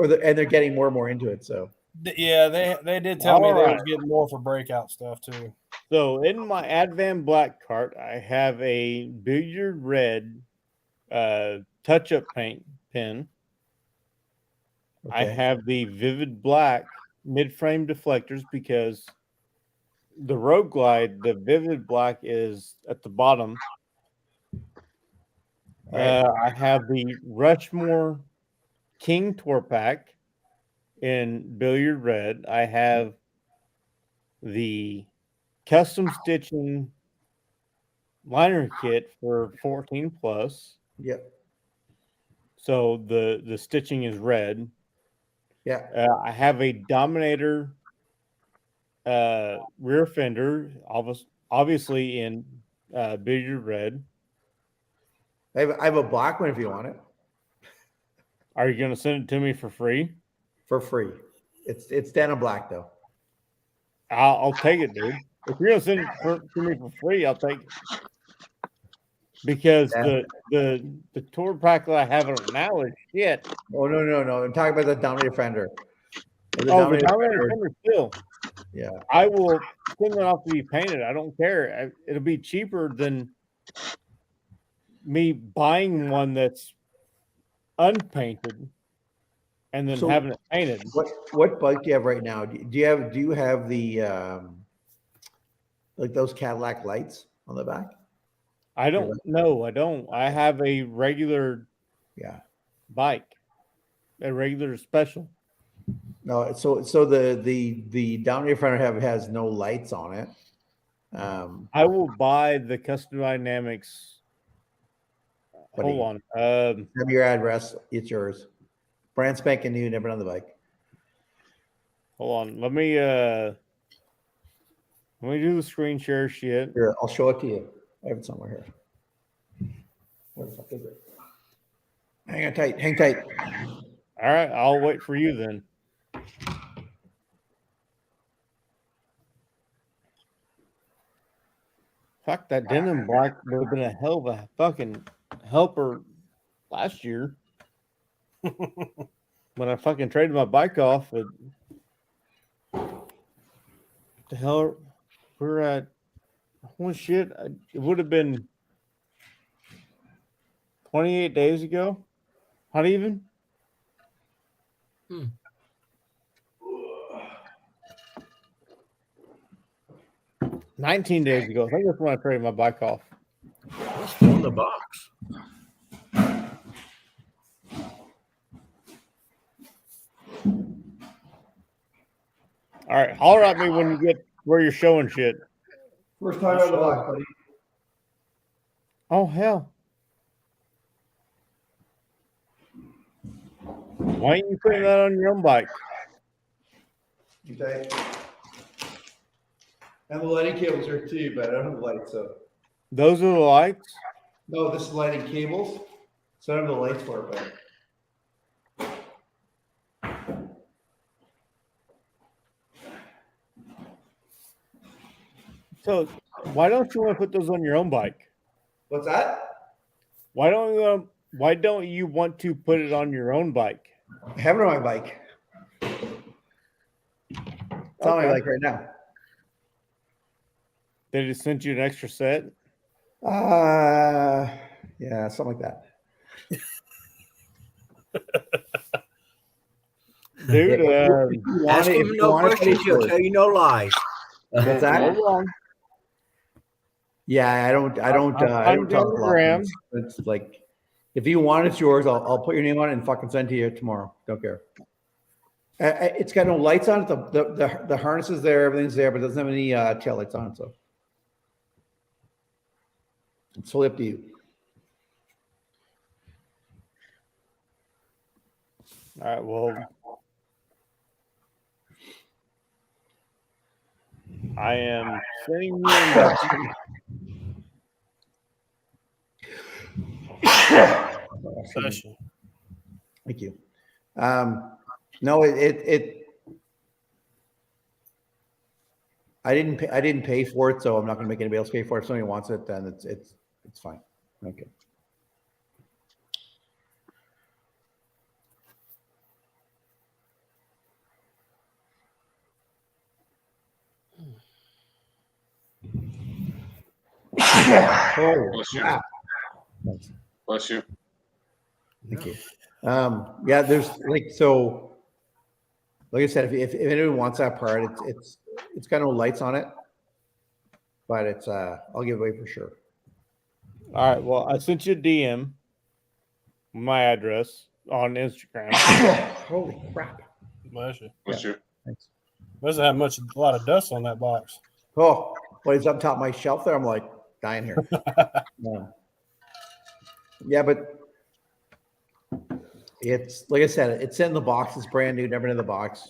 D: and they're getting more and more into it. So
G: Yeah, they did tell me they
A: Alright.
G: was getting more for breakout stuff too.
A: So in my Advan Black cart, I have a Billiard Red touch-up paint pen. I
D: okay.
A: have the Vivid Black mid-frame deflectors because the Road Glide, the Vivid Black is at the bottom.
D: Right.
A: I have the Rushmore King Tour Pack in Billiard Red. I have the custom stitching liner kit for 14 plus.
D: Yep.
A: So the stitching is red.
D: Yeah.
A: I have a Dominator rear fender, obviously in Billiard Red.
D: I have a black one if you want it
A: Are you going to send it to me for free?
D: for free. It's denim black though.
A: I'll take it, dude. If you're going to send it to me for free, I'll take it. Because
D: Yeah.
A: the tour pack that I have on now is shit.
D: Oh no! I'm talking about the Dominator fender. The
A: Oh, the
D: Dominator
A: Dominator
D: fender-
A: fender still.
D: Yeah.
A: I will send it off to be painted. I don't care. It'll be cheaper than me buying one that's unpainted and then
D: So-
A: having it painted.
D: What bike do you have right now? Do you have the like those Cadillac lights on the back?
A: I don't know. I don't. I have a regular
D: Yeah.
A: bike, a regular special.
D: No, so the Dominator fender has no lights on it.
A: I will buy the Custom Dynamics
D: buddy.
A: Hold on.
D: Have your address. It's yours. Brand spanking new, never on the bike.
A: Hold on. Let me do the screen share shit.
D: Here, I'll show it to you. I have it somewhere here. Where the fuck is it? Hang on tight. Hang tight.
A: All right, I'll wait for you then. Fuck, that denim black would have been a hell of a fucking helper last year. When I fucking traded my bike off, the hell we're at. Holy shit! It would have been 28 days ago. Not even. 19 days ago. I think that's when I traded my bike off.
F: It's still in the box.
A: All right, holler at me when you get where you're showing shit.
D: First time on the bike, buddy.
A: Oh hell! Why ain't you putting that on your own bike?
D: Okay. And the lighting cables are too, but I don't have lights, so.
A: Those are the lights.
D: No, this is lighting cables. So I don't have the lights for it, but.
A: So why don't you want to put those on your own bike?
D: What's that?
A: Why don't you want to put it on your own bike?
D: I have it on my bike. It's on my
A: Okay.
D: bike right now.
A: They just sent you an extra set.
D: Yeah, something like that.
A: Dude,
F: Ask him no questions. He'll tell you no lies.
D: What's that?
A: hold on.
D: Yeah, I don't
A: I'm
D: talk a lot.
A: Graham.
D: It's like, if you want, it's yours. I'll put your name on it and fucking send it to you tomorrow. Don't care. It's got no lights on it. The harness is there, everything's there, but it doesn't have any tail lights on it. So it's totally up to you.
A: All right, well, I am sending you a
G: Bless you.
D: Thank you. No, I didn't pay for it, so I'm not going to make anybody else pay for it. If somebody wants it, then it's fine. Okay. Oh,
B: Bless you.
D: crap.
B: Bless you.
D: Thank you. Yeah, there's like, so like I said, if anyone wants that part, it's got no lights on it, but it's I'll give away for sure.
A: All right, well, I sent you a DM, my address on Instagram.
D: Holy crap.
G: Bless you.
B: Bless you.
D: Thanks.
G: Doesn't have a lot of dust on that box.
D: Oh, well, he's up top of my shelf there. I'm like dying here. Yeah, but it's like I said, it's in the box. It's brand new, never in the box.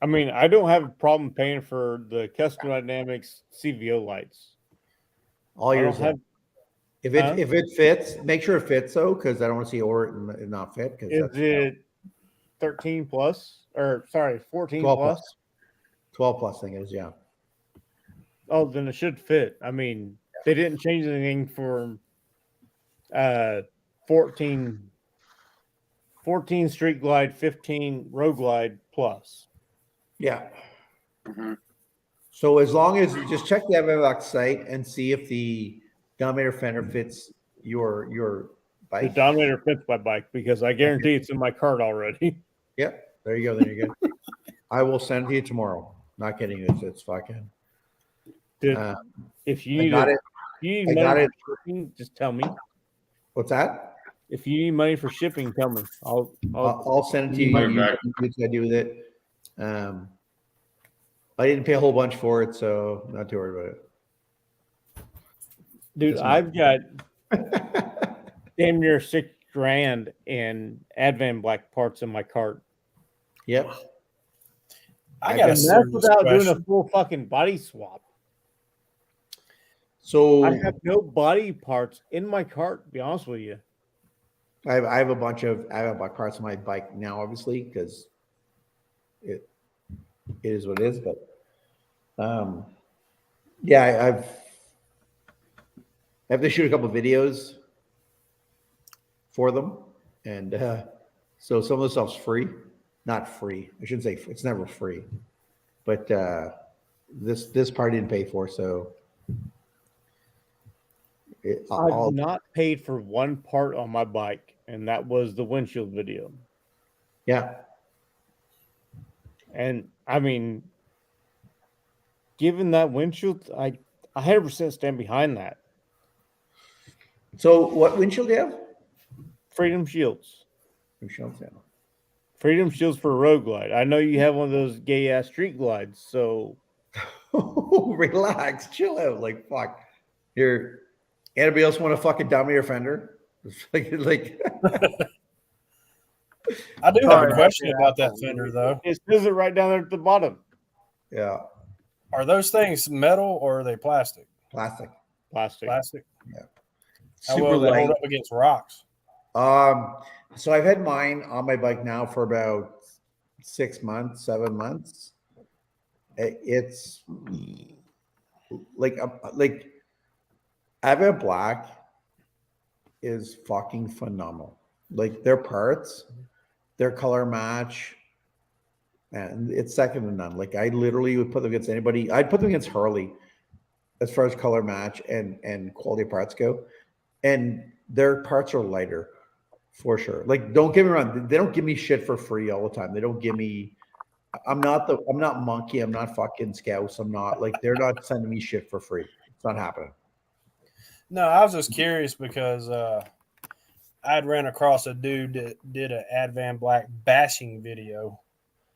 A: I mean, I don't have a problem paying for the Custom Dynamics CVO lights.
D: All
A: I
D: yours.
A: don't have.
D: If it fits, make sure it fits though, because I don't want to see you order it and not fit.
A: Is it 13 plus or sorry, 14
D: 12
A: plus?
D: plus? 12 plus thing is, yeah.
A: Oh, then it should fit. I mean, they didn't change anything for 14 Street Glide, 15 Road Glide plus.
D: Yeah.
B: Mhm.
D: So as long as you just check the MMX site and see if the Dominator fender fits your
A: The
D: bike.
A: Dominator fits my bike because I guarantee it's in my cart already.
D: Yep. There you go. Then you're good. I will send it to you tomorrow. Not kidding you. It's fucking.
A: Dude, if you
D: I
A: need
D: got
A: it,
D: it.
A: if you need
D: I got
A: money
D: it.
A: for shipping, just tell me.
D: What's that?
A: If you need money for shipping, tell me.
D: I'll send it to you.
B: Right
D: You
B: back.
D: do what I do with it. I didn't pay a whole bunch for it, so not too worried about it.
A: Dude,
D: It's
A: I've got damn near $6,000 in Advan Black parts in my cart.
D: Yep.
G: I got a
A: And that's
G: serious
A: without doing a
G: question.
A: full fucking body swap.
D: So
A: I have no body parts in my cart, to be honest with you.
D: I have a bunch of Black parts on my bike now, obviously, because it is what it is. But yeah, I have to shoot a couple of videos for them, and so some of the stuff's free, not free. I shouldn't say it's never free, but this part I didn't pay for, so
A: I've not paid for one part on my bike, and that was the windshield video.
D: Yeah.
A: And I mean, given that windshield, I 100% stand behind that.
D: So what windshield do you have?
A: Freedom Shields.
D: Windshield, yeah.
A: Freedom Shields for road glide. I know you have one of those gay ass street glides, so
D: Relax, chill out. Like fuck. Here, anybody else want to fucking dummy your fender? like
G: I do have a question about that fender, though.
A: it says it right down there at the bottom.
D: yeah,
G: Are those things metal or are they plastic?
D: plastic.
A: Plastic.
G: Plastic.
D: Yeah.
G: How
D: Super
G: well they
D: light.
G: hold up against rocks?
D: So I've had mine on my bike now for about 6 months, 7 months. It's like Advan Black is fucking phenomenal. Like their parts, their color match, and it's second to none. Like I literally would put them against anybody. I'd put them against Harley as far as color match and quality parts go. And their parts are lighter for sure. Like, don't get me wrong, they don't give me shit for free all the time. They don't give me. I'm not Monkey. I'm not fucking Scouse. I'm not like they're not sending me shit for free. It's not happening.
G: No, I was just curious because I'd ran across a dude that did an Advan Black bashing video,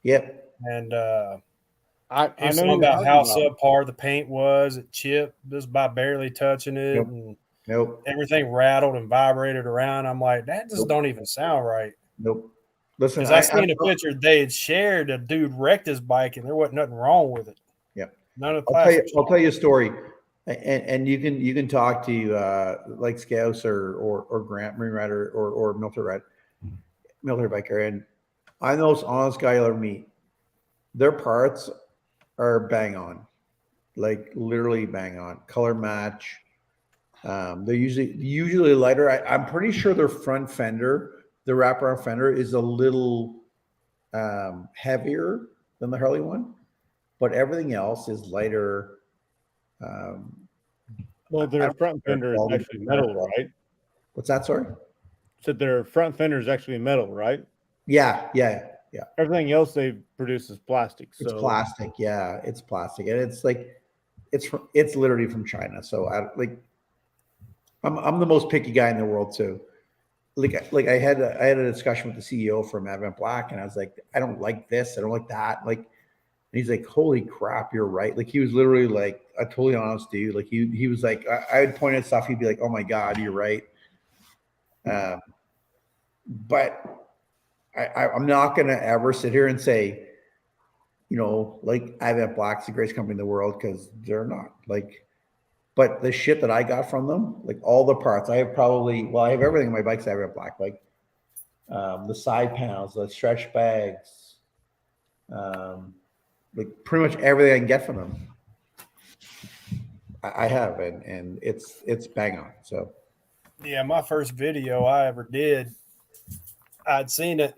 D: Yep.
G: and
A: I
G: he was
A: know
G: talking
A: you're
G: about how
A: talking about.
G: subpar the paint was. It chipped just by barely touching it,
D: Nope.
G: and
D: Nope.
G: everything rattled and vibrated around. I'm like, that just don't even sound right.
D: Nope. Listen,
G: Because I seen a picture they had shared. A dude wrecked his bike, and there wasn't nothing wrong with it.
D: Yep.
G: None of the
D: I'll tell you.
G: plastic.
D: I'll tell you a story, and you can talk to like Scouse or Grant Marine Rider or military biker, and I'm the most honest guy you'll ever meet. Their parts are bang on, like literally bang on. Color match. They're usually lighter. I'm pretty sure their front fender, the wraparound fender, is a little heavier than the Harley one, but everything else is lighter.
A: Well, their front fender is actually metal, right?
D: What's that? Sorry.
A: So their front fender is actually metal, right?
D: Yeah.
A: Everything else they produce is plastic. So
D: It's plastic. Yeah, it's plastic, and it's like it's literally from China. So I'm the most picky guy in the world too. Like I had a discussion with the CEO from Advan Black, and I was like, I don't like this, I don't like that. Like, and he's like, holy crap, you're right. Like he was literally like a totally honest dude. Like he was like, I would point at stuff, he'd be like, oh my god, you're right. But I'm not gonna ever sit here and say, like Advan Black's the greatest company in the world, because they're not. Like, but the shit that I got from them, like all the parts, I have everything in my bike's Advan Black, like the side panels, the stretch bags, like pretty much everything I can get from them. I have, and it's bang on. So
G: Yeah, my first video I ever did, I'd seen it.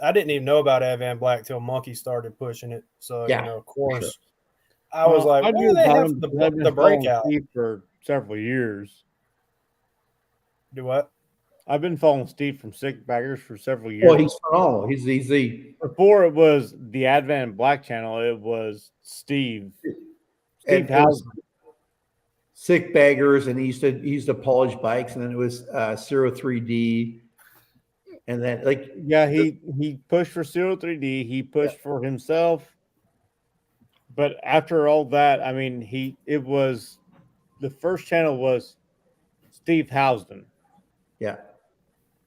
G: I didn't even know about Advan Black till Monkey started pushing it. So,
D: Yeah,
G: of course,
D: sure.
G: I was like,
A: I
G: where do they have the breakout?
A: Steve for several years.
G: Do what?
A: I've been following Steve from Sick Baggers for several years.
D: Well, he's phenomenal. He's the
A: Before it was the Advan Black channel, it was Steve Housen.
D: Sick Baggers, and he used to polish bikes, and then it was 03D, and then
A: he pushed for 03D, he pushed for himself, but after all that, I mean, the first channel was Steve Housen.
D: Yeah.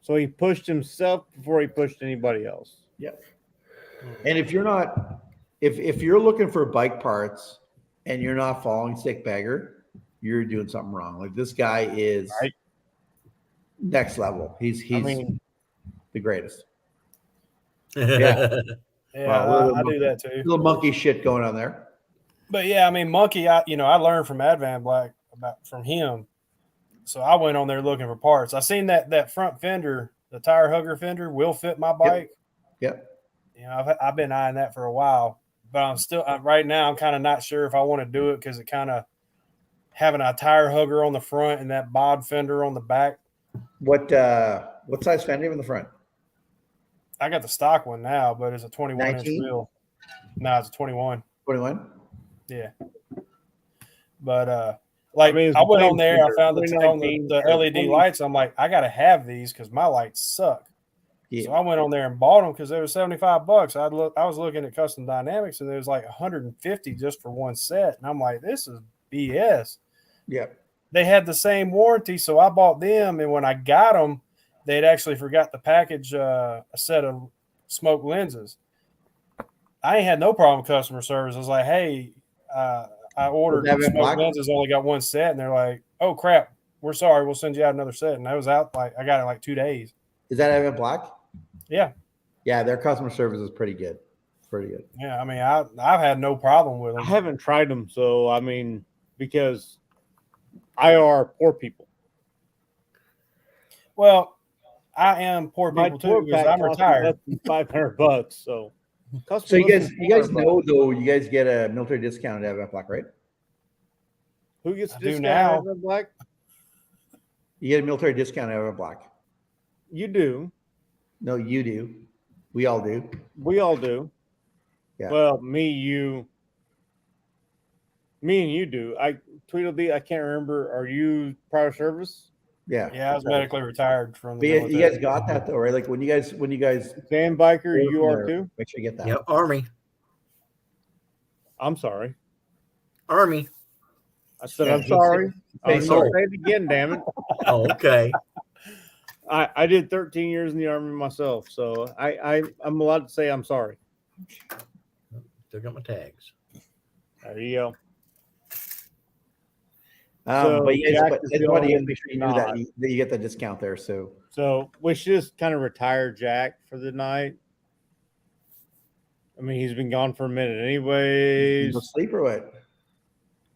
A: So he pushed himself before he pushed anybody else.
D: Yep. And if you're not, if you're looking for bike parts and you're not following Stick Bagger, you're doing something wrong. Like this guy is
A: Right.
D: next level. He's
A: I mean,
D: the greatest.
F: Yeah.
G: Yeah,
D: Wow,
G: I do that too.
D: Little monkey shit going on there.
G: But yeah, I mean, Monkey, I learned from Advan Black from him. So I went on there looking for parts. I seen that front fender, the tire hugger fender, will fit my bike.
D: Yep.
G: You know, I've been eyeing that for a while, but I'm still right now. I'm kind of not sure if I want to do it because it kind of having a tire hugger on the front and that bod fender on the back.
D: What size fender in the front?
G: I got the stock one now, but it's a 21 inch
D: 19?
G: wheel. No, it's a 21.
D: 21.
G: Yeah. But like
A: I mean, it's
G: I
A: the
G: went
A: same
G: on there, I
A: fender,
G: found the
A: 2019
G: the
A: or
G: LED
A: 20.
G: lights. I'm like, I gotta have these because my lights suck.
D: Yeah.
G: So I went on there and bought them because they were $75. I was looking at Custom Dynamics and there was like 150 just for one set, and I'm like, this is BS.
D: Yep.
G: They had the same warranty, so I bought them, and when I got them, they'd actually forgot to package a set of smoke lenses. I ain't had no problem with customer service. I was like, hey, I ordered
D: Advan
G: smoke
D: Black?
G: lenses, only got one set, and they're like, oh crap, we're sorry, we'll send you out another set. And that was out I got it in like 2 days.
D: Is that Advan Black?
G: Yeah.
D: Yeah, their customer service is pretty good. Pretty good.
G: Yeah, I mean, I've had no problem with
A: I
G: them.
A: haven't tried them, so I mean, because I are poor people.
G: Well, I am poor
A: My
G: people
A: tour
G: too because
A: pack
G: I'm
A: cost me
G: retired.
A: less than $500, so.
D: So you guys know though, you guys get a military discount at Advan Black, right?
A: Who gets
G: I do
A: discount
G: now.
A: out of Black?
D: You get a military discount at Advan Black.
A: You do.
D: No, you do. We all do.
A: We all do.
D: Yeah.
A: Well, me and you do. Tweedledee, I can't remember. Are you prior service?
D: Yeah.
G: Yeah, I was medically retired from
D: But
G: the
D: you
G: military.
D: guys got that though, right? Like when you guys
A: Sand biker, you are too?
D: make sure you get that.
F: Yep. Army.
A: I'm sorry.
F: Army.
A: I said
D: Yeah,
A: I'm sorry. I'm
D: say
A: sorry.
D: sorry.
A: Say it again, damn it.
F: Oh, okay.
A: I did 13 years in the Army myself, so I'm allowed to say I'm sorry.
F: Still got my tags.
A: There you go.
D: But
A: So
D: you guys,
A: Jack
D: but
A: is
D: I
A: the
D: just wanted to
A: only
D: make sure you
A: one
D: knew that
A: not.
D: you get the discount there. So
A: So we should just kind of retire Jack for the night. I mean, he's been gone for a minute anyways.
D: go sleep or what?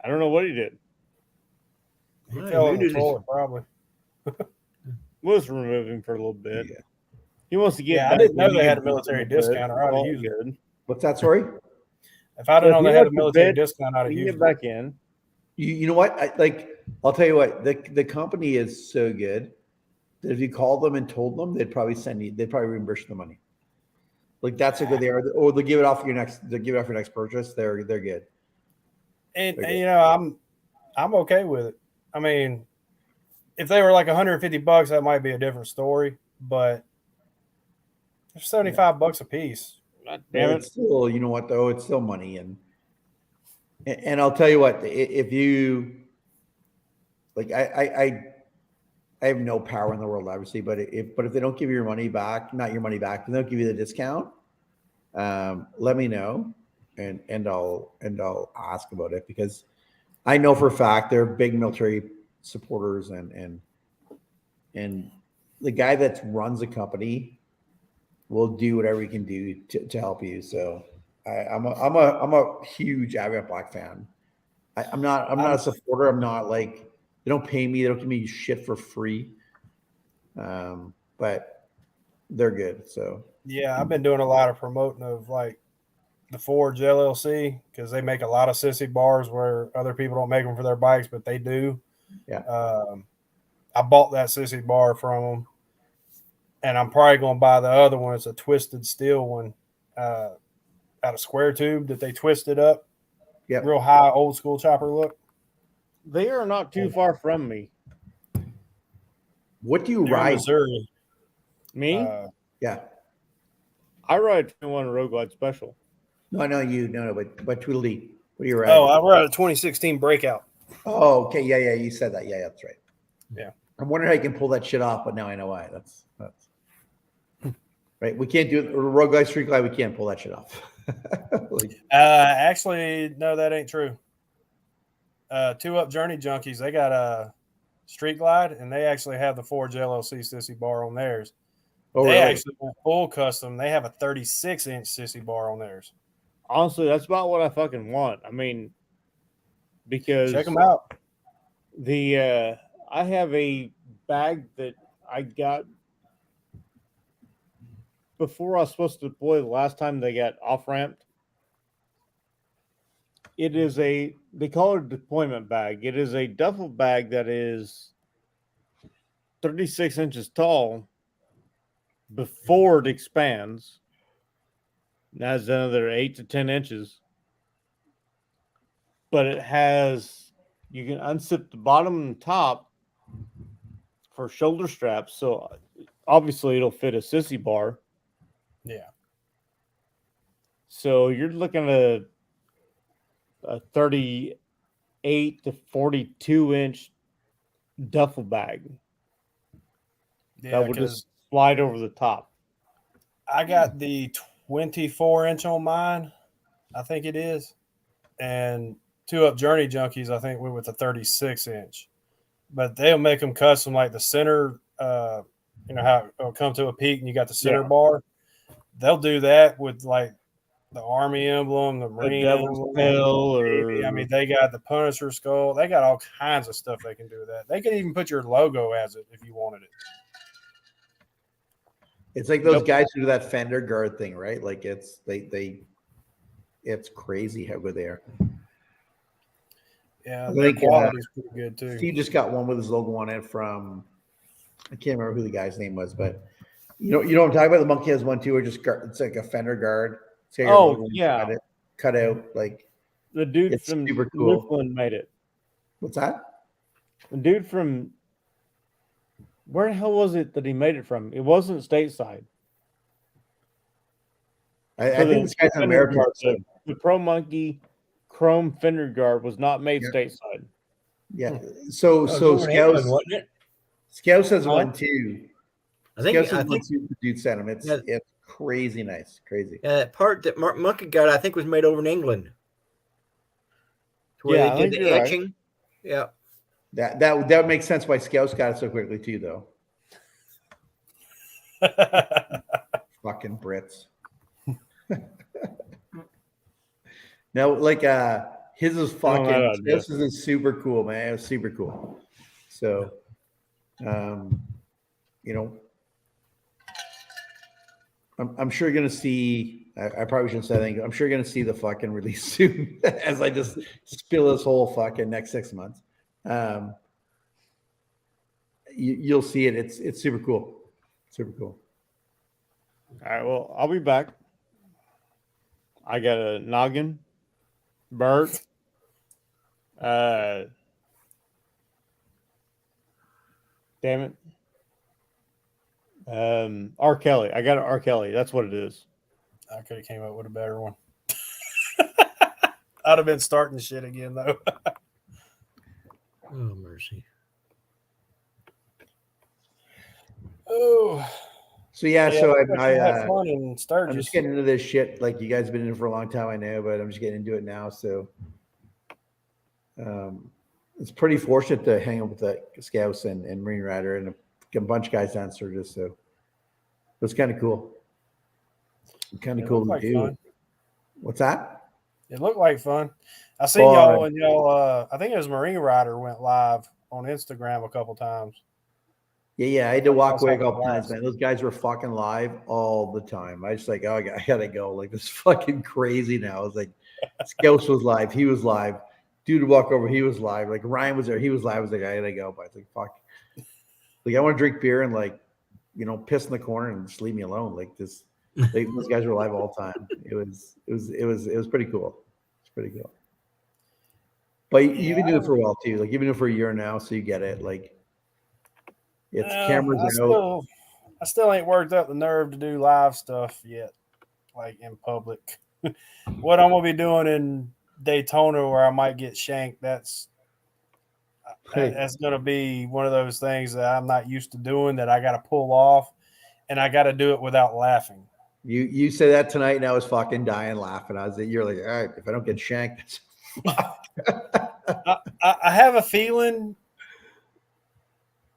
A: I don't know what he did.
G: He
F: Well,
G: fell
F: he
G: on the
F: did his-
G: toilet, probably.
A: We'll just remove him for a little bit.
D: Yeah.
A: He wants to get.
G: Yeah, I
A: back
G: didn't know
A: in
G: they had a
A: the
G: military
A: bit.
G: discount, or I'd have
A: All
G: used it.
A: good.
D: What's that? Sorry.
G: If I'd have
A: So
G: known
A: if
G: they
A: he
G: had a
A: wants to
G: military
A: bid,
G: discount, I'd have
A: He can
G: used
A: get
G: it.
A: back in.
D: You know what? I'll tell you what. The company is so good that if you called them and told them, they'd probably reimburse you the money. Like that's how good they are. Or they'll give it off your next. They'll give it off your next purchase. They're good.
G: And
D: Okay.
G: you know, I'm okay with it. I mean, if they were like $150, that might be a different story. But they're $75 a piece.
A: God
D: Damn
A: damn
D: it's
A: it.
D: still, you know what though? It's still money, and I'll tell you what. If you like, I have no power in the world, obviously, but if they don't give you your money back, not your money back, they don't give you the discount. Let me know, and I'll ask about it because I know for a fact they're big military supporters, and the guy that runs the company will do whatever he can do to help you. So I'm a huge Advan Black fan. I'm not a supporter. I'm not like, they don't pay me. They don't give me shit for free. But they're good. So
G: Yeah, I've been doing a lot of promoting of like the Forge LLC because they make a lot of sissy bars where other people don't make them for their bikes, but they do.
D: Yeah.
G: I bought that sissy bar from them, and I'm probably going to buy the other one. It's a twisted steel one out of square tube that they twisted up.
D: Yeah.
G: Real high old school chopper look.
A: They are not too far from me.
D: what do you
G: They're in
D: ride?
G: Missouri.
A: Me,
D: Yeah.
A: I ride 21 Road Glide Special.
D: No, I know you. No, but Tweedledee. What do you ride?
G: Oh, I rode a 2016 Breakout.
D: Oh, okay. Yeah. You said that. Yeah, that's right. I'm wondering how you can pull that shit off, but now I know why. That's right. We can't do it. Road Glide, Street Glide, we can't pull that shit off.
G: Actually, no, that ain't true. 2 Up Journey Junkies, they got a Street Glide, and they actually have the Forge LLC sissy bar on theirs.
D: Oh,
G: They
D: really?
G: actually went full custom. They have a 36-inch sissy bar on theirs.
A: Honestly, that's about what I fucking want. I mean, because
G: Check them out.
A: I have a bag that I got before I was supposed to deploy the last time they got off ramped. It is they call it a deployment bag. It is a duffel bag that is 36 inches tall before it expands. Now it's another 8 to 10 inches. But it has, you can unzip the bottom and top for shoulder straps. So obviously it'll fit a sissy bar.
G: Yeah.
A: So you're looking at a 38 to 42 inch duffel bag
G: Yeah,
A: that will just slide over the top.
G: I got the 24-inch on mine, I think it is. And 2 Up Journey Junkies, I think, went with the 36-inch. But they'll make them custom, like the center, how it'll come to a peak and you got the center bar. They'll do that with, like, the Army emblem, the Marine emblem. I mean, they got the Punisher skull. They got all kinds of stuff they can do with that. They can even put your logo as it if you wanted it.
D: It's like those guys who do that fender guard thing, right? Like it's crazy how good they are.
G: Yeah,
D: the
G: quality is pretty good too.
D: Steve just got one with his logo on it from, I can't remember who the guy's name was, but you know what I'm talking about. The Monkey has one too, or just it's like a fender guard. Cut out like
A: the dude from
D: super cool.
A: Newfoundland made it.
D: What's that?
A: The dude from where the hell was it that he made it from? It wasn't stateside.
D: I think this guy's an American.
A: The Pro Monkey Chrome Fender Guard was not made stateside.
D: Yeah. So Scouts,
F: wasn't it?
D: Scouts has one too.
F: I think
D: the dude sent him. It's crazy nice, crazy.
F: That part that Monkey got, I think, was made over in England.
A: Where
F: they did the etching. Right. Yeah.
D: That makes sense why Scouts got it so quickly too, though. Fucking Brits. No, like his is fucking. This is super cool, man. It was super cool. So, I'm sure you're gonna see. I probably shouldn't say anything. I'm sure you're gonna see the fucking release soon as I just spill this whole fucking next 6 months. You'll see it. It's super cool. Super cool.
A: All right. Well, I'll be back. I got a noggin, Bert. Damn it. R. Kelly. I got an R. Kelly. That's what it is.
G: I could have came up with a better one. I'd have been starting shit again though.
F: Oh, mercy.
G: Oh.
D: So
G: I'm
D: just getting into this shit. Like you guys have been in it for a long time, I know, but I'm just getting into it now. So it's pretty fortunate to hang out with the Scouts and Marine Rider and a bunch of guys down Sturgis. So it was kind of cool. Kind of cool to do. Fun. What's that?
G: It looked like fun. I seen y'all and y'all. I think it was Marine Rider went live on Instagram a couple times.
D: Yeah. I had to walk away a couple times, man. Those guys were fucking live all the time. I was like, oh, I gotta go. Like this is fucking crazy now. I was like, Scouts was live. He was live. Dude would walk over. He was live. Like Ryan was there. He was live. I was like, I gotta go. But I was like, fuck. Like I want to drink beer and like, piss in the corner and just leave me alone. Like this. Those guys were live all the time. It was pretty cool. It's pretty cool. But you've been doing it for a while too. Like you've been doing it for a year now, so you get it. Like it's cameras out.
G: I still ain't worked up the nerve to do live stuff yet, like in public. What I'm gonna be doing in Daytona, where I might get shanked, That's going to be one of those things that I'm not used to doing that I got to pull off, and I got to do it without laughing.
D: You said that tonight, and I was fucking dying laughing. You're like, all right, if I don't get shanked,
G: I have a feeling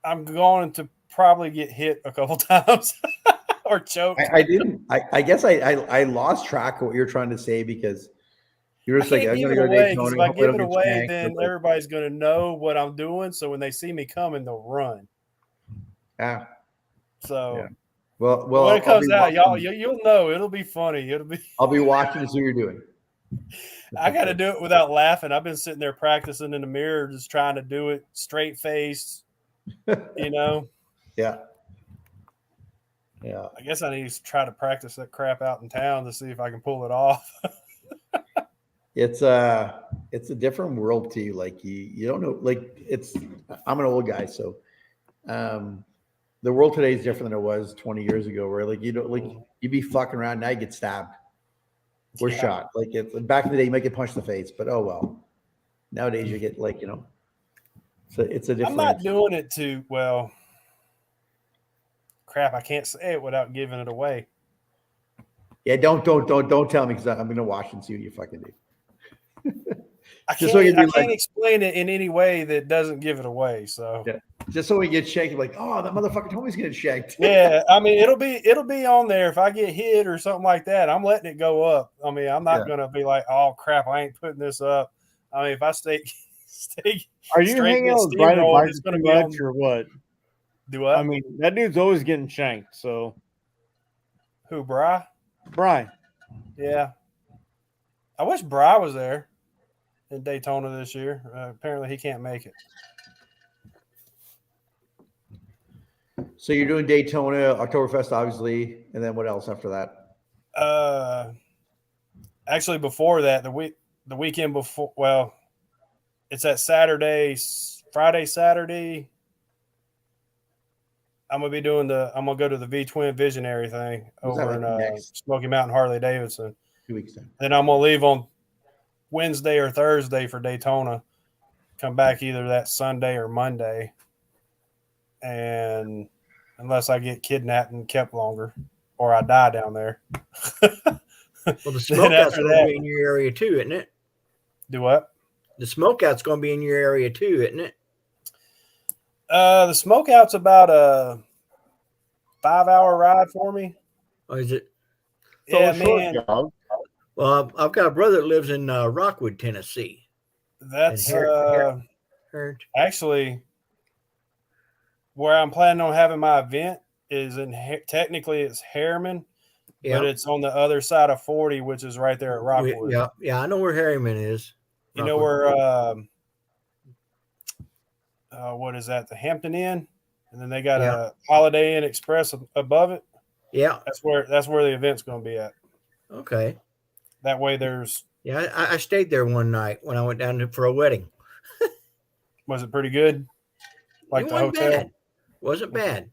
G: I'm going to probably get hit a couple times or choked.
D: I didn't. I guess I lost track of what you're trying to say because you're just like, I'm
G: give
D: going
G: it
D: to go
G: away
D: to
G: because
D: Daytona.
G: if I give it away,
D: shanked.
G: then everybody's going to know what I'm doing. So when they see me coming, they'll run.
D: Yeah.
G: So.
D: Yeah. Well,
G: when it comes out, you'll know. It'll be funny.
D: I'll be watching to see what you're doing.
G: I got to do it without laughing. I've been sitting there practicing in the mirror, just trying to do it straight faced.
D: Yeah. Yeah.
G: I guess I need to try to practice that crap out in town to see if I can pull it off.
D: It's a different world to you. Like you don't know. Like I'm an old guy, so the world today is different than it was 20 years ago, where like you'd be fucking around, now you get stabbed or shot. Like back in the day, you might get punched in the face, but oh well. Nowadays you get so it's a different.
G: I'm not doing it too well. Crap, I can't say it without giving it away.
D: Yeah, don't tell me because I'm gonna watch and see what you fucking do.
G: I can't explain it in any way that doesn't give it away. So
D: yeah. Just so we get shanked, like, oh, that motherfucker told me he's getting shanked.
G: Yeah, I mean, it'll be on there. If I get hit or something like that, I'm letting it go up. I mean, I'm not gonna be like, oh crap, I ain't putting this up. I mean, if I stay
A: are you hanging out with Brian
G: it's gonna be
A: much or what?
G: Do what?
A: I mean, that dude's always getting shanked. So
G: who, Bri?
A: Brian.
G: Yeah, I wish Bri was there in Daytona this year. Apparently, he can't make it.
D: So you're doing Daytona, Oktoberfest, obviously, and then what else after that?
G: Actually, before that, the weekend before. Well, it's that Friday, Saturday. I'm gonna go to the V-Twin Visionary thing over in Smoky Mountain Harley Davidson.
D: 2 weeks then.
G: Then I'm gonna leave on Wednesday or Thursday for Daytona. Come back either that Sunday or Monday, and unless I get kidnapped and kept longer, or I die down there.
F: Well, the smokeout's going to be in your area too, isn't it?
G: Do what?
F: The smokeout's going to be in your area too, isn't it?
G: The smokeout's about a 5-hour ride for me.
F: Oh, is it?
G: Yeah, man.
F: Well, I've got a brother that lives in Rockwood, Tennessee.
G: That's actually where I'm planning on having my event is technically it's Harriman, but it's on the other side of 40, which is right there at Rockwood.
F: Yeah, I know where Harriman is.
G: You know where what is that? The Hampton Inn, and then they got a Holiday Inn Express above it.
F: Yeah,
G: that's where the event's going to be at.
F: Okay.
G: That way, there's.
F: Yeah, I stayed there one night when I went down for a wedding.
G: Was it pretty good? Like the hotel?
F: Bad. Wasn't bad.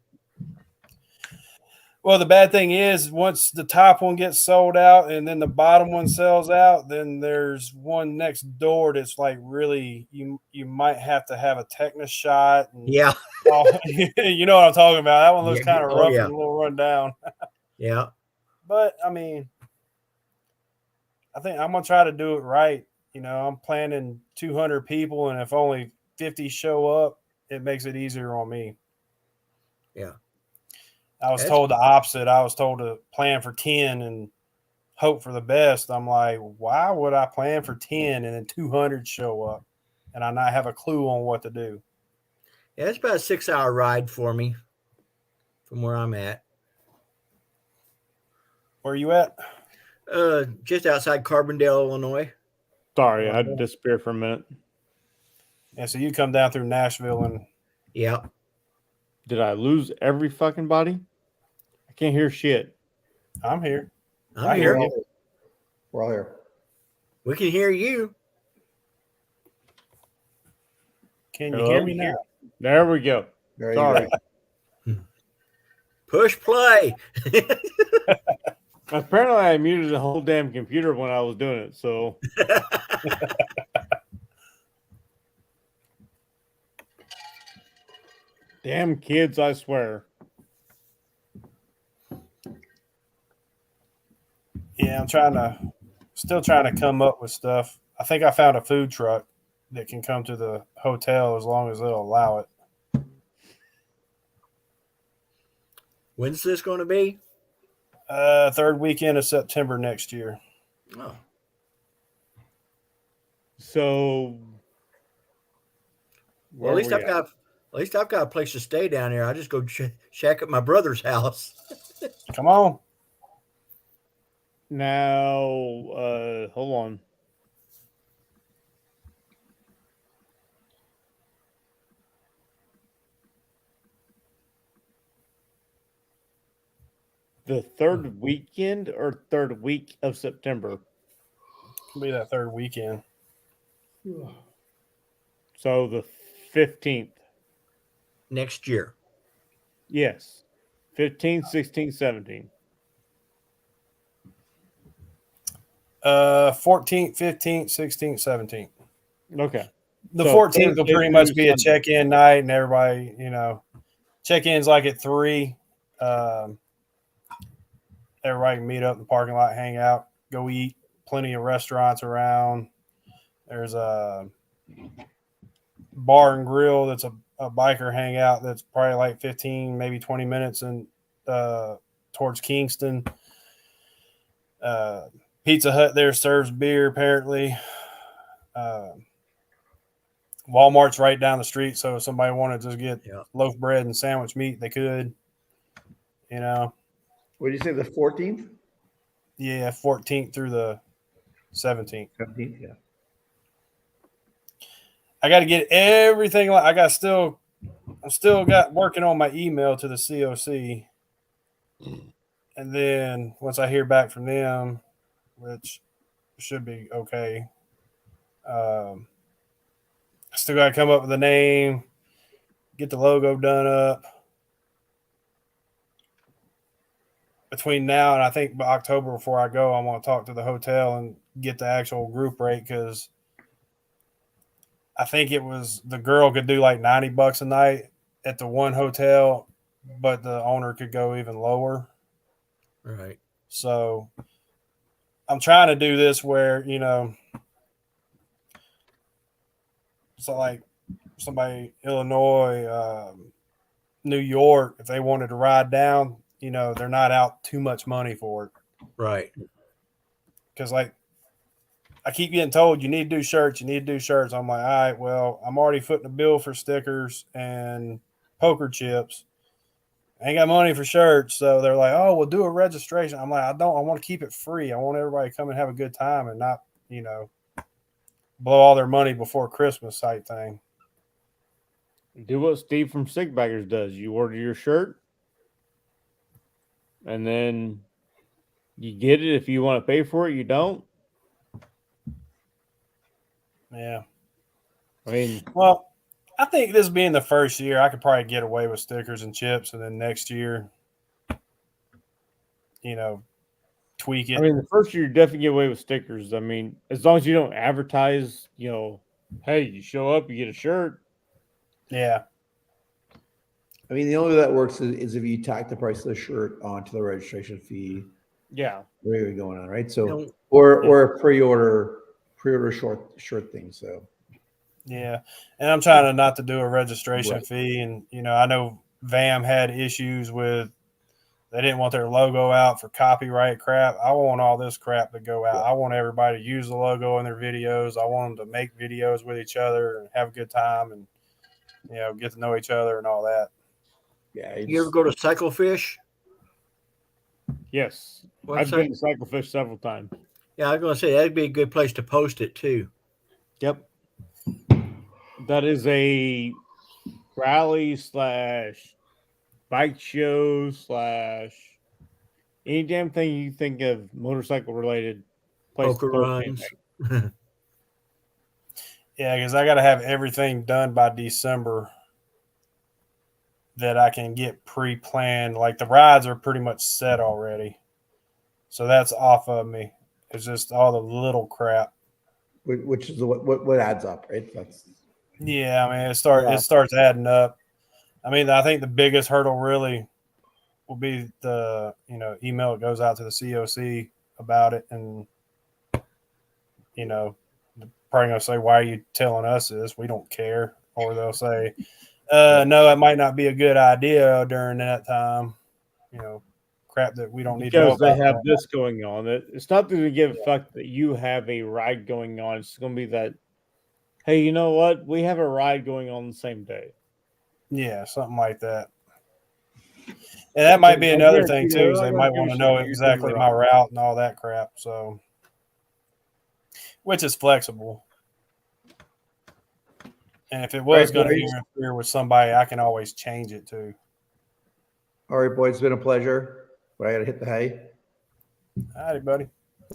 G: Well, the bad thing is once the top one gets sold out and then the bottom one sells out, then there's one next door that's like really you might have to have a tetanus shot. And
F: yeah.
G: You know what I'm talking about. That one looks kind of rough and a little run down.
F: Yeah.
G: But I mean, I think I'm going to try to do it right. You know, I'm planning 200 people, and if only 50 show up, it makes it easier on me.
F: Yeah.
G: I was told the opposite. I was told to plan for 10 and hope for the best. I'm like, why would I plan for 10 and then 200 show up and I not have a clue on what to do?
F: Yeah, it's about a 6-hour ride for me from where I'm at.
G: Where are you at?
F: Just outside Carbondale, Illinois.
A: Sorry, I disappeared for a minute.
G: Yeah, so you come down through Nashville and.
F: Yeah.
A: Did I lose every fucking body? I can't hear shit.
G: I'm here.
F: I'm here.
D: We're all here.
F: We can hear you.
G: Can you hear me now?
A: There we go. Sorry.
F: Push play.
A: Apparently, I muted the whole damn computer when I was doing it. So, Damn kids, I swear.
G: Yeah, I'm still trying to come up with stuff. I think I found a food truck that can come to the hotel as long as they'll allow it.
F: When's this going to be?
G: Third weekend of September next year.
F: Oh,
A: So,
F: well, at least I've got a place to stay down there. I just go shack at my brother's house.
G: Come on.
A: now. Hold on. The third weekend or third week of September.
G: It'll be that third weekend.
A: So the 15th.
F: Next year.
A: Yes. 15, 16, 17.
G: 14th, 15th, 16th, 17th.
A: Okay.
G: The
A: So
G: 14th will
A: Thursday
G: pretty much
A: through
G: be a
A: Sunday.
G: check-in night, and everybody, check-in's like at 3. Everybody can meet up in the parking lot, hang out, go eat. Plenty of restaurants around. There's a bar and grill that's a biker hangout that's probably like 15, maybe 20 minutes and towards Kingston. Pizza Hut there serves beer, apparently. Walmart's right down the street, so if somebody wanted to just get loaf bread and sandwich meat, they could.
D: What did you say? The 14th?
G: Yeah, 14th through the 17th.
D: 17th, yeah.
G: I got to get everything. I'm still got working on my email to the COC, and then once I hear back from them, which should be okay, I still got to come up with a name, get the logo done up. Between now and I think by October before I go, I'm going to talk to the hotel and get the actual group rate because I think it was the girl could do like $90 a night at the one hotel, but the owner could go even lower.
F: Right.
G: So I'm trying to do this where, so like somebody, Illinois, New York, if they wanted to ride down, they're not out too much money for it.
F: Right.
G: Because like I keep getting told you need to do shirts. I'm like, all right, well, I'm already footing the bill for stickers and poker chips. I ain't got money for shirts. So they're like, oh, we'll do a registration. I'm like, I want to keep it free. I want everybody to come and have a good time and not, blow all their money before Christmas type thing.
A: Do what Steve from Sick Baggers does. You order your shirt, and then you get it if you want to pay for it. You don't.
G: Yeah.
A: I mean,
G: well, I think this being the first year, I could probably get away with stickers and chips, and then next year, tweak it.
A: I mean, the first year you definitely get away with stickers. I mean, as long as you don't advertise, hey, you show up, you get a shirt.
G: Yeah.
D: I mean, the only way that works is if you tack the price of the shirt onto the registration fee.
A: Yeah.
D: Where are we going on, right? So, or a pre-order short thing. So,
G: yeah, and I'm trying not to do a registration fee, and I know VAM had issues with they didn't want their logo out for copyright crap. I want all this crap to go out. I want everybody to use the logo in their videos. I want them to make videos with each other and have a good time, and get to know each other and all that.
D: Yeah.
F: You ever go to Cyclefish?
A: Yes. I've been to Cyclefish several times.
F: Yeah, I was going to say that'd be a good place to post it too.
A: Yep. That is a rally / bike show / any damn thing you think of motorcycle related place.
F: Poker runs.
G: Yeah, because I got to have everything done by December that I can get pre-planned. Like the rides are pretty much set already. So that's off of me. It's just all the little crap.
D: Which is what adds up, right?
G: Yeah, I mean it starts adding up. I mean, I think the biggest hurdle really will be the email that goes out to the COC about it, and probably gonna say, "Why are you telling us this? We don't care," or they'll say, "No, it might not be a good idea during that time." Crap that we don't need to know
A: because they
G: about.
A: have this going on. It's not that they give a fuck that you have a ride going on. It's going to be that, hey, you know what? We have a ride going on the same day.
G: Yeah, something like that. And that might be another thing too, is they might want to know exactly my route and all that crap. So, which is flexible. And if it was going to interfere with somebody, I can always change it too.
D: All right, boys, it's been a pleasure. But I got to hit the hay.
G: All right, buddy.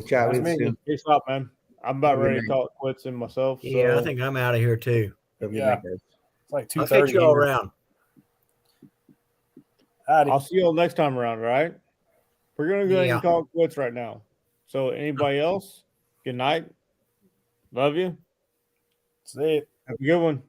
D: Chat with you soon.
A: Peace out, man. I'm about ready to call it quits in myself. So.
F: Yeah, I think I'm out of here too.
G: Yeah. It's like 2:30.
F: I'll catch you all around.
A: I'll see you all next time around, right? We're going to go ahead and call it quits right now. So anybody else, good night. Love you.
G: See you.
A: Have a good one.